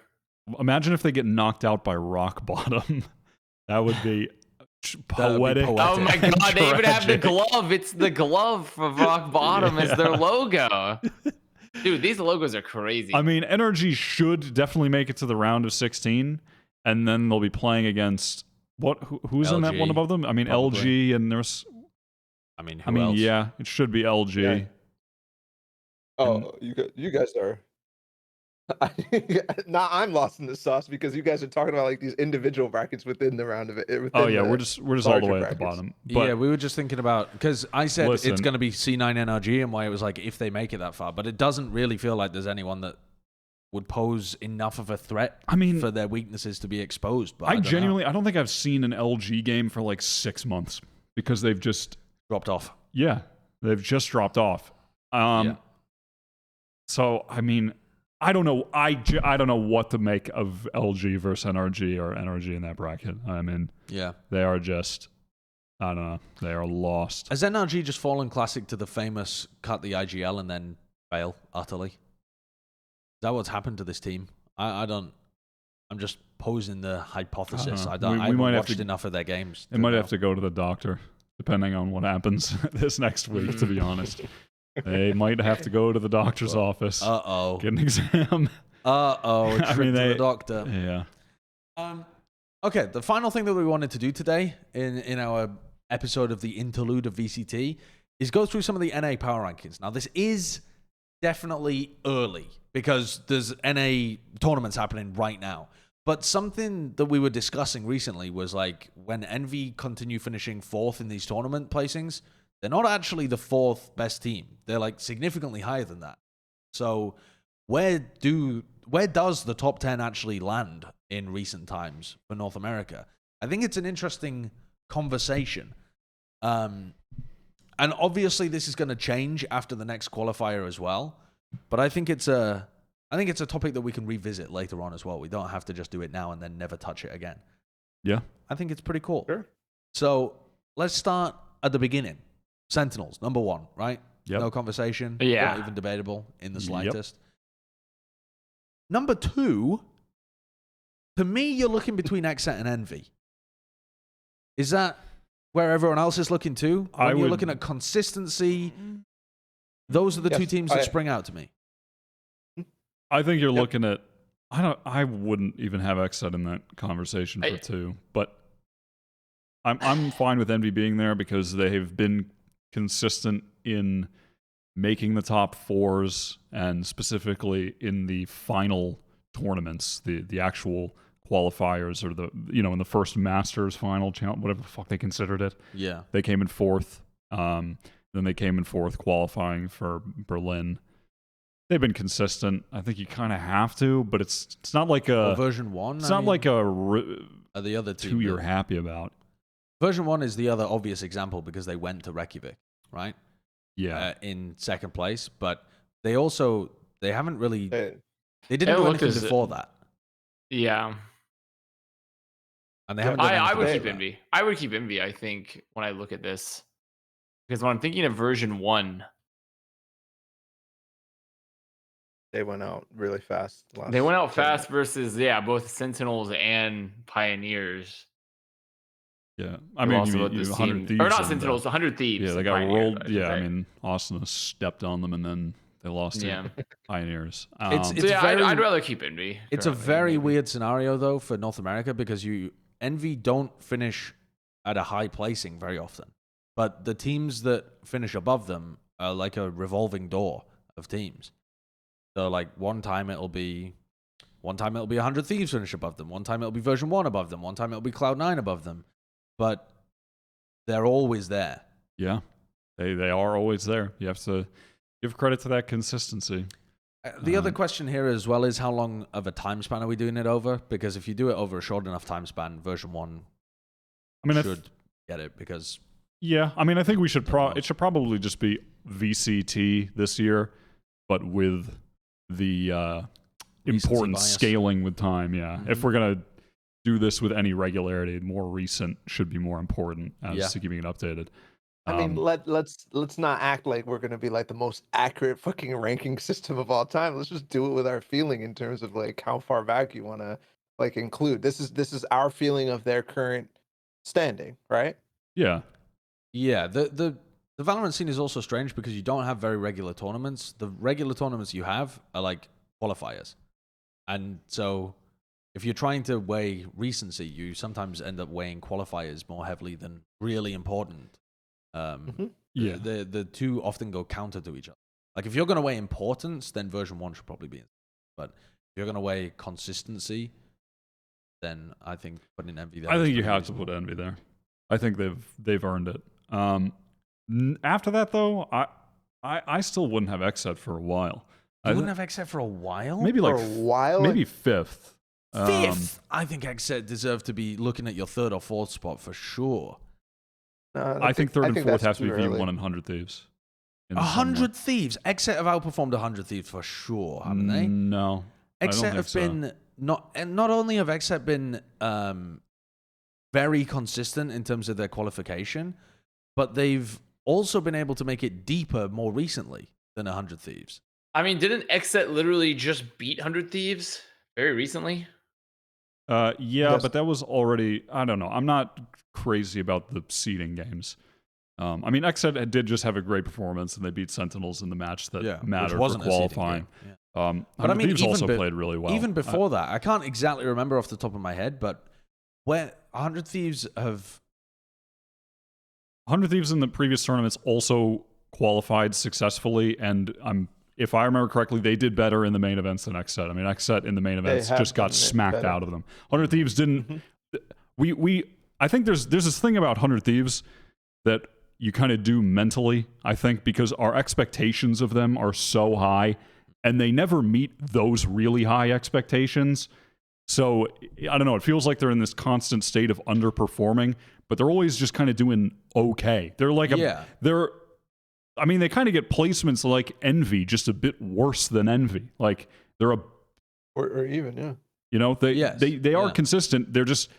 Imagine if they get knocked out by Rock Bottom. That would be poetic. poetic. Oh my and god, they even have the tragic. glove. It's the glove for Rock Bottom as their Yeah. logo. Dude, these logos are crazy. I mean, NRG should definitely make it to the round of 16, and then they'll be playing against who's in that LG, one above them? I mean, probably. LG, and there's. Who else? Yeah, it should be LG. Yeah. Oh, you guys are. Now I'm lost in the sauce because you guys are talking about like these individual brackets within the round of it. Oh yeah, we're just all the larger way at the brackets. bottom. But Yeah, we were just thinking about, because I said Listen. it's going to be C9 NRG, and why it was like if they make it that far, but it doesn't really feel like there's anyone that would pose enough of a threat I mean, for their weaknesses to be exposed. But I don't know. genuinely, I don't think I've seen an LG game for like 6 months because they've just, dropped off. they've just dropped off. Yeah. So I mean, I don't know. I don't know what to make of LG versus NRG or NRG in that bracket. I mean, Yeah. they are just, I don't know, they are lost. Has NRG just fallen classic to the famous cut the IGL and then fail utterly? Is that what's happened to this team? I don't. I'm just posing the hypothesis. I We haven't might have watched to- enough of their games. They might have to go to the doctor, depending on what happens this next week, to be honest. They might have to go to the doctor's office, Uh-oh. get an exam. Uh-oh. A I trip mean, to they- the doctor. Yeah. Okay, the final thing that we wanted to do today in our episode of the interlude of VCT is go through some of the NA power rankings. Now, this is definitely early because there's NA tournaments happening right now. But something that we were discussing recently was like when Envy continue finishing 4th in these tournament placings, they're not actually the 4th best team. They're like significantly higher than that. So where does the top 10 actually land in recent times for North America? I think it's an interesting conversation. And And obviously this is going to change after the next qualifier as well. But I think it's a topic that we can revisit later on as well. We don't have to just do it now and then never touch it again. Yeah. I think it's pretty cool. Sure. So let's start at the beginning. Sentinels, number 1, right? Yep. No conversation. Yeah. Not even debatable in the slightest. Number 2, to me, you're looking between Xset and Envy. Is that where everyone else is looking too? When you're looking at consistency, those are the two teams that spring out to me. I think you're looking at. I wouldn't even have Xset in that conversation for 2, but I'm fine with Envy being there because they have been consistent in making the top 4s and specifically in the final tournaments, the actual qualifiers, or in the first Masters final, whatever the fuck they considered it. Yeah, they came in 4th. Then they came in 4th qualifying for Berlin. They've been consistent. I think you kind of have to, but it's not like a version 1. It's not like a the other 2 you're happy about. Version 1 is the other obvious example because they went to Reykjavik, right? Yeah, in second place, but they haven't really they didn't It do looked anything before that. Yeah. And they haven't done I would anything keep Envy. I would keep Envy, I think, when I look at this. Because when I'm thinking of version 1, They went out really fast. they went out fast versus both Sentinels and Pioneers. Yeah, I mean, you 100 Thieves, or not Sentinels, 100 Thieves. Yeah, they got Pioneers, rolled. Yeah, I mean, Austin stepped on them and then they lost to Pioneers. I'd rather keep Envy. It's a very weird scenario though for North America because Envy don't finish at a high placing very often, but the teams that finish above them are like a revolving door of teams. So like one time it'll be 100 Thieves finish above them, one time it'll be version 1 above them, one time it'll be Cloud9 above them, but they're always there. Yeah, they are always there. You have to give credit to that consistency. The other question here as well is how long of a time span are we doing it over? Because if you do it over a short enough time span, version 1 should get it because... Yeah, I mean, I think we should it should probably just be VCT this year, but with the important scaling with time. Yeah, if we're gonna do this with any regularity, more recent should be more important as to keeping it updated. I mean, let's not act like we're gonna be like the most accurate fucking ranking system of all time. Let's just do it with our feeling in terms of like how far back you want to like include. This is our feeling of their current standing, right? Yeah. Yeah. The Valorant scene is also strange because you don't have very regular tournaments. The regular tournaments you have are like qualifiers. And so if you're trying to weigh recency, you sometimes end up weighing qualifiers more heavily than really important. The two often go counter to each other. Like if you're going to weigh importance, then version 1 should probably be in. But if you're going to weigh consistency, then I think putting Envy there. I think you have to put Envy there. I think they've earned it. After that, though, I still wouldn't have Xset for a while. You wouldn't have Xset for a while? Maybe like for a while? Maybe 5th. 5th? I think Xset deserve to be looking at your 3rd or 4th spot for sure. I think 3rd and 4th have to be V1 and 100 Thieves. 100 Thieves? Xset have outperformed 100 Thieves for sure, haven't they? No. Xset have been... Not only have Xset been very consistent in terms of their qualification, but they've also been able to make it deeper more recently than 100 Thieves. I mean, didn't Xset literally just beat 100 Thieves very recently? But that was already... I don't know. I'm not crazy about the seeding games. I mean, Xset did just have a great performance, and they beat Sentinels in the match that mattered for qualifying. But I mean, Thieves also played really well. Even before that, I can't exactly remember off the top of my head, but where 100 Thieves have... 100 Thieves in the previous tournaments also qualified successfany, and if I remember correctly, they did better in the main events than Xset. I mean, Xset in the main events just got smacked out of them. 100 Thieves didn't... I think there's this thing about 100 Thieves that you kind of do mentally, I think, because our expectations of them are so high, and they never meet those really high expectations. So, I don't know, it feels like they're in this constant state of underperforming, but they're always just kind of doing okay. They're like I mean, they kind of get placements like Envy, just a bit worse than Envy. Like they're or even you know, they are Yeah. consistent. They're just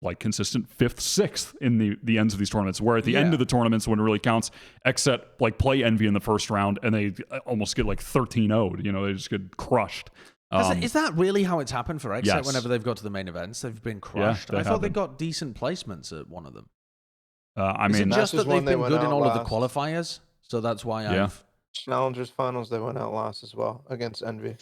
like consistent 5th, 6th in the ends of these tournaments, where at the end of the tournaments when it really counts, Xset like play Envy in the first round and they almost get like 13-0'd, you know, they just get crushed. Is that really how it's happened for Xset Yes. whenever they've got to the main events? They've been crushed. I thought they got decent placements at one of them. I Is it mean, just that Masters they've they been went good in out all of the last. qualifiers? So that's why I've... Challengers finals they went out last as well against Envy.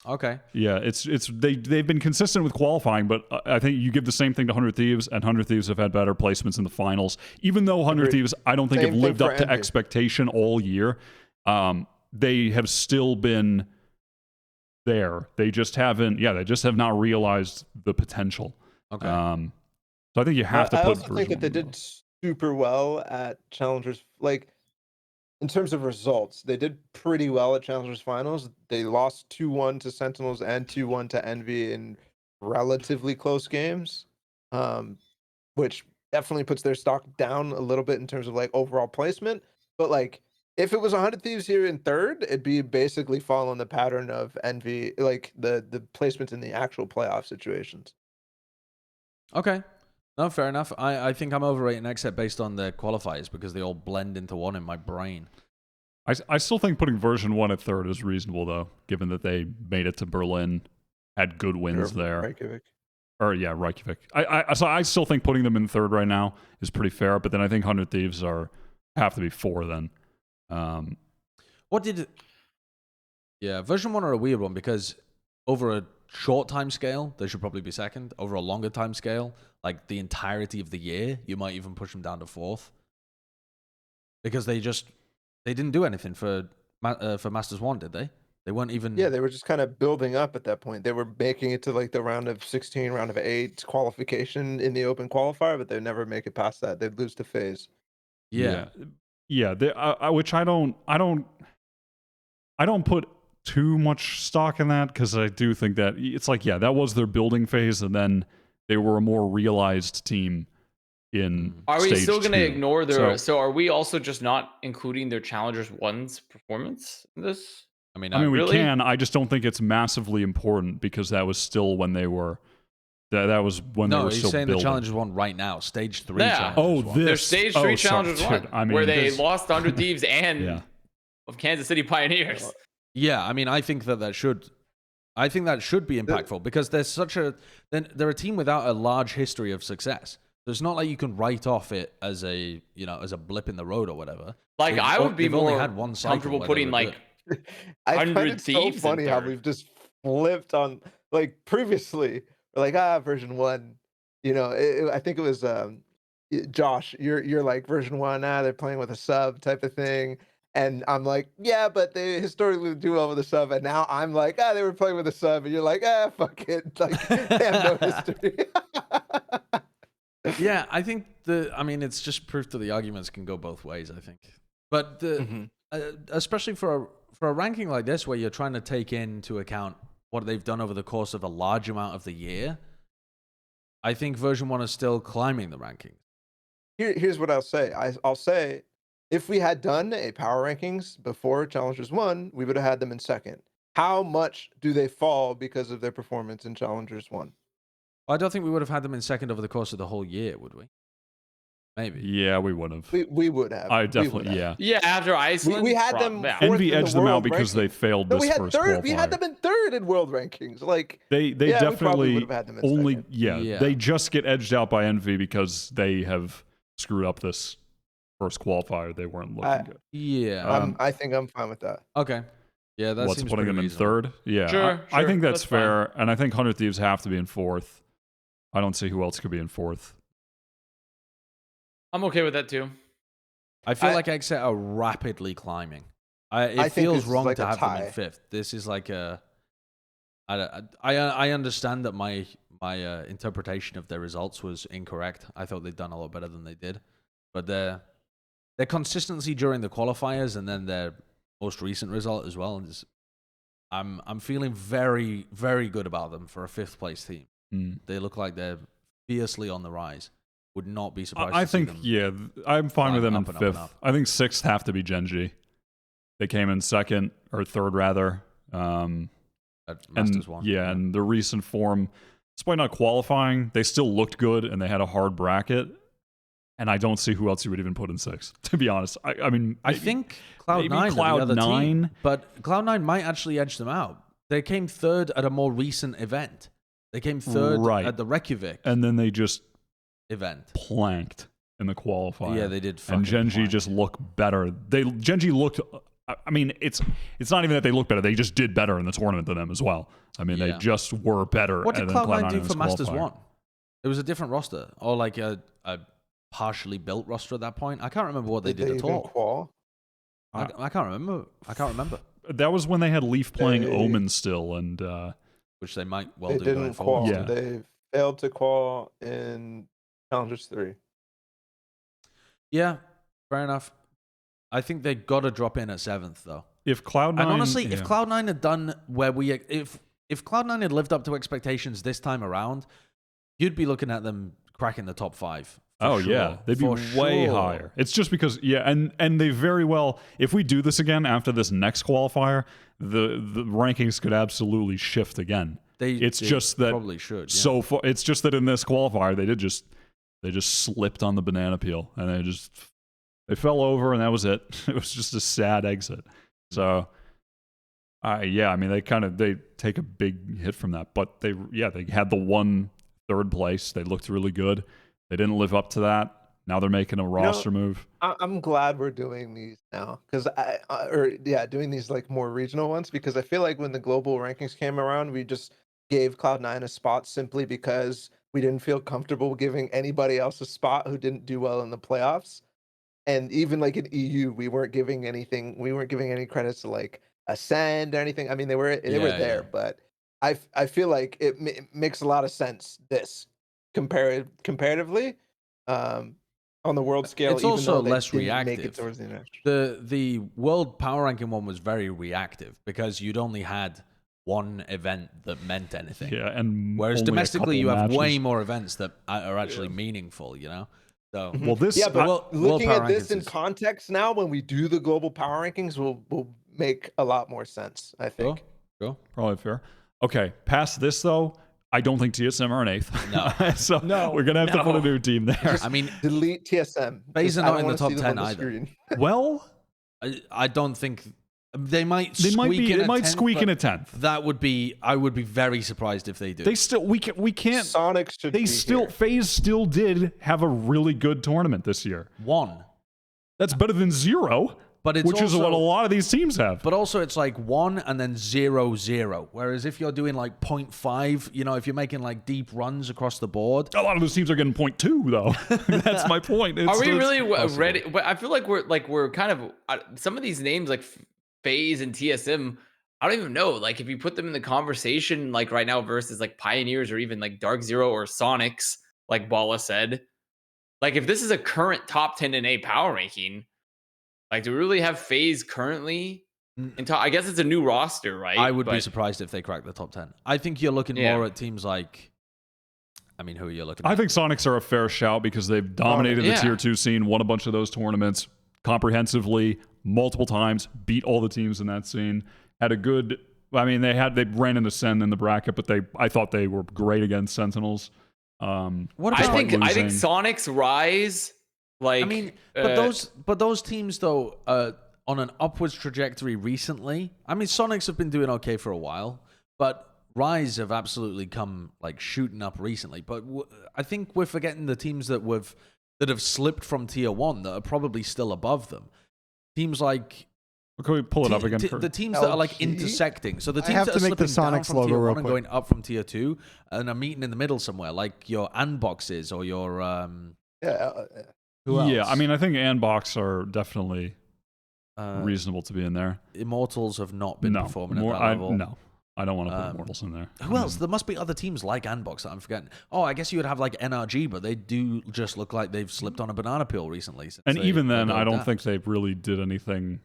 Okay. yeah, they've been consistent with qualifying, but I think you give the same thing to 100 Thieves, and 100 Thieves have had better placements in the finals. Even though 100 Thieves, I don't think Same have thing lived for up to Envy. expectation all year. They have still been there. They just haven't. Yeah, they just have not realized the potential. Okay. So I think you have to I put. also think that they did super well at Challengers. Like in terms of results, they did pretty well at Challengers finals. They lost 2-1 to Sentinels and 2-1 to Envy in relatively close games, which definitely puts their stock down a little bit in terms of like overall placement. But like if it was 100 Thieves here in third, it'd be basically following the pattern of Envy, like the placements in the actual playoff situations. Okay. No, fair enough. I think I'm overrating Xset based on the qualifiers because they all blend into one in my brain. I still think putting version 1 at third is reasonable, though, given that they made it to Berlin, had good wins there. Reykjavik. Reykjavik. So I still think putting them in third right now is pretty fair, but then I think 100 Thieves have to be 4 then. Version 1 are a weird one because over a short time scale, they should probably be second. Over a longer time scale, like the entirety of the year, you might even push them down to 4th. Because they didn't do anything for Masters 1, did they? They weren't even... Yeah, they were just kind of building up at that point. They were making it to like the round of 16, round of 8 qualification in the open qualifier, but they'd never make it past that. They'd lose to FaZe. Yeah. Which I don't put too much stock in that, because I do think that it's like, yeah, that was their building phase, and then they were a more realized team in Are we stage still going to 2. ignore their... So are we also just not including their Challengers 1's performance in this? I mean, we really? can. I just don't think it's massively important, because that was still when they were... That was when they were he's still saying building. the Challengers 1 right now, stage 3 Yeah. Challengers 1. Their stage 3 Challengers sorry, 1, dude, I mean, where they this- lost 100 Thieves and of Kansas City Pioneers. Yeah, I mean, I think that should be impactful because they're a team without a large history of success. So it's not like you can write off it as a blip in the road or whatever. Like, I would be they've only more had one cycle comfortable where they putting were like good. I find 100 it so Thieves in funny how third. we've just flipped on, like previously, we're like, version 1, I think it was Josh, you're like version 1, they're playing with a sub type of thing. And I'm like, yeah, but they historically do well with a sub. And now I'm like, they were playing with a sub. And you're like, fuck it. Like, they have no history. Yeah, I think it's just proof that the arguments can go both ways, I think. But especially for a ranking like this, where you're trying to take into account what they've done over the course of a large amount of the year, I think version 1 is still climbing the rankings. Here's what I'll say. I'll say, if we had done a power rankings before Challengers 1, we would have had them in second. How much do they fall because of their performance in Challengers 1? I don't think we would have had them in second over the course of the whole year, would we? Maybe. Yeah, we would have. We would have. I definitely, yeah. Yeah, after Iceland. We had them. Yeah. fourth Envy in the edged them out world because they rankings. failed No, this we had first third. We had qualifier. them in third in world rankings. Like They we probably definitely would have had them in only second. Yeah. They just get edged out by Envy because they have screwed up this first qualifier. They weren't looking good. Yeah. I think I'm fine with that. Okay. Yeah, that What's seems putting pretty them in reasonable. third? Yeah, Sure, I think sure, that's that's fine. fair, and I think 100 Thieves have to be in fourth. I don't see who else could be in fourth. I'm okay with that too. I feel like Xset are rapidly climbing. I It think feels this is wrong like to a have them in tie. fifth. This is like I understand that my interpretation of their results was incorrect. I thought they'd done a lot better than they did, but their consistency during the qualifiers and then their most recent result as well is, I'm feeling very, very good about them for a fifth place team. They look like they're fiercely on the rise. Would not be surprised. I to see think, them. yeah, I'm fine with them in up and up and 5th. up. I think 6th have to be Gen.G. They came in 2nd or 3rd rather. At Masters 1. Yeah, and the recent form, despite not qualifying, they still looked good and they had a hard bracket. And I don't see who else you would even put in 6th, to be honest. I mean, I think Cloud9 are the other team, but Cloud9 might actually edge them out. They came 3rd at a more recent event. They came 3rd at the Reykjavik and then they just event. Planked in the qualifier. Yeah, they did. And Gen.G just look better. Gen.G looked. I mean, it's not even that they look better. They just did better in the tournament than them as well. I mean, they just were better. What did than Cloud9 do in for this Masters qualifier. 1? It was a different roster, or like a partially built roster at that point. I can't remember what they did at all. Qual? I can't remember. That was when they had Leaf playing Omen still, and Which they might well They do going didn't forward. qual. Yeah. They failed to qual in Challengers 3. Yeah, fair enough. I think they got to drop in at 7th though. if Cloud9, And honestly, if Cloud9 had done where if Cloud9 had lived up to expectations this time around, you'd be looking at them cracking the top 5. Oh yeah, they'd be way higher. It's just because and they very well. If we do this again after this next qualifier, the rankings could absolutely shift again. They just that probably should. Yeah. So far, it's just that in this qualifier they just slipped on the banana peel and they fell over and that was it. It was just a sad exit. So yeah, I mean they take a big hit from that, but they had the 1 3rd place. They looked really good. They didn't live up to that. Now they're making a roster move. I'm glad we're doing these now because doing these like more regional ones because I feel like when the global rankings came around, we just gave Cloud9 a spot simply because we didn't feel comfortable giving anybody else a spot who didn't do well in the playoffs. And even like in EU, we weren't giving anything. We weren't giving any credits to like Ascend or anything. I mean, they were there, but I feel like it makes a lot of sense. This comparatively, on the world scale, it's also less make reactive. it towards the international. The world power ranking one was very reactive because you'd only had one event that meant anything. Yeah, and whereas only domestically you have matches. way more events that are actually meaningful. You know. So well, this but looking at this in context now, when we do the global power rankings, will make a lot more sense. I think. Cool. Probably fair. Okay, past this though. I don't think TSM are an 8th. No. We're going to have to put a new team there. I mean, delete TSM. FaZe are not in the top 10 either. Well, I don't think they might squeak in a 10th. That would be, I would be very surprised if they do. They still, we can't. Sonic should be here. FaZe still did have a really good tournament this year. That's better than 0. But it's which is what a lot of these teams have. But also it's like 1 and then 0, 0. Whereas if you're doing like 0.5, you know, if you're making like deep runs across the board. A lot of those teams are getting 0.2 though. That's my point. Are we really ready? But I feel like we're kind of, some of these names like FaZe and TSM, I don't even know. Like if you put them in the conversation like right now versus like Pioneers or even like Dark Zero or Sonics, like Balla said, like if this is a current top 10 in a power ranking, like, do we really have FaZe currently? I guess it's a new roster, right? I would be surprised if they crack the top 10. I think you're looking more at teams like, I mean, who are you looking at? I think Sonics are a fair shout because they've dominated the Tier 2 scene, won a bunch of those tournaments comprehensively, multiple times, beat all the teams in that scene. Had a good, I mean, they ran into Sen in the bracket, but I thought they were great against Sentinels. I think Sonics rise. Like, I mean, but those teams though, on an upwards trajectory recently. I mean, Sonics have been doing okay for a while, but Rise have absolutely come like shooting up recently. But I think we're forgetting the teams that have slipped from Tier 1 that are probably still above them. Teams like. Can we pull it up again? The teams that are like intersecting. So the teams have that to are make the slipping down Sonics from logo Tier 1 real and quick. going up from Tier 2 and are meeting in the middle somewhere, like your Andboxes or your who else? Yeah, I mean, I think Andbox are definitely reasonable to be in there. Immortals have not been performing at that level. No, I don't want to put Immortals in there. Who else? There must be other teams like Andbox that I'm forgetting. Oh, I guess you would have like NRG, but they do just look like they've slipped on a banana peel recently. And even then, I don't think they really did anything.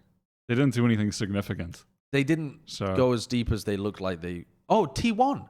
They didn't do anything significant. They didn't go as deep as they looked like they... Oh, T1.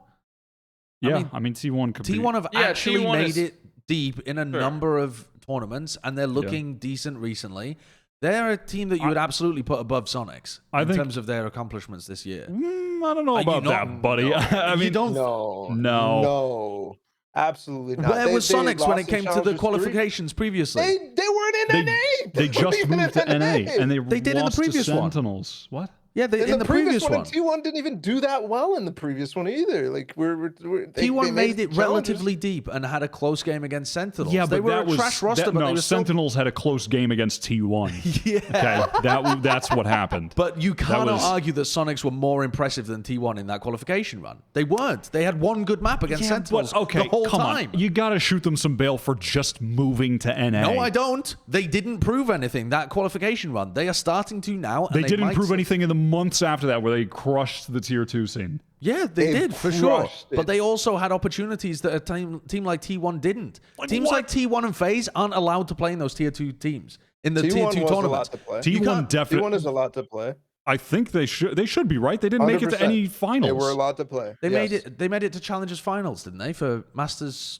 Yeah, I mean T1 could T1 have actually made it deep in a number of tournaments, and they're looking decent recently. They're a team that you would absolutely put above Sonics in terms of their accomplishments this year. I don't know about that, buddy. No. I mean, you don't. No. Absolutely not. Where was Sonics when it came to the qualifications previously? They weren't in NA. They just moved to NA, and they did in the previous one. Sentinels. What? Yeah, in the previous one. T1 didn't even do that well in the previous one either. Like T1 made it relatively deep and had a close game against Sentinels. Yeah, they but were that a trash roster, but they were Sentinels had a close game against T1. Yeah. Okay, that's what happened. But you cannot argue that Sonics were more impressive than T1 in that qualification run. They weren't. They had one good map against Sentinels the whole time. On. You got to shoot them some bail for just moving to NA. No, I don't. They didn't prove anything that qualification run. They are starting to now. And they didn't prove anything in the months after that, where they crushed the tier 2 scene. Yeah, they did for sure. But they also had opportunities that a team like T1 didn't. Teams like T1 and FaZe aren't allowed to play in those tier 2 teams in the tier 2 tournaments. T1 definitely. T1 is allowed to play. I think they should. They should be, right. They didn't 100%. Make it to any finals. They were allowed to play. They made it. They made it to Challengers finals, didn't they? For Masters.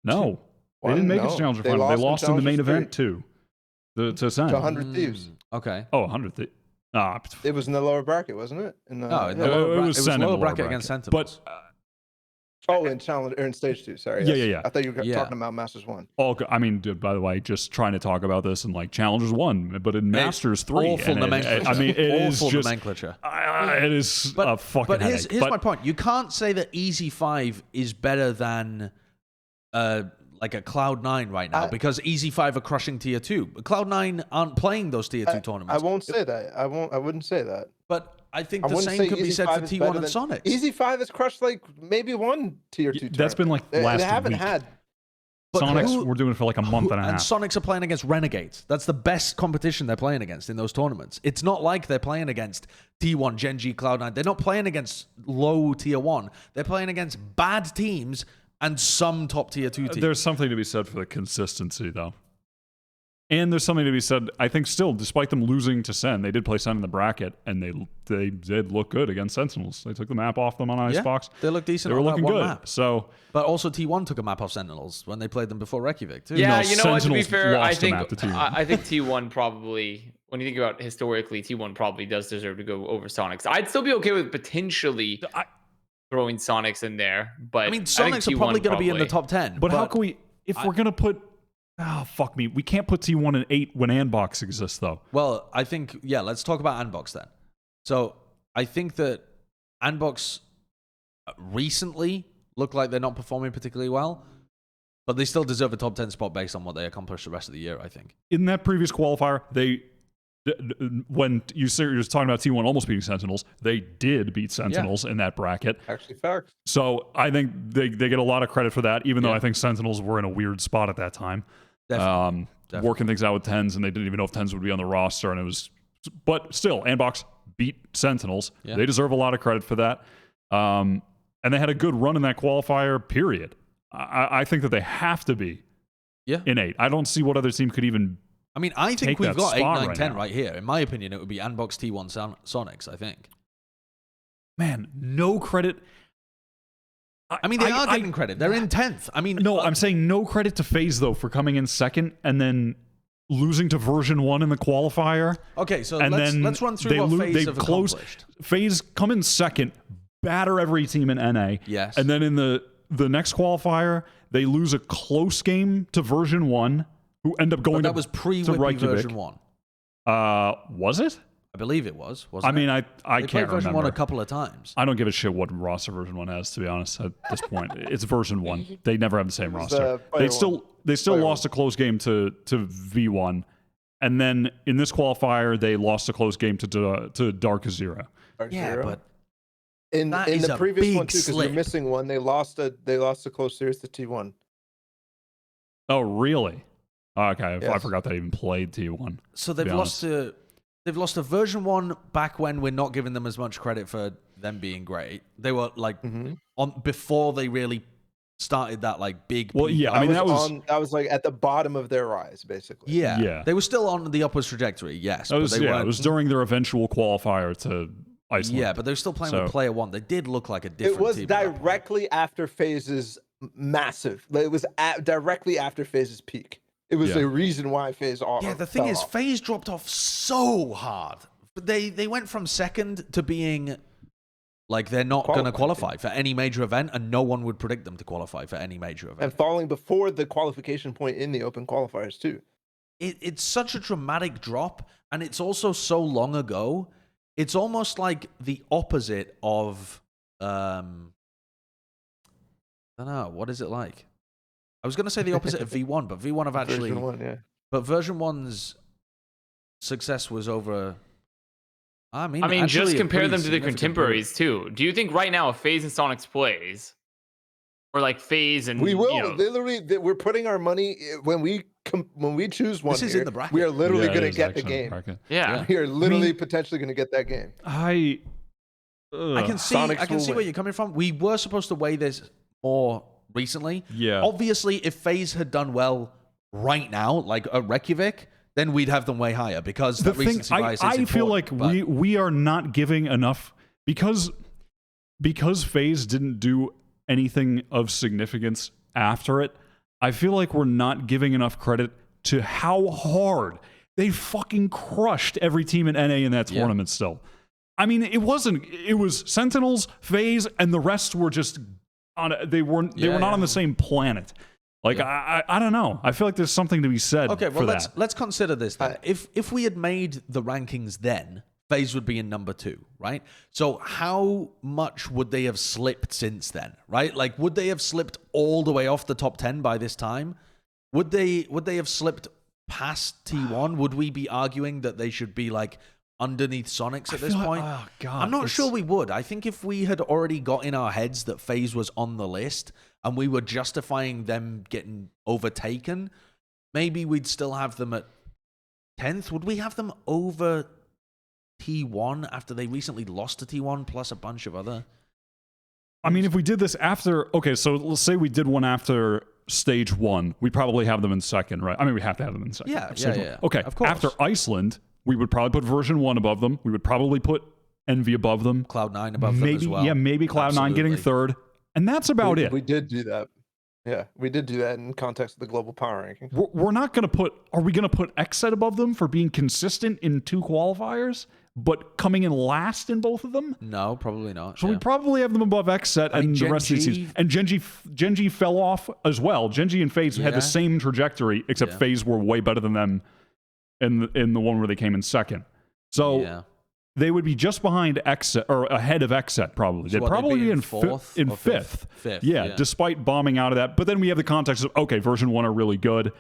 No, they didn't make it to Challenger finals. They lost in the main event too. To Sen. To 100 Thieves. Okay. Oh, 100 Thieves. It was in the lower bracket, wasn't it? It was lower bracket against Sentinels. But in challenge or in stage 2. Sorry. Yeah. I thought you were talking about Masters 1. I mean, by the way, just trying to talk about this in like Challengers 1, but in Masters 3, awful nomenclature. I mean, it is just nomenclature. It is a fucking. But here's my point. You can't say that Easy 5 is better than like a Cloud9 right now because Easy 5 are crushing tier 2. Cloud9 aren't playing those tier 2 tournaments. I won't say that. I wouldn't say that. But I think the same could be said for T1 and Sonics. Easy 5 has crushed like maybe one tier 2 tournament. That's been like last They haven't week. had. Sonics were doing it for like a month and a half. And Sonics are playing against Renegades. That's the best competition they're playing against in those tournaments. It's not like they're playing against T1, Gen.G, Cloud9. They're not playing against low tier 1. They're playing against bad teams and some top tier 2 teams. There's something to be said for the consistency, though. And there's something to be said, I think still, despite them losing to Sen, they did play Sen in the bracket, and they did look good against Sentinels. They took the map off them on Icebox. They looked decent. They were looking good. Map. So, but also T1 took a map off Sentinels when they played them before Reykjavik too. Yeah, you know what? To be fair, I think T1 probably, when you think about historically, T1 probably does deserve to go over Sonics. I'd still be okay with potentially throwing Sonics in there, but I mean, Sonics are probably going to be in the top 10. But how can we? If we're going to put. Oh, fuck me. We can't put T1 in 8 when Andbox exists, though. Well, I think, let's talk about Andbox then. So, I think that Andbox recently look like they're not performing particularly well, but they still deserve a top 10 spot based on what they accomplished the rest of the year, I think. In that previous qualifier, when you're talking about T1 almost beating Sentinels, they did beat Sentinels in that bracket. Actually, facts. So I think they get a lot of credit for that, even though I think Sentinels were in a weird spot at that time. Definitely. Working things out with Tens, and they didn't even know if Tens would be on the roster, and it was. But still, Andbox beat Sentinels. Yeah. They deserve a lot of credit for that. And they had a good run in that qualifier, period. I think that they have to be in 8. I don't see what other team could even. I mean, I think we've got 8, 9, 10 now. Right here. In my opinion, it would be Andbox, T1, Sonics, I think. Man, no credit. I mean, they are getting credit. They're in 10th. I mean, no, I'm saying no credit to FaZe, though, for coming in 2nd and then losing to version 1 in the qualifier. Okay, so let's run through what FaZe have accomplished. FaZe come in 2nd, batter every team in NA. Yes. And then in the next qualifier, they lose a close game to version 1. Who end up going that was pre-Whippy version 1. Was it? I believe it was. Wasn't I mean, it? I they can't version remember. 1 a couple of times. I don't give a shit what roster version 1 has, to be honest. At this point, it's version 1. They never have the same roster. They still lost a close game to V1, and then in this qualifier they lost a close game to Dark Zero. But in the previous one too, because you're missing one. They lost a close series to T1. Oh, really? Okay, Yes. I forgot they even played T1. So they've lost to version 1 back when we're not giving them as much credit for them being great. They were like on before they really started that like big. Well, yeah, I mean that was like at the bottom of their rise, basically. Yeah. They were still on the upwards trajectory. Yes, it was during their eventual qualifier to Iceland. Yeah, but they were still playing with Player 1. They did look like a different team. It was directly after FaZe's massive. Like, it was directly after FaZe's peak. It was the reason why FaZe all. Yeah, the thing is, FaZe dropped off so hard. But they went from second to being like they're not going to qualify for any major event, and no one would predict them to qualify for any major event. And falling before the qualification point in the open qualifiers too. It's such a dramatic drop, and it's also so long ago. It's almost like the opposite of I don't know, what is it like? I was going to say the opposite of V1, but V1 have actually Version 1, yeah. But version 1's success was over. I mean, just compare them to their contemporaries too. Do you think right now if FaZe and Sonics plays, or like FaZe and we will literally, we're putting our money when we choose one. This is in the bracket. We are literally going to get the game. Yeah, we are literally potentially going to get that game. I can see where you're coming from. We were supposed to weigh this more recently. Yeah. Obviously, if FaZe had done well right now, like at Reykjavik, then we'd have them way higher because the recency bias is I feel like we are not giving enough because FaZe didn't do anything of significance after it. I feel like we're not giving enough credit to how hard they fucking crushed every team in NA in that tournament still. I mean, it was Sentinels, FaZe, and the rest were just they were not on the same planet. Like I don't know. I feel like there's something to be said. Okay, well for let's consider this then. If we had made the rankings then, FaZe would be in number 2, right? So how much would they have slipped since then, right? Like, would they have slipped all the way off the top 10 by this time? Would they have slipped past T1? Would we be arguing that they should be like underneath Sonics at this point? Oh God, I'm not sure we would. I think if we had already got in our heads that FaZe was on the list and we were justifying them getting overtaken, maybe we'd still have them at 10th. Would we have them over T1 after they recently lost to T1 plus a bunch of other? I mean, if we did this after, okay, so let's say we did one after stage 1, we'd probably have them in second, right? I mean, we have to have them in second. Yeah. Okay, of course. After Iceland, we would probably put version 1 above them. We would probably put Envy above them. Cloud9 above them as well. Yeah, maybe Cloud9 getting third. And that's about it. We did do that. Yeah, we did do that in context of the global power ranking. We're not going to put... Are we going to put XSET above them for being consistent in 2 qualifiers, but coming in last in both of them? No, probably not. So we probably have them above XSET and the rest of these teams. And Gen.G fell off as well. Gen.G and FaZe had the same trajectory, except FaZe were way better than them in the one where they came in second. So they would be just behind XSET, or ahead of XSET probably. They'd probably be in fifth. Yeah, despite bombing out of that. But then we have the context of, okay, version 1 are really good.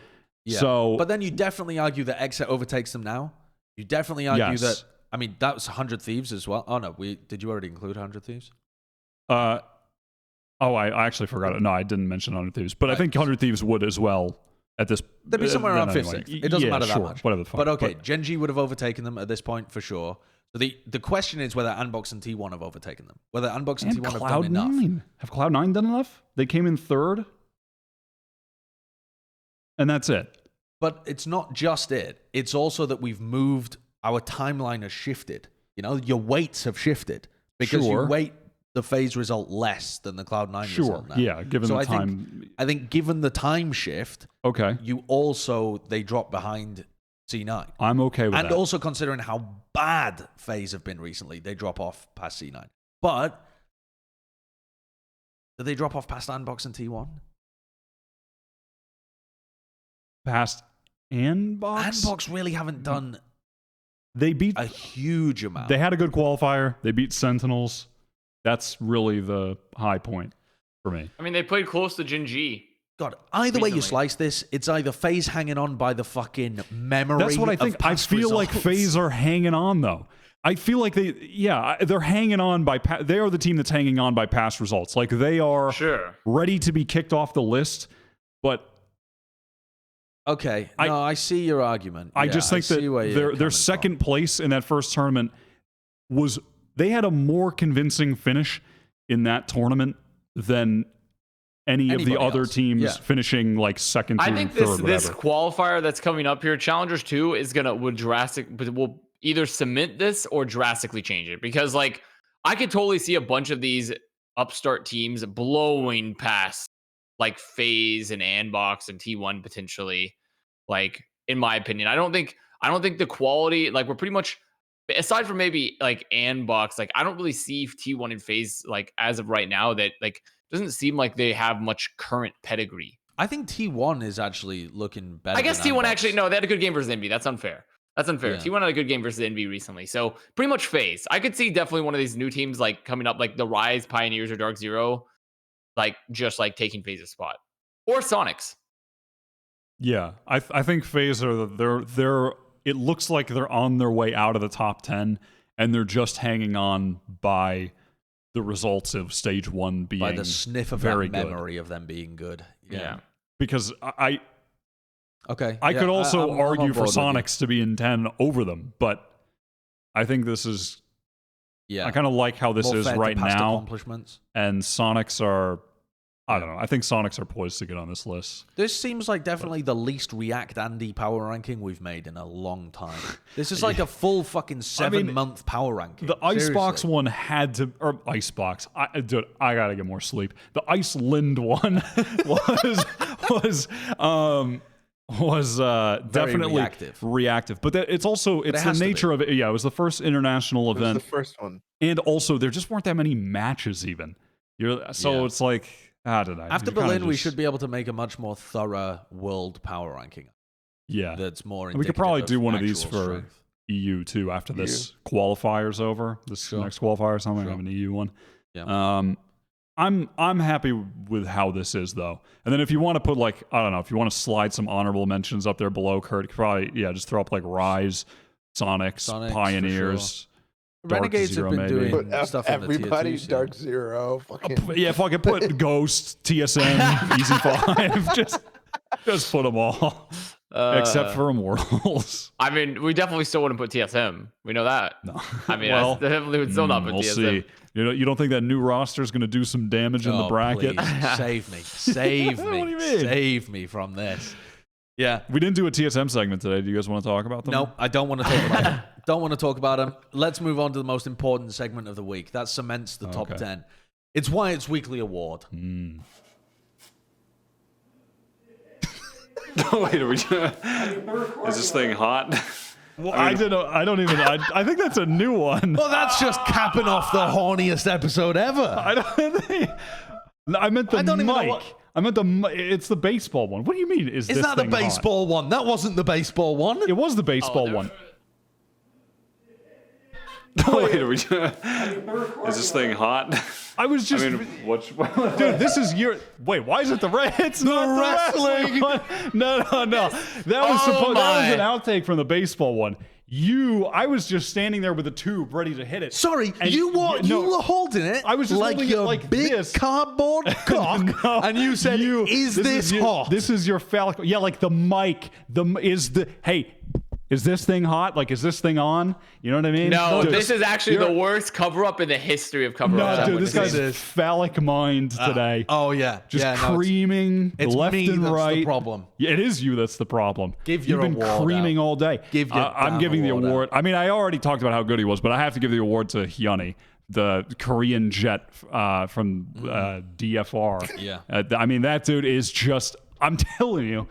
Yeah. So, but then you definitely argue that XSET overtakes them now. You definitely argue that. I mean, that was 100 Thieves as well. Oh no, did you already include 100 Thieves? I actually forgot it. No, I didn't mention 100 Thieves, but I think 100 Thieves would as well. At this, they'd be somewhere around 5th, 6th. It doesn't matter that much. Whatever the fuck. But okay, Gen.G would have overtaken them at this point for sure. So the question is whether Andbox and T1 have overtaken them. Whether Andbox and T1 have done enough. Have Cloud9 done enough? They came in 3rd. And that's it. But it's not just it. It's also that we've moved, our timeline has shifted. You know, your weights have shifted. Because you weight the FaZe result less than the Cloud9 result now. Yeah, given the time. I think given the time shift, they drop behind C9. I'm okay with that. And also considering how bad FaZe have been recently, they drop off past C9. But do they drop off past Andbox and T1? Past Andbox? Andbox really haven't done they beat a huge amount. They had a good qualifier. They beat Sentinels. That's really the high point for me. I mean, they played close to Gen.G. God, either way you slice this, it's either FaZe hanging on by the fucking memory. That's what I think. I feel like FaZe are hanging on, though. I feel like they're hanging on by. They are the team that's hanging on by past results. Like they are ready to be kicked off the list, but. Okay, I see your argument. I just think that their second place in that first tournament was. They had a more convincing finish in that tournament than any of the other teams finishing like second through I think third. this qualifier that's coming up here, Challengers 2, is will either cement this or drastically change it. Because like I could totally see a bunch of these upstart teams blowing past like FaZe and Andbox and T1 potentially. Like, in my opinion, I don't think the quality, like, we're pretty much, aside from maybe like Andbox, like I don't really see T1 and FaZe like as of right now that like doesn't seem like they have much current pedigree. I think T1 is actually looking better. I guess than T1 Andbox. actually, no, they had a good game versus Envy. That's unfair. That's unfair. Yeah. T1 had a good game versus Envy recently. So pretty much FaZe. I could see definitely one of these new teams like coming up, like the Rise, Pioneers, or Dark Zero, like just like taking FaZe's spot. Or Sonics. Yeah, I think FaZe are they're. It looks like they're on their way out of the top 10, and they're just hanging on by the results of stage 1 being by the sniff of very that good. memory of them being good. Yeah. Because I I could also I'm argue on for board with you. Sonics to be in 10 over them, but I think this is. Yeah, I kind of like how this More is fair to right past now, accomplishments. and Sonics are. I don't know. I think Sonics are poised to get on this list. This seems like definitely the least React Andy power ranking we've made in a long time. This is like a full fucking 7-month power ranking. The Icebox Seriously. one had to, or Icebox. Dude, I gotta get more sleep. The Iceland one was definitely reactive. But it's also it's the nature of it. Yeah, it was the first international event. It was the first one, and also there just weren't that many matches even. It's like. I don't know. After Berlin, we should be able to make a much more thorough world power ranking. Yeah. That's more. We could probably do one of these actual for strength. EU too after this qualifier's over. This next qualifier or something. I have an EU one. Yeah. I'm happy with how this is though. And then if you want to put like, I don't know, if you want to slide some honorable mentions up there below Kurt, you could probably just throw up like Rise, Sonics Pioneers. Renegades have been doing stuff on the tier 2 everybody scene. Dark Zero. Fucking. Fucking put Ghost, TSM, Easy 5. Just put them all. Except for Immortals. I mean, we definitely still wouldn't put TSM. We know that. No. I mean, I definitely would still not put we'll TSM. See. You don't think that new roster is going to do some damage in the bracket? Please. Save me. Save me. What do you mean? Save me from this. Yeah. We didn't do a TSM segment today. Do you guys want to talk about them? Nope, I don't want to talk about them. Don't want to talk about them. Let's move on to the most important segment of the week. That cements the top 10. It's Wyatt's weekly award. Wait, are we? Is this thing hot? Well, I think that's a new one. Well, that's just capping off the horniest episode ever. I meant the mic. It's the baseball one. What do you mean? Is that the baseball one? That wasn't the baseball one. It was the baseball one. Wait, are we? Is this thing hot? I was just. Dude, this is your. Wait, why is it the red? It's not the wrestling one. No. That was that was an outtake from the baseball one. I was just standing there with a tube ready to hit it. Sorry, you were holding it. I was just like holding your it like big this. Cardboard cock, and you said, "Is this hot?" This is your phallic. Yeah, like the mic. Hey. Is this thing hot? Like, is this thing on? You know what I mean? No, dude, this is actually the worst cover-up in the history of cover-ups. No, dude, this guy's phallic mind today. Oh, yeah. Just creaming left and right. That's the problem. Yeah, it is you that's the problem. Give your You've been award creaming out. all day. I'm giving the award. I mean, I already talked about how good he was, but I have to give the award to Hyunny, the Korean jet from DFR. Yeah. I mean, that dude is just, I'm telling you,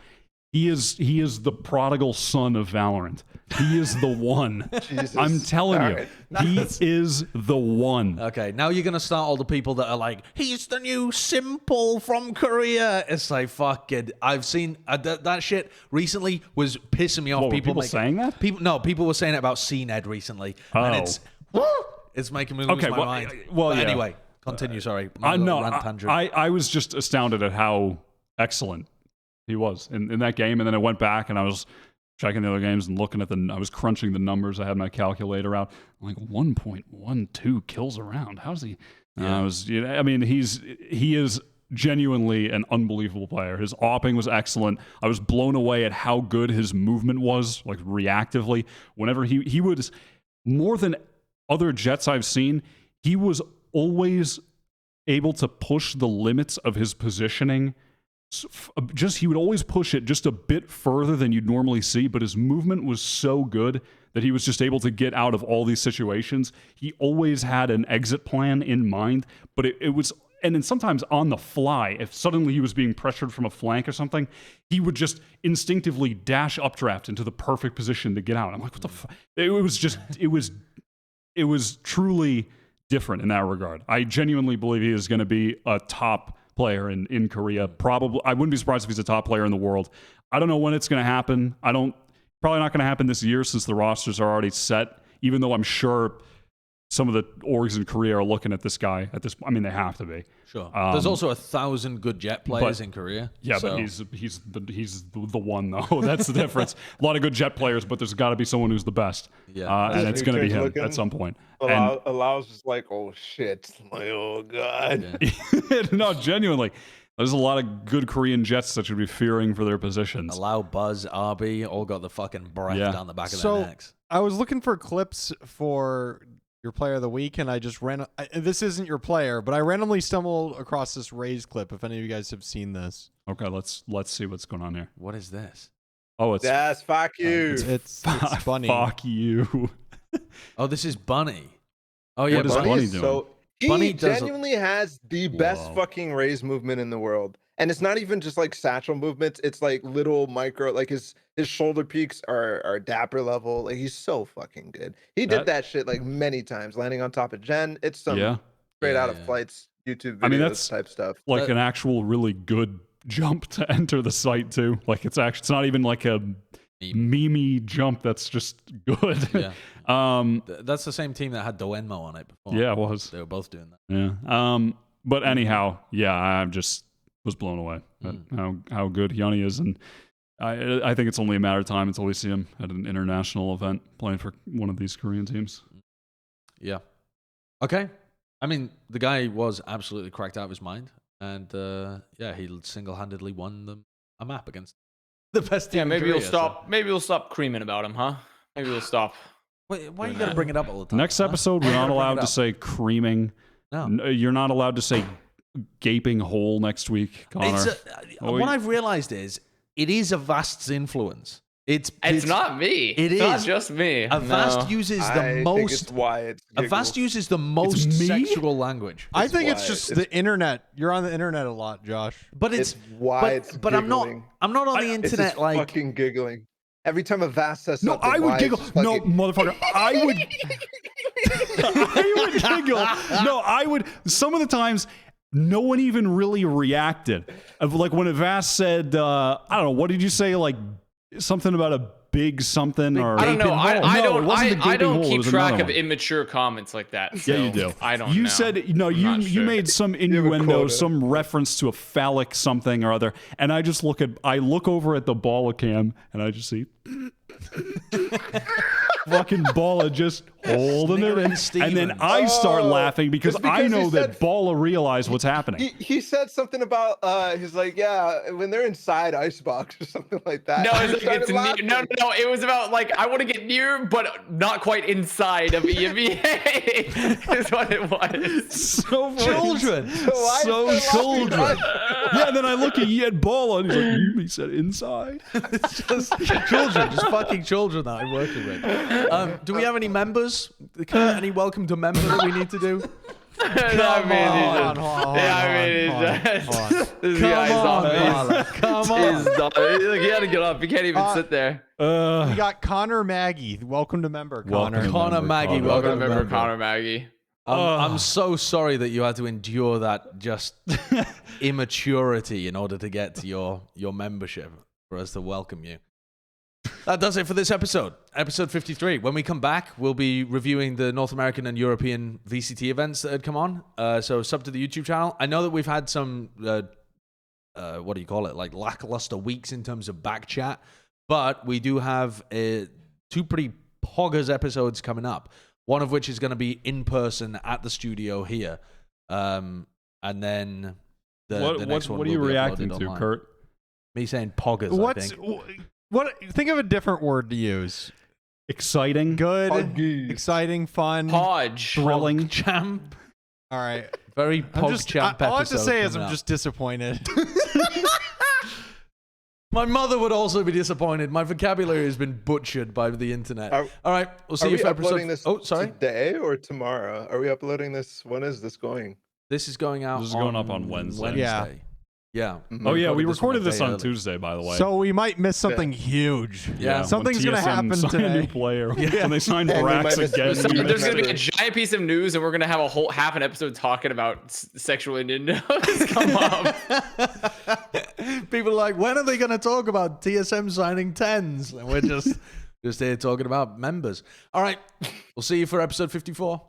he is the prodigal son of Valorant. He is the one. Jesus. I'm telling you, he is the one. Okay, now you're gonna start all the people that are like, he's the new Simple from Korea. It's like, fuck it. I've seen that shit recently was pissing me off. What, people saying that? People were saying it about CNED recently, and it's making me lose my mind. Well, yeah. Anyway, continue. Sorry, rant tangent. I was just astounded at how excellent he was in that game, and then I went back and I was checking the other games and looking at I was crunching the numbers. I had my calculator out. I'm like 1.12 kills around. How's he? Yeah. I mean, he is genuinely an unbelievable player. His opping was excellent. I was blown away at how good his movement was, like reactively. Whenever he would, more than other Jets I've seen, he was always able to push the limits of his positioning. He would always push it just a bit further than you'd normally see, but his movement was so good that he was just able to get out of all these situations. He always had an exit plan in mind, but it was and then sometimes on the fly, if suddenly he was being pressured from a flank or something, he would just instinctively dash updraft into the perfect position to get out. I'm like, what the fuck? It was truly different in that regard. I genuinely believe he is going to be a top player in Korea. Probably, I wouldn't be surprised if he's a top player in the world. I don't know when it's going to happen. Probably not going to happen this year since the rosters are already set. Even though I'm sure some of the orgs in Korea are looking at this guy at this. I mean, they have to be. Sure. There's also 1,000 good Jett players in Korea. Yeah, so. but he's the one though. That's the difference. A lot of good Jett players, but there's got to be someone who's the best. Yeah, and it's going to be him at some point. Allows just like, oh shit, like, oh god. Yeah. No, genuinely. There's a lot of good Korean Jetts that should be fearing for their positions. Allow, Buzz, RB, all got the fucking breath down the back of their necks. I was looking for clips for your player of the week, and I just this isn't your player, but I randomly stumbled across this Raze clip. If any of you guys have seen this, okay, let's see what's going on here. What is this? Oh, it's that's fuck you. It's funny. Fuck you. Oh, this is Bunny. Oh yeah, what is Bunny doing? So he Bunny genuinely has the best fucking Raze movement in the world. And it's not even just like satchel movements. It's like little micro, like his shoulder peaks are dapper level. Like he's so fucking good. He did that shit like many times, landing on top of Gen. It's some straight out of flights YouTube videos that's type stuff. Like an actual really good jump to enter the site too. Like it's not even like a meme jump. That's just good. Yeah. That's the same team that had Doenmo on it before. Yeah, it was. They were both doing that. Yeah. But anyhow, I just was blown away at how good Hyuni is, and I think it's only a matter of time until we see him at an international event playing for one of these Korean teams. Yeah. Okay. I mean, the guy was absolutely cracked out of his mind, and he single-handedly won them a map against the best team. Yeah, maybe in Korea, we'll stop. Maybe we'll stop creaming about him, huh? Maybe we'll stop. Wait, why are you gonna bring it up all the time? Next episode, we're not allowed to say creaming. No, you're not allowed to say gaping hole next week, Connor. What I've realized is it is Avast's influence. It's not me. It's not just me. Avast uses the most. Avast uses the most sexual language. I think it's just the internet. You're on the internet a lot, Josh. But it's but I'm not. I'm not on the internet like fucking giggling. Every time Avast says something, I would giggle. No, motherfucker, I would. I would giggle. No, I would. Some of the times. No one even really reacted. Like when Avast said, I don't know, what did you say? Like something about a big something or I don't know. I don't keep track of one. Immature comments like that. So yeah, you do. I don't. You know. said you made some innuendo, some reference to a phallic something or other, and I just look over at the Balla cam and I just see. Fucking Balla just holding it in, and then I start laughing because I know that Balla realized what's happening. He said something about he's like, yeah, when they're inside Icebox or something like that. No, no, it was about like I want to get near, but not quite inside of EMEA. Is what it was. So children, so children. Yeah, and then I look at Balla and he's like, he said inside. It's just children, just fucking children that I'm working with. Do we have any members? Kurt, any welcome to member that we need to do? Come on. Look, you had to get up. You can't even sit there. We got Connor Maggie. Welcome to member, Connor. Connor Maggie. Welcome to member, Connor Maggie. I'm so sorry that you had to endure that just immaturity in order to get to your membership for us to welcome you. That does it for this episode 53. When we come back, we'll be reviewing the North American and European VCT events that had come on. So sub to the YouTube channel. I know that we've had some, what do you call it, like lackluster weeks in terms of back chat, but we do have two pretty poggers episodes coming up. One of which is going to be in person at the studio here, and then the next one. What are you reacting to, online. Kurt? Me saying poggers. I think. What? Think of a different word to use. Exciting. Good. Poggy. Exciting. Fun. Podge. Thrilling. Champ. All right. Very pog champ. All I have to say is I'm just disappointed. My mother would also be disappointed. My vocabulary has been butchered by the internet. All right, we'll see you for episode. This sorry. today or tomorrow? Are we uploading this? When is this going? This is going out. This is going up on Wednesday. Yeah. Oh yeah, we on a recorded this day on early. Tuesday, by the way. So we might miss something huge. Yeah. Something's when gonna TSM happen signed a today. new player. When they signed And we might Brax miss- again. So we there's miss- gonna be a giant piece of news, and we're gonna have a whole half an episode talking about sexual innuendos come up. People are like, when are they going to talk about TSM signing 10s? And we're just here talking about members. All right. We'll see you for episode 54.